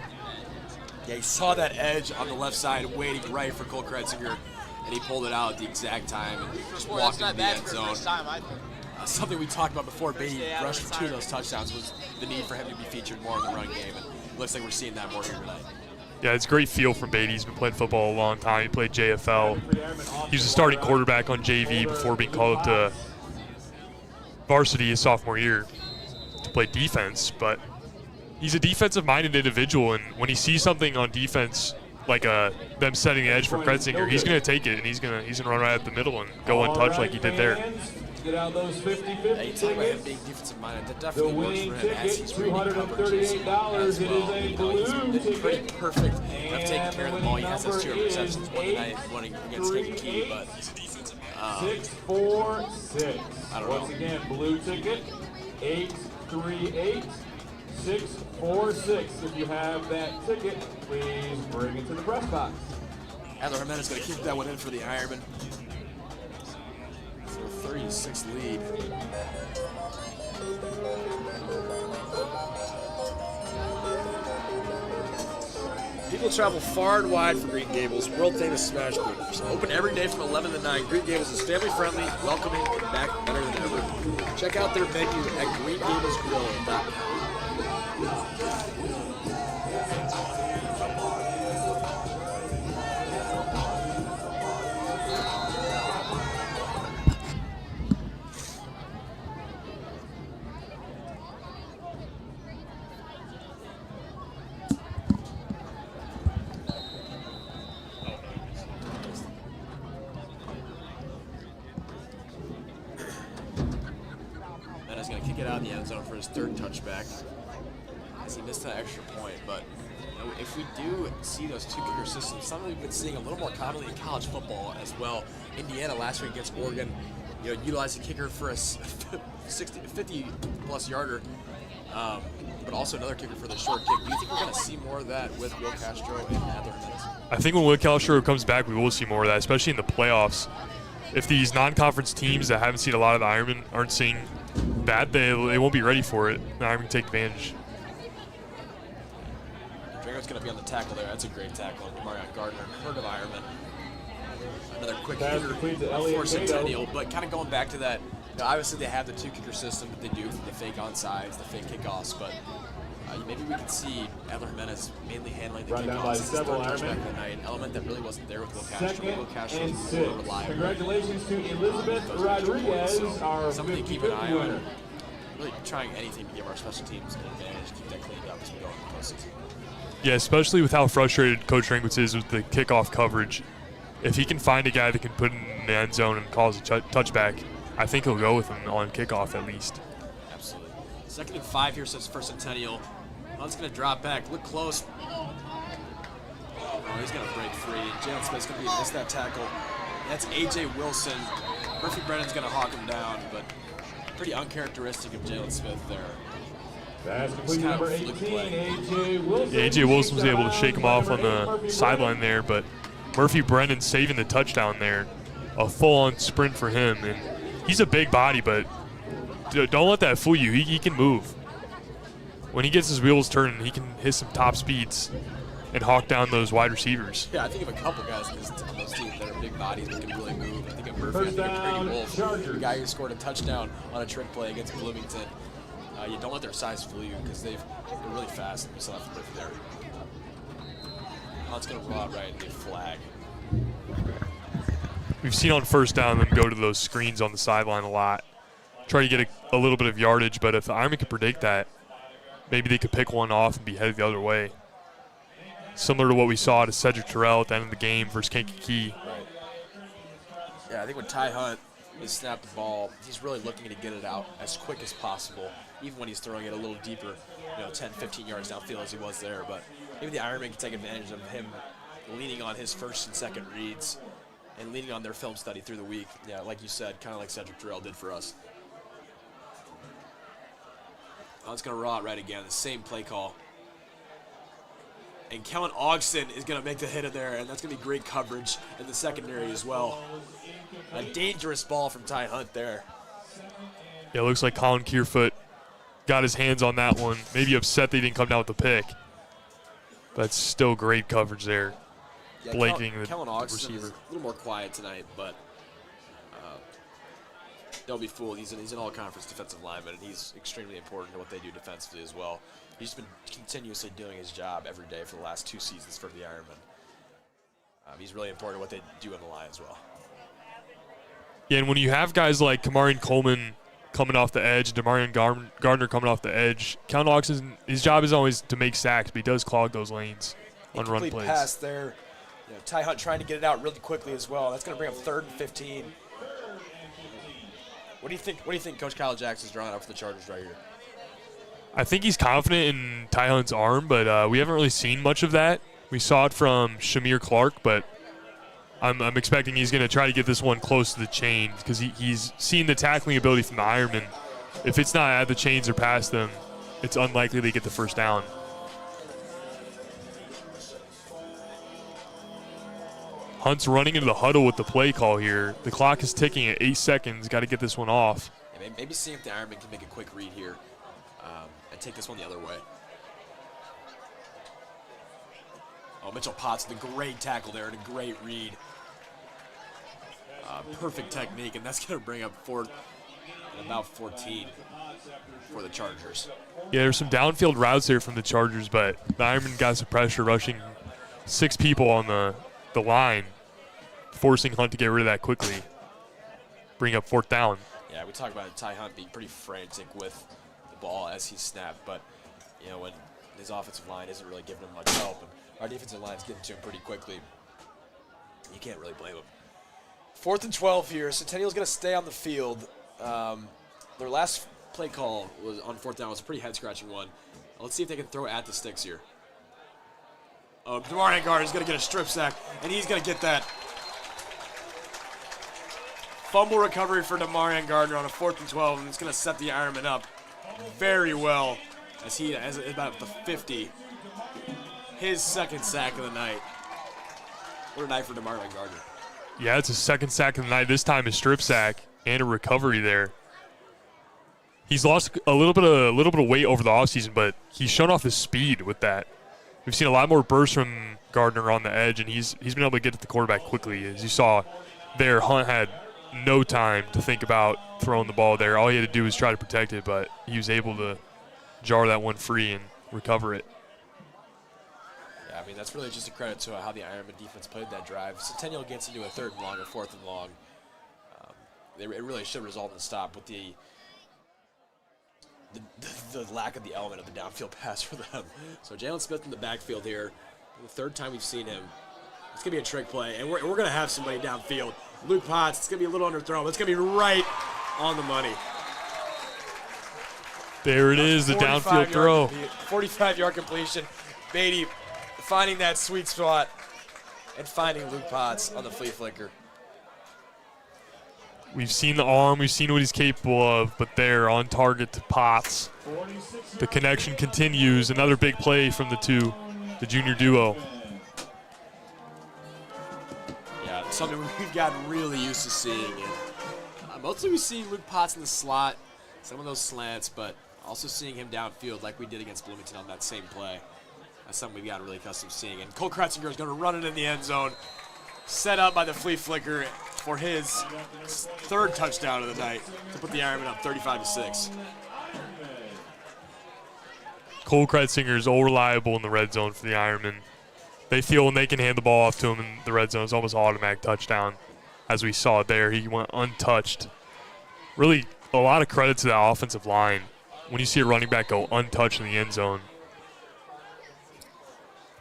Yeah, he saw that edge on the left side waiting right for Cole Kretzinger, and he pulled it out at the exact time and just walked into the end zone. Something we talked about before Beatty rushed for 2 of those touchdowns was the need for him to be featured more in the run game, and it looks like we're seeing that more here tonight. Yeah, it's a great feel from Beatty. He's been playing football a long time. He played JFL. He was a starting quarterback on JV before being called up to varsity his sophomore year to play defense. But he's a defensive-minded individual, and when he sees something on defense, like them setting the edge for Kretzinger, he's going to take it, and he's going to run right at the middle and go untouched like he did there. Get out those 50-50 Yeah, you talk about him being defensive minded. That definitely works for him as he's reading coverages as well. You know, he's been pretty perfect of taking care of the ball. He has those 2 interceptions one tonight, one against Kankakee, but 646. I don't know. Once again, blue ticket 838 646. If you have that ticket, please bring it to the press box. Adler Jimenez going to keep that one in for the Ironmen. 36 lead. People travel far and wide for Green Gables, world-famous smash burgers. Open every day from 11 to 9, Green Gables is family-friendly, welcoming, and back better than ever. Check out their menu at greengablesgrill.com. The end zone for his 3rd touchback as he missed that extra point. But you know, if we do see those 2 kicker systems, something we've been seeing a little more commonly in college football as well. Indiana last week against Oregon, you know, utilized a kicker for a 50-plus yarder, but also another kicker for the short kick. Do you think we're going to see more of that with Will Castro and Adler Jimenez? I think when Will Castro comes back, we will see more of that, especially in the playoffs. If these non-conference teams that haven't seen a lot of the Ironmen aren't seeing that, they won't be ready for it. The Ironmen can take advantage. Drago's going to be on the tackle there. That's a great tackle. Marion Gardner, heard of Ironman. Another quick kicker for Centennial, but kind of going back to that, you know, obviously they have the 2 kicker system that they do for the fake onsides, the fake kickoffs, but maybe we could see Adler Jimenez mainly handling the kickoffs. It's his 3rd touchback of the night, an element that really wasn't there with Will Castro. Will Castro was more reliable. Congratulations to Elizabeth Rodriguez, our something to keep an eye on. Really trying anything to give our special teams an advantage, keep that cleaned up as we go into the postseason. Yeah, especially with how frustrated Coach Drankwitz is with the kickoff coverage. If he can find a guy that can put it in the end zone and cause a touchback, I think he'll go with him on kickoff at least. Absolutely. 2nd and 5 here for Centennial. Hunt's going to drop back, look close. Oh, he's going to break free. Jalen Smith's going to miss that tackle. That's A.J. Wilson. Murphy Brennan's going to hawk him down, but pretty uncharacteristic of Jalen Smith there. That's complete number 18, A.J. Wilson. Yeah, A.J. Wilson was able to shake him off on the sideline there, but Murphy Brennan saving the touchdown there. A full-on sprint for him. And he's a big body, but don't let that fool you. He can move. When he gets his wheels turning, he can hit some top speeds and hawk down those wide receivers. Yeah, I think of a couple guys on those teams that are big bodies but can really move. I think of Murphy, I think of Brady Wolf, the guy who scored a touchdown on a trick play against Bloomington. You don't let their size fool you because they're really fast. We saw that from Murphy there. Oh, it's going to roll out right and get flag. We've seen on first down them go to those screens on the sideline a lot. Try to get a little bit of yardage, but if the Ironmen could predict that, maybe they could pick one off and be headed the other way. Similar to what we saw to Cedric Terrell at the end of the game versus Kankakee. Right. Yeah, I think when Ty Hunt has snapped the ball, he's really looking to get it out as quick as possible, even when he's throwing it a little deeper, 10, 15 yards downfield as he was there. But maybe the Ironmen can take advantage of him leaning on his first and second reads and leaning on their film study through the week. Yeah, like you said, kind of like Cedric Terrell did for us. Oh, it's going to roll out right again, the same play call. And Kellen Ogston is going to make the hit in there, and that's going to be great coverage in the secondary as well. A dangerous ball from Ty Hunt there. Yeah, it looks like Colin Kierfoot got his hands on that one. Maybe upset they didn't come down with the pick. But still great coverage there. Yeah, Blanking Kellen the Ogston receiver. is a little more quiet tonight, but don't be fooled. He's an all-conference defensive lineman, and he's extremely important to what they do defensively as well. He's been continuously doing his job every day for the last 2 seasons for the Ironmen. He's really important to what they do on the line as well. Yeah, and when you have guys like Kamarian Coleman coming off the edge, Demarion Gardner coming off the edge, Kellen Ogston, his job is always to make sacks, but he does clog those lanes on run plays. Pass there. Ty Hunt trying to get it out really quickly as well. That's going to bring up 3rd and 15. What do you think? What do you think Coach Kyle Jackson's drawing up for the Chargers right here? I think he's confident in Ty Hunt's arm, but we haven't really seen much of that. We saw it from Shamir Clark, but I'm expecting he's going to try to get this one close to the chain because he's seen the tackling ability from the Ironmen. If it's not at the chains or past them, it's unlikely they get the first down. Hunt's running into the huddle with the play call here. The clock is ticking at 8 seconds. Got to get this one off. Yeah, maybe see if the Ironmen can make a quick read here and take this one the other way. Oh, Mitchell Potts with a great tackle there and a great read. Perfect technique, and that's going to bring up 4th and about 14 for the Chargers. Yeah, there's some downfield routes there from the Chargers, but the Ironmen got some pressure rushing 6 people on the line, forcing Hunt to get rid of that quickly. Bring up 4th down. Yeah, we talk about Ty Hunt being pretty frantic with the ball as he snapped, but when his offensive line isn't really giving him much help, and our defensive line's getting to him pretty quickly, you can't really blame him. 4th and 12 here. Centennial's going to stay on the field. Their last play call was on 4th down. It was a pretty head-scratching one. Let's see if they can throw at the sticks here. Oh, Demarion Gardner's going to get a strip sack, and he's going to get that. Fumble recovery for Demarion Gardner on a 4th and 12, and it's going to set the Ironmen up very well as he is about the 50. His 2nd sack of the night. What a night for Demarion Gardner. Yeah, it's his 2nd sack of the night. This time a strip sack and a recovery there. He's lost a little bit of weight over the offseason, but he's shown off his speed with that. We've seen a lot more bursts from Gardner on the edge, and he's been able to get to the quarterback quickly. As you saw there, Hunt had no time to think about throwing the ball there. All he had to do was try to protect it, but he was able to jar that one free and recover it. Yeah, I mean, that's really just a credit to how the Ironman defense played that drive. Centennial gets into a 3rd and long or 4th and long. It really should result in a stop with the lack of the element of the downfield pass for them. So Jalen Smith in the backfield here. The 3rd time we've seen him. It's going to be a trick play, and we're going to have somebody downfield. Luke Potts, it's going to be a little underthrown, but it's going to be right on the money. There it is, the downfield throw. 45-yard completion. Beatty finding that sweet spot and finding Luke Potts on the flea flicker. We've seen the arm, we've seen what he's capable of, but there on target to Potts. The connection continues. Another big play from the junior duo. something we've gotten really used to seeing. And mostly we see Luke Potts in the slot, some of those slants, but also seeing him downfield like we did against Bloomington on that same play. That's something we've gotten really accustomed to seeing. And Cole Kretzinger is going to run it in the end zone, set up by the flea flicker for his third touchdown of the night to put the Ironmen up 35-6. Cole Kretzinger is all reliable in the red zone for the Ironmen. They feel when they can hand the ball off to him in the red zone, it's almost automatic touchdown. As we saw there, he went untouched. Really, a lot of credit to that offensive line when you see a running back go untouched in the end zone.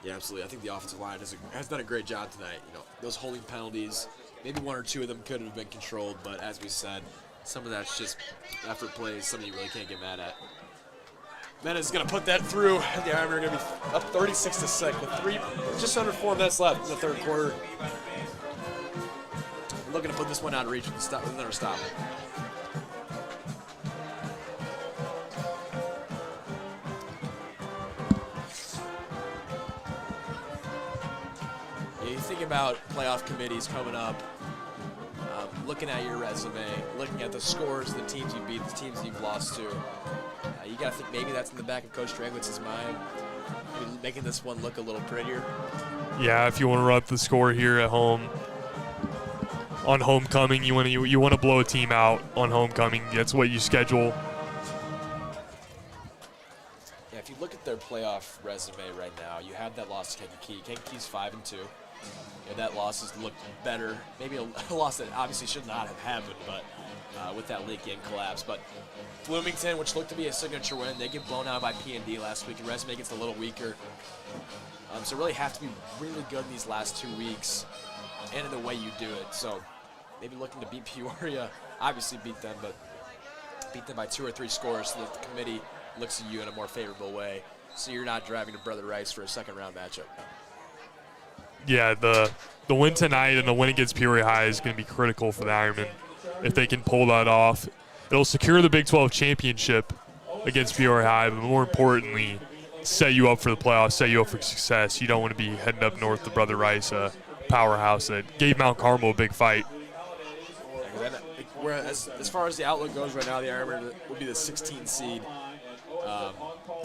Yeah, absolutely. I think the offensive line has done a great job tonight. You know, those holding penalties, maybe one or two of them could have been controlled, but as we said, some of that's just effort plays, something you really can't get mad at. Mena's going to put that through. The Ironmen are going to be up 36-6 with just under 4 minutes left in the third quarter. Looking to put this one out of reach with another stop. Yeah, you think about playoff committees coming up, looking at your resume, looking at the scores of the teams you beat, the teams you've lost to. You got to think maybe that's in the back of Coach Drangwitz's mind, maybe making this one look a little prettier. Yeah, if you want to run up the score here at home, on homecoming, you want to blow a team out on homecoming. That's what you schedule. Yeah, if you look at their playoff resume right now, you have that loss to Kankakee. Kankakee's 5-2. Yeah, that loss has looked better. Maybe a loss that obviously should not have happened, but with that late game collapse. But Bloomington, which looked to be a signature win, they get blown out by P&D last week. Your resume gets a little weaker. So really have to be really good in these last 2 weeks and in the way you do it. So maybe looking to beat Peoria, obviously beat them, but beat them by 2 or 3 scores so that the committee looks at you in a more favorable way, so you're not driving to Brother Rice for a second-round matchup. Yeah, the win tonight and the win against Peoria High is going to be critical for the Ironmen. If they can pull that off, it'll secure the Big 12 championship against Peoria High, but more importantly, set you up for the playoffs, set you up for success. You don't want to be heading up north to Brother Rice, a powerhouse that gave Mount Carmel a big fight. Whereas, as far as the outlook goes right now, the Ironmen will be the 16th seed.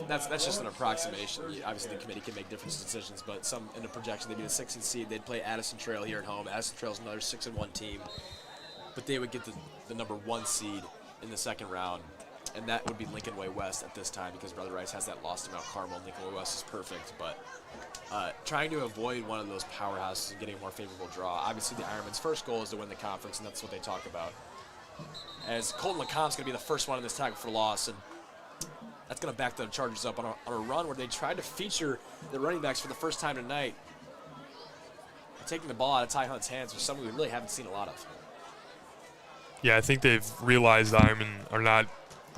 That's just an approximation. Obviously, the committee can make different decisions, but some in the projection, they'd be the 16th seed. They'd play Addison Trail here at home. Addison Trail's another 6-1 team, but they would get the number 1 seed in the second round, and that would be Lincoln Way West at this time because Brother Rice has that loss to Mount Carmel. Lincoln Way West is perfect, but trying to avoid one of those powerhouses and getting a more favorable draw. Obviously, the Ironmen's first goal is to win the conference, and that's what they talk about. As Colton LeCompte's going to be the first one in this tackle for loss, and that's going to back the Chargers up on a run where they tried to feature the running backs for the first time tonight. Taking the ball out of Ty Hunt's hands was something we really haven't seen a lot of. Yeah, I think they've realized the Ironmen are not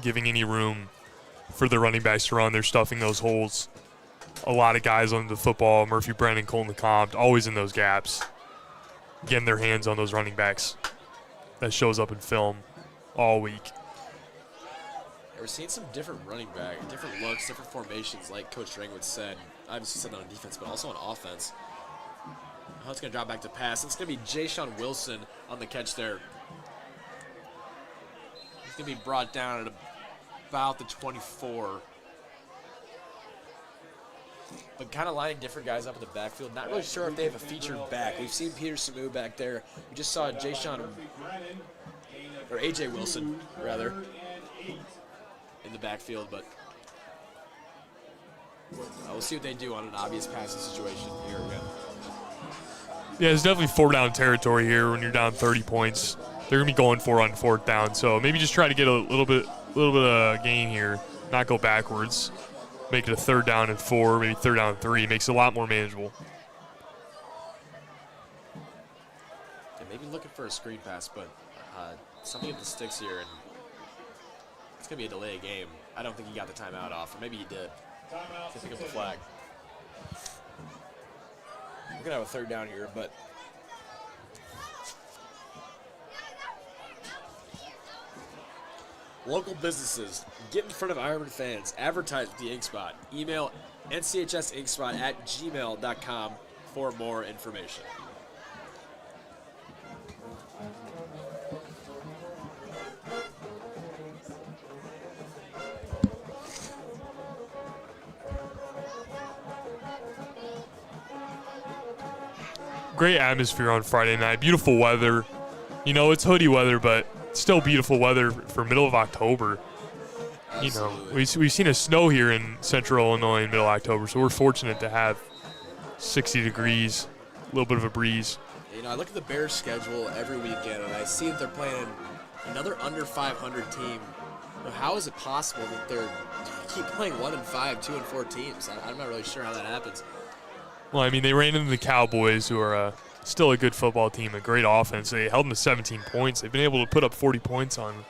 giving any room for the running backs to run. They're stuffing those holes. A lot of guys on the football, Murphy Brennan, Colton LeCompte, always in those gaps, getting their hands on those running backs. That shows up in film all week. We're seeing some different running back, different looks, different formations, like Coach Drangwitz said. Obviously said on defense, but also on offense. Hunt's going to drop back to pass. It's going to be Jay-Sean Wilson on the catch there. He's going to be brought down at about the 24. But kind of lining different guys up in the backfield. Not really sure if they have a featured back. We've seen Peter Samu back there. We just saw A.J. Wilson, rather, in the backfield, but we'll see what they do on an obvious passing situation here again. Yeah, it's definitely 4-down territory here when you're down 30 points. They're going to be going for on 4th down, so maybe just try to get a little bit of gain here, not go backwards. Make it a 3rd down and 4, maybe 3rd down and 3. Makes it a lot more manageable. Yeah, maybe looking for a screen pass, but something at the sticks here, and it's going to be a delay of game. I don't think he got the timeout off, or maybe he did. To pick up the flag. We're going to have a 3rd down here, but local businesses, get in front of Ironman fans, advertise with the Ink Spot. Email nchsinkspot@gmail.com for more information. great atmosphere on Friday night. Beautiful weather. You know, it's hoodie weather, but still beautiful weather for middle of October. Absolutely. You know, we've seen a snow here in central Illinois in middle of October, so we're fortunate to have 60 degrees, a little bit of a breeze. You know, I look at the Bears' schedule every weekend, and I see that they're playing another under 500 team. You know, how is it possible that they're keep playing 1-5, 2-4 teams? I'm not really sure how that happens. Well, I mean, they ran into the Cowboys, who are still a good football team, a great offense. They held them to 17 points. They've been able to put up 40 points on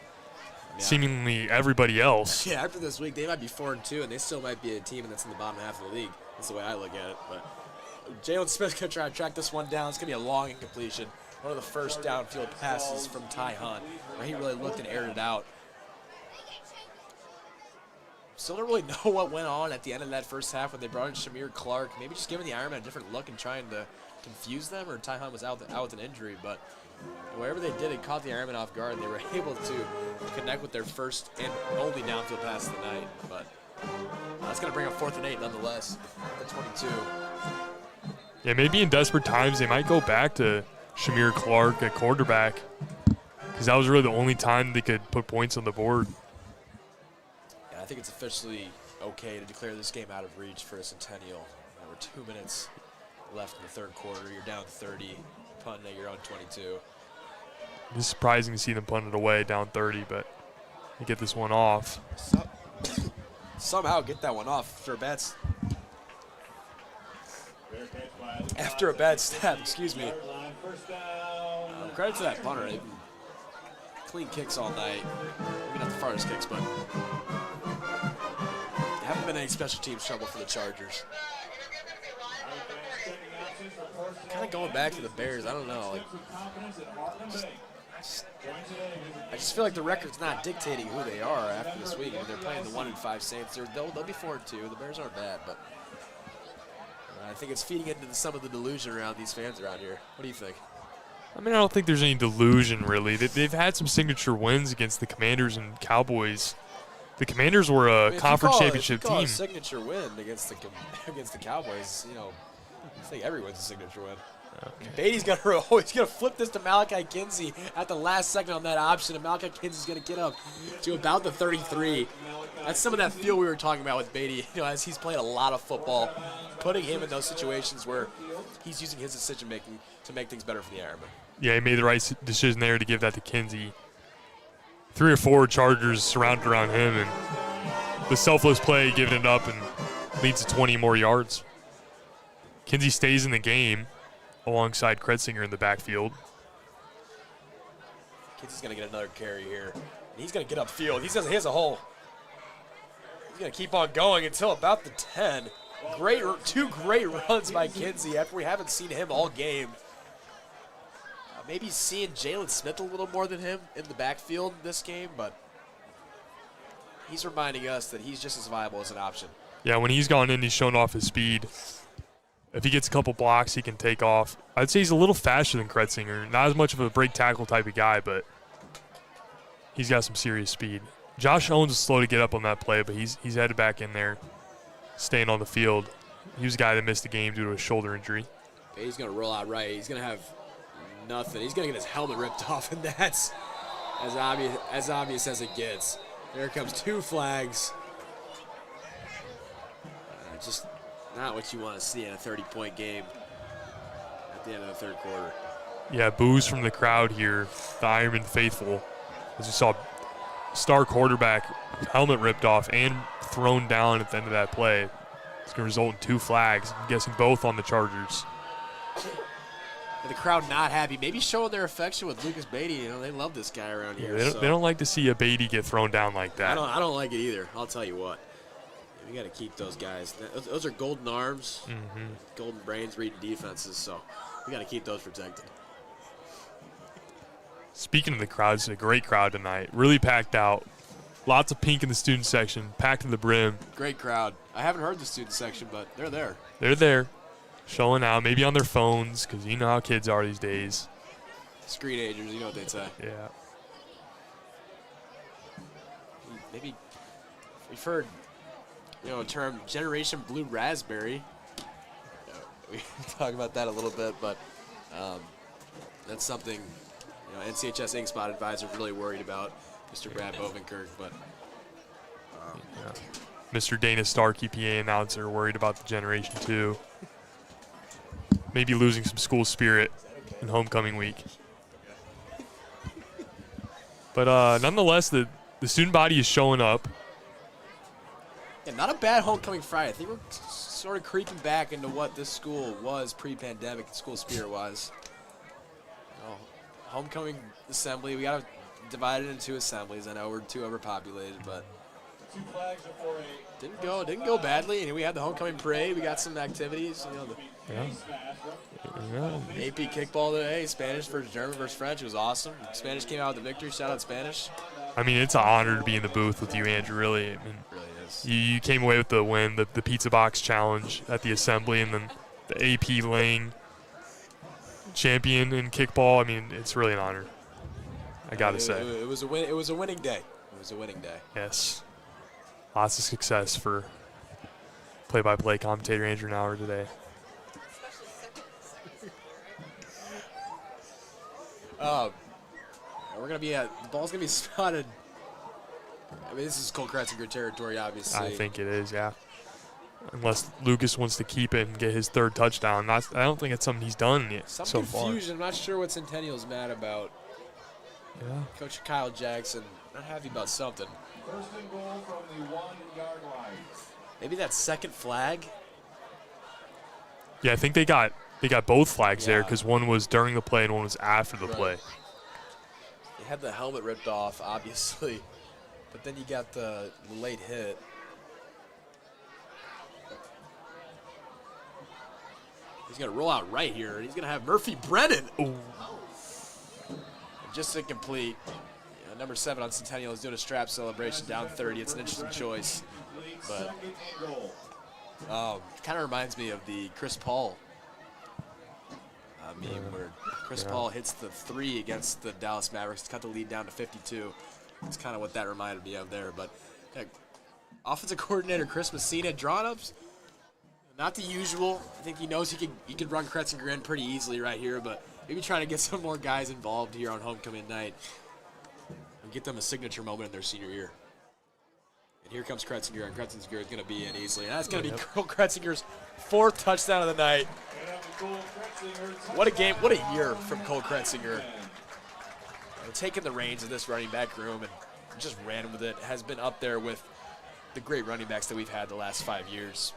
seemingly everybody else. Yeah, after this week, they might be 4-2, and they still might be a team that's in the bottom half of the league. That's the way I look at it. But Jalen Smith's going to try to track this one down. It's going to be a long incompletion. One of the first downfield passes from Ty Hunt, where he really looked and aired it out. Still don't really know what went on at the end of that first half when they brought in Shamir Clark. Maybe just giving the Ironmen a different look and trying to confuse them, or Ty Hunt was out with an injury. But whatever they did, it caught the Ironmen off guard, and they were able to connect with their first and only downfield pass of the night. But that's going to bring up 4th and 8 nonetheless at 22. Yeah, maybe in desperate times they might go back to Shamir Clark at quarterback, because that was really the only time they could put points on the board. I think it's officially okay to declare this game out of reach for a Centennial. We're 2 minutes left in the third quarter. You're down 30, punting at your own 22. It's surprising to see them punt it away down 30, but they get this one off. Somehow get that one off after a bad snap, excuse me. Credit to that punter. Clean kicks all night. Maybe not the farthest kicks, but haven't been any special teams trouble for the Chargers. Kind of going back to the Bears, I don't know. I just feel like the record's not dictating who they are after this week. I mean, they're playing the 1-5 Saints. They'll be 4-2. The Bears aren't bad, but I think it's feeding into some of the delusion around these fans around here. What do you think? I mean, I don't think there's any delusion, really. They've had some signature wins against the Commanders and Cowboys. The Commanders were a conference championship team. A signature win against the Cowboys, you know, I think everyone's a signature win. Okay. Beatty's going to flip this to Malachi Kinsey at the last second on that option, and Malachi Kinsey's going to get up to about the 33. That's some of that feel we were talking about with Beatty, you know, as he's played a lot of football, putting him in those situations where he's using his decision-making to make things better for the Ironmen. Yeah, he made the right decision there to give that to Kinsey. 3 or 4 Chargers surrounded around him, and the selfless play, giving it up, and leads to 20 more yards. Kinsey stays in the game alongside Kretzinger in the backfield. Kinsey's going to get another carry here. And he's going to get upfield. He has a hole. He's going to keep on going until about the 10. Two great runs by Kinsey after we haven't seen him all game. Maybe seeing Jalen Smith a little more than him in the backfield this game, but he's reminding us that he's just as viable as an option. Yeah, when he's gone in, he's shown off his speed. If he gets a couple blocks, he can take off. I'd say he's a little faster than Kretzinger. Not as much of a break tackle type of guy, but he's got some serious speed. Josh Owens is slow to get up on that play, but he's headed back in there, staying on the field. He was a guy that missed the game due to a shoulder injury. He's going to roll out right. He's going to have nothing. He's going to get his helmet ripped off, and that's as obvious as it gets. There comes 2 flags. Just not what you want to see in a 30-point game at the end of the third quarter. Yeah, boos from the crowd here, the Ironman faithful. As you saw, star quarterback helmet ripped off and thrown down at the end of that play. It's going to result in 2 flags. I'm guessing both on the Chargers. And the crowd not happy, maybe showing their affection with Lucas Beatty. You know, they love this guy around here. They don't like to see a Beatty get thrown down like that. I don't like it either. I'll tell you what. We got to keep those guys. Those are golden arms, golden brains reading defenses, so we got to keep those protected. Speaking of the crowd, it's a great crowd tonight. Really packed out. Lots of pink in the student section, packed to the brim. Great crowd. I haven't heard the student section, but they're there. They're there, showing out, maybe on their phones, because you know how kids are these days. Screenagers, you know what they'd say. Yeah. Maybe we've heard, a term Generation Blue Raspberry. We can talk about that a little bit, but That's something, NCHS Ink Spot advisor really worried about, Mr. Brad Bovenkirk, but Mr. Dana Starkey, PA announcer, worried about the Generation 2. Maybe losing some school spirit in homecoming week. But nonetheless, the student body is showing up. yeah, not a bad homecoming Friday. I think we're sort of creeping back into what this school was pre-pandemic, school spirit-wise. Homecoming assembly, we got to divide it into 2 assemblies. I know we're too overpopulated, but didn't go badly. And we had the homecoming parade. We got some activities. AP kickball today, Spanish versus German versus French. It was awesome. Spanish came out with the victory. Shout out Spanish. I mean, it's an honor to be in the booth with you, Andrew, really. I mean, it really is. You came away with the win, the pizza box challenge at the assembly, and then the AP Lang champion in kickball. I mean, it's really an honor, I got to say. It was a win. It was a winning day. It was a winning day. Yes. Lots of success for play-by-play commentator Andrew Nauer today. We're going to be the ball's going to be spotted. I mean, this is Cole Kretzinger territory, obviously. I think it is, yeah. Unless Lucas wants to keep it and get his 3rd touchdown. I don't think it's something he's done yet Some so far. confusion. I'm not sure what Centennial's mad about. Yeah. Coach Kyle Jackson, not happy about something. First and goal from the 1-yard line. Maybe that second flag? Yeah, I think they got both flags there Yeah. because one was during the play and one was after the play. They had the helmet ripped off, obviously, but then you got the late hit. He's going to roll out right here. He's going to have Murphy Brennan. Ooh. Just incomplete. Number 7 on Centennial is doing a strap celebration down 30. It's an interesting choice. But kind of reminds me of the Chris Paul meme where Chris Paul hits the 3 against the Dallas Mavericks to cut the lead down to 52. It's kind of what that reminded me of there. But offensive coordinator Chris Messina drawing ups. Not the usual. I think he knows he could run Kretzinger in pretty easily right here, but maybe trying to get some more guys involved here on homecoming night and get them a signature moment in their senior year. And here comes Kretzinger, and Kretzinger is going to be in easily. And that's going to be Cole Kretzinger's 4th touchdown of the night. What a game, what a year from Cole Kretzinger. Taking the reins of this running back room and just ran with it. Has been up there with the great running backs that we've had the last 5 years.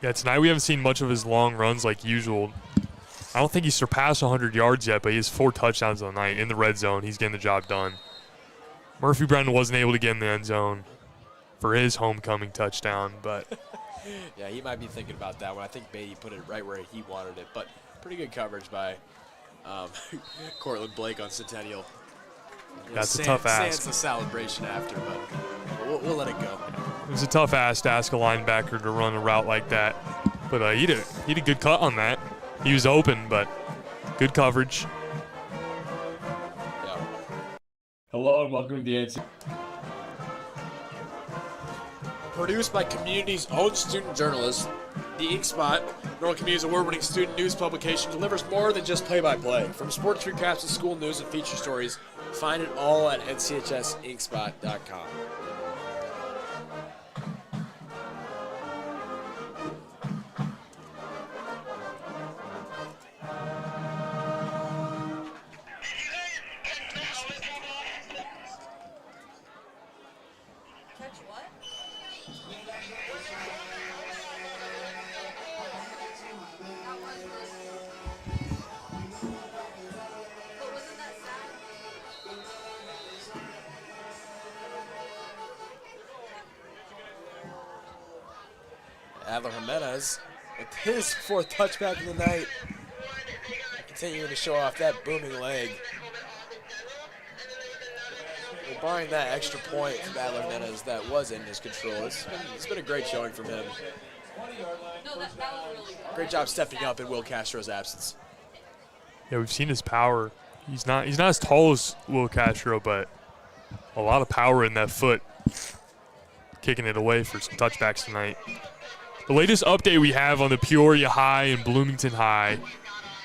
Yeah, tonight we haven't seen much of his long runs like usual. I don't think he's surpassed 100 yards yet, but he has 4 touchdowns on the night in the red zone. He's getting the job done. Murphy Brennan wasn't able to get in the end zone for his homecoming touchdown, but yeah, he might be thinking about that one. I think Beatty put it right where he wanted it, but pretty good coverage by Cortland Blake on Centennial. That's a tough ask. Sans the celebration after, but we'll let it go. It was a tough ask to ask a linebacker to run a route like that, but he did a good cut on that. He was open, but good coverage. Yeah. Hello and welcome to the NC. Produced by Community's own student journalist, The Ink Spot, Northern Community's award-winning student news publication, delivers more than just play-by-play. From sports recaps to school news and feature stories, find it all at nchsinkspot.com. Adler Jimenez with his 4th touchback of the night. Continuing to show off that booming leg. Well, barring that extra point from Adler Jimenez that was in his control, it's been a great showing from him. Great job stepping up in Will Castro's absence. Yeah, we've seen his power. He's not as tall as Will Castro, but a lot of power in that foot. Kicking it away for some touchbacks tonight. The latest update we have on the Peoria High and Bloomington High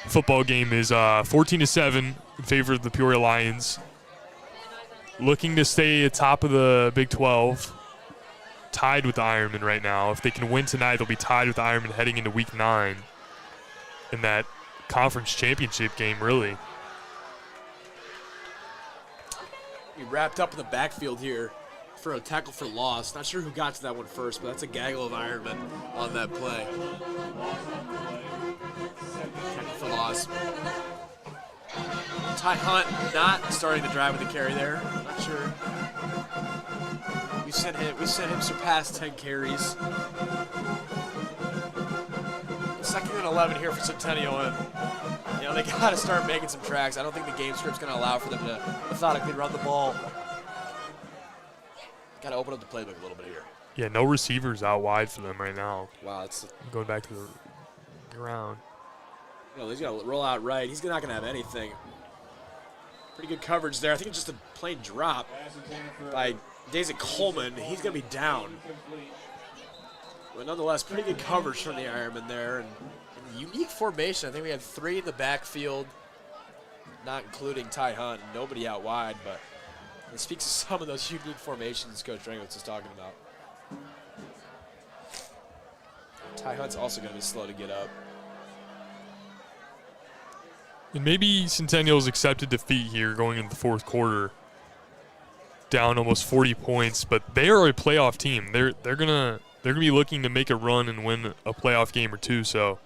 football game is 14-7 in favor of the Peoria Lions. Looking to stay atop of the Big 12, tied with the Ironmen right now. If they can win tonight, they'll be tied with the Ironmen heading into Week 9 in that conference championship game, really. We wrapped up in the backfield here for a tackle for loss. Not sure who got to that one first, but that's a gaggle of Ironmen on that play. Tackle for loss. Ty Hunt not starting the drive with the carry there. Not sure. We sent him surpass 10 carries. Second and 11 here for Centennial, and they got to start making some tracks. I don't think the game script's going to allow for them to methodically run the ball. Got to open up the playbook a little bit here. Yeah, no receivers out wide for them right now. Wow, it's going back to the ground. He's got to roll out right. He's not going to have anything. Pretty good coverage there. I think it's just a plain drop by Daisy Coleman. He's going to be down. But nonetheless, pretty good coverage from the Ironmen there. And unique formation. I think we had 3 in the backfield, not including Ty Hunt. Nobody out wide, but it speaks to some of those unique formations Coach Drangwitz is talking about. Ty Hunt's also going to be slow to get up. And maybe Centennial's accepted defeat here going into the fourth quarter, down almost 40 points, but they are a playoff team. They're gonna be looking to make a run and win a playoff game or two. So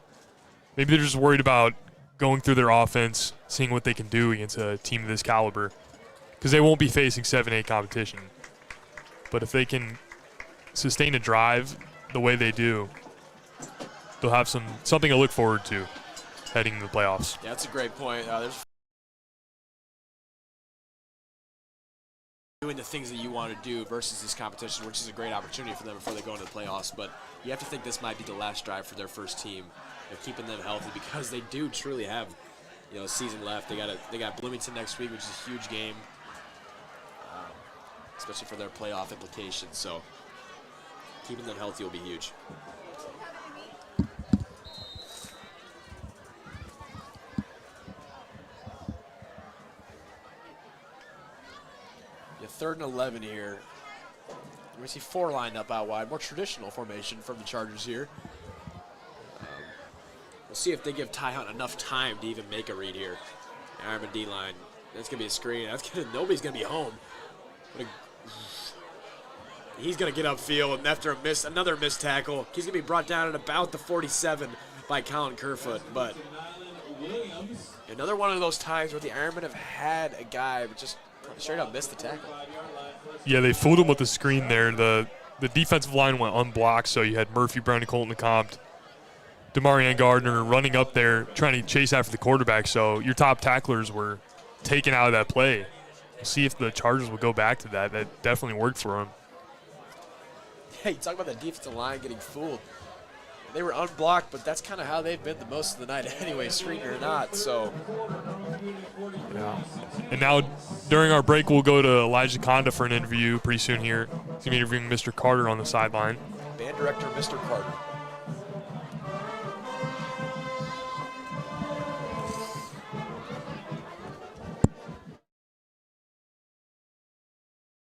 maybe they're just worried about going through their offense, seeing what they can do against a team of this caliber, because they won't be facing 7A competition. But if they can sustain a drive the way they do, they'll have something to look forward to heading into the playoffs. Yeah, that's a great point. There's doing the things that you want to do versus this competition, which is a great opportunity for them before they go into the playoffs. But you have to think this might be the last drive for their first team. They're keeping them healthy because they do truly have, a season left. They got Bloomington next week, which is a huge game, especially for their playoff implications. So keeping them healthy will be huge. Third and 11 here. We see 4 lined up out wide. More traditional formation from the Chargers here. We'll see if they give Ty Hunt enough time to even make a read here. Ironman D-line. That's going to be a screen. Nobody's going to be home. He's going to get upfield, and after another missed tackle, he's going to be brought down at about the 47 by Colin Kerfoot. But another one of those times where the Ironmen have had a guy but just straight up missed the tackle. Yeah, they fooled him with the screen there. The defensive line went unblocked, so you had Murphy, Brown, and Colton Compt, Demarian Gardner running up there trying to chase after the quarterback, so your top tacklers were taken out of that play. We'll see if the Chargers will go back to that. That definitely worked for them. Yeah, you talk about the defensive line getting fooled. They were unblocked, but that's kind of how they've been the most of the night anyway, screen or not. So, yeah. And now, during our break, we'll go to Elijah Conda for an interview pretty soon here. He's going to be interviewing Mr. Carter on the sideline. Band director Mr. Carter.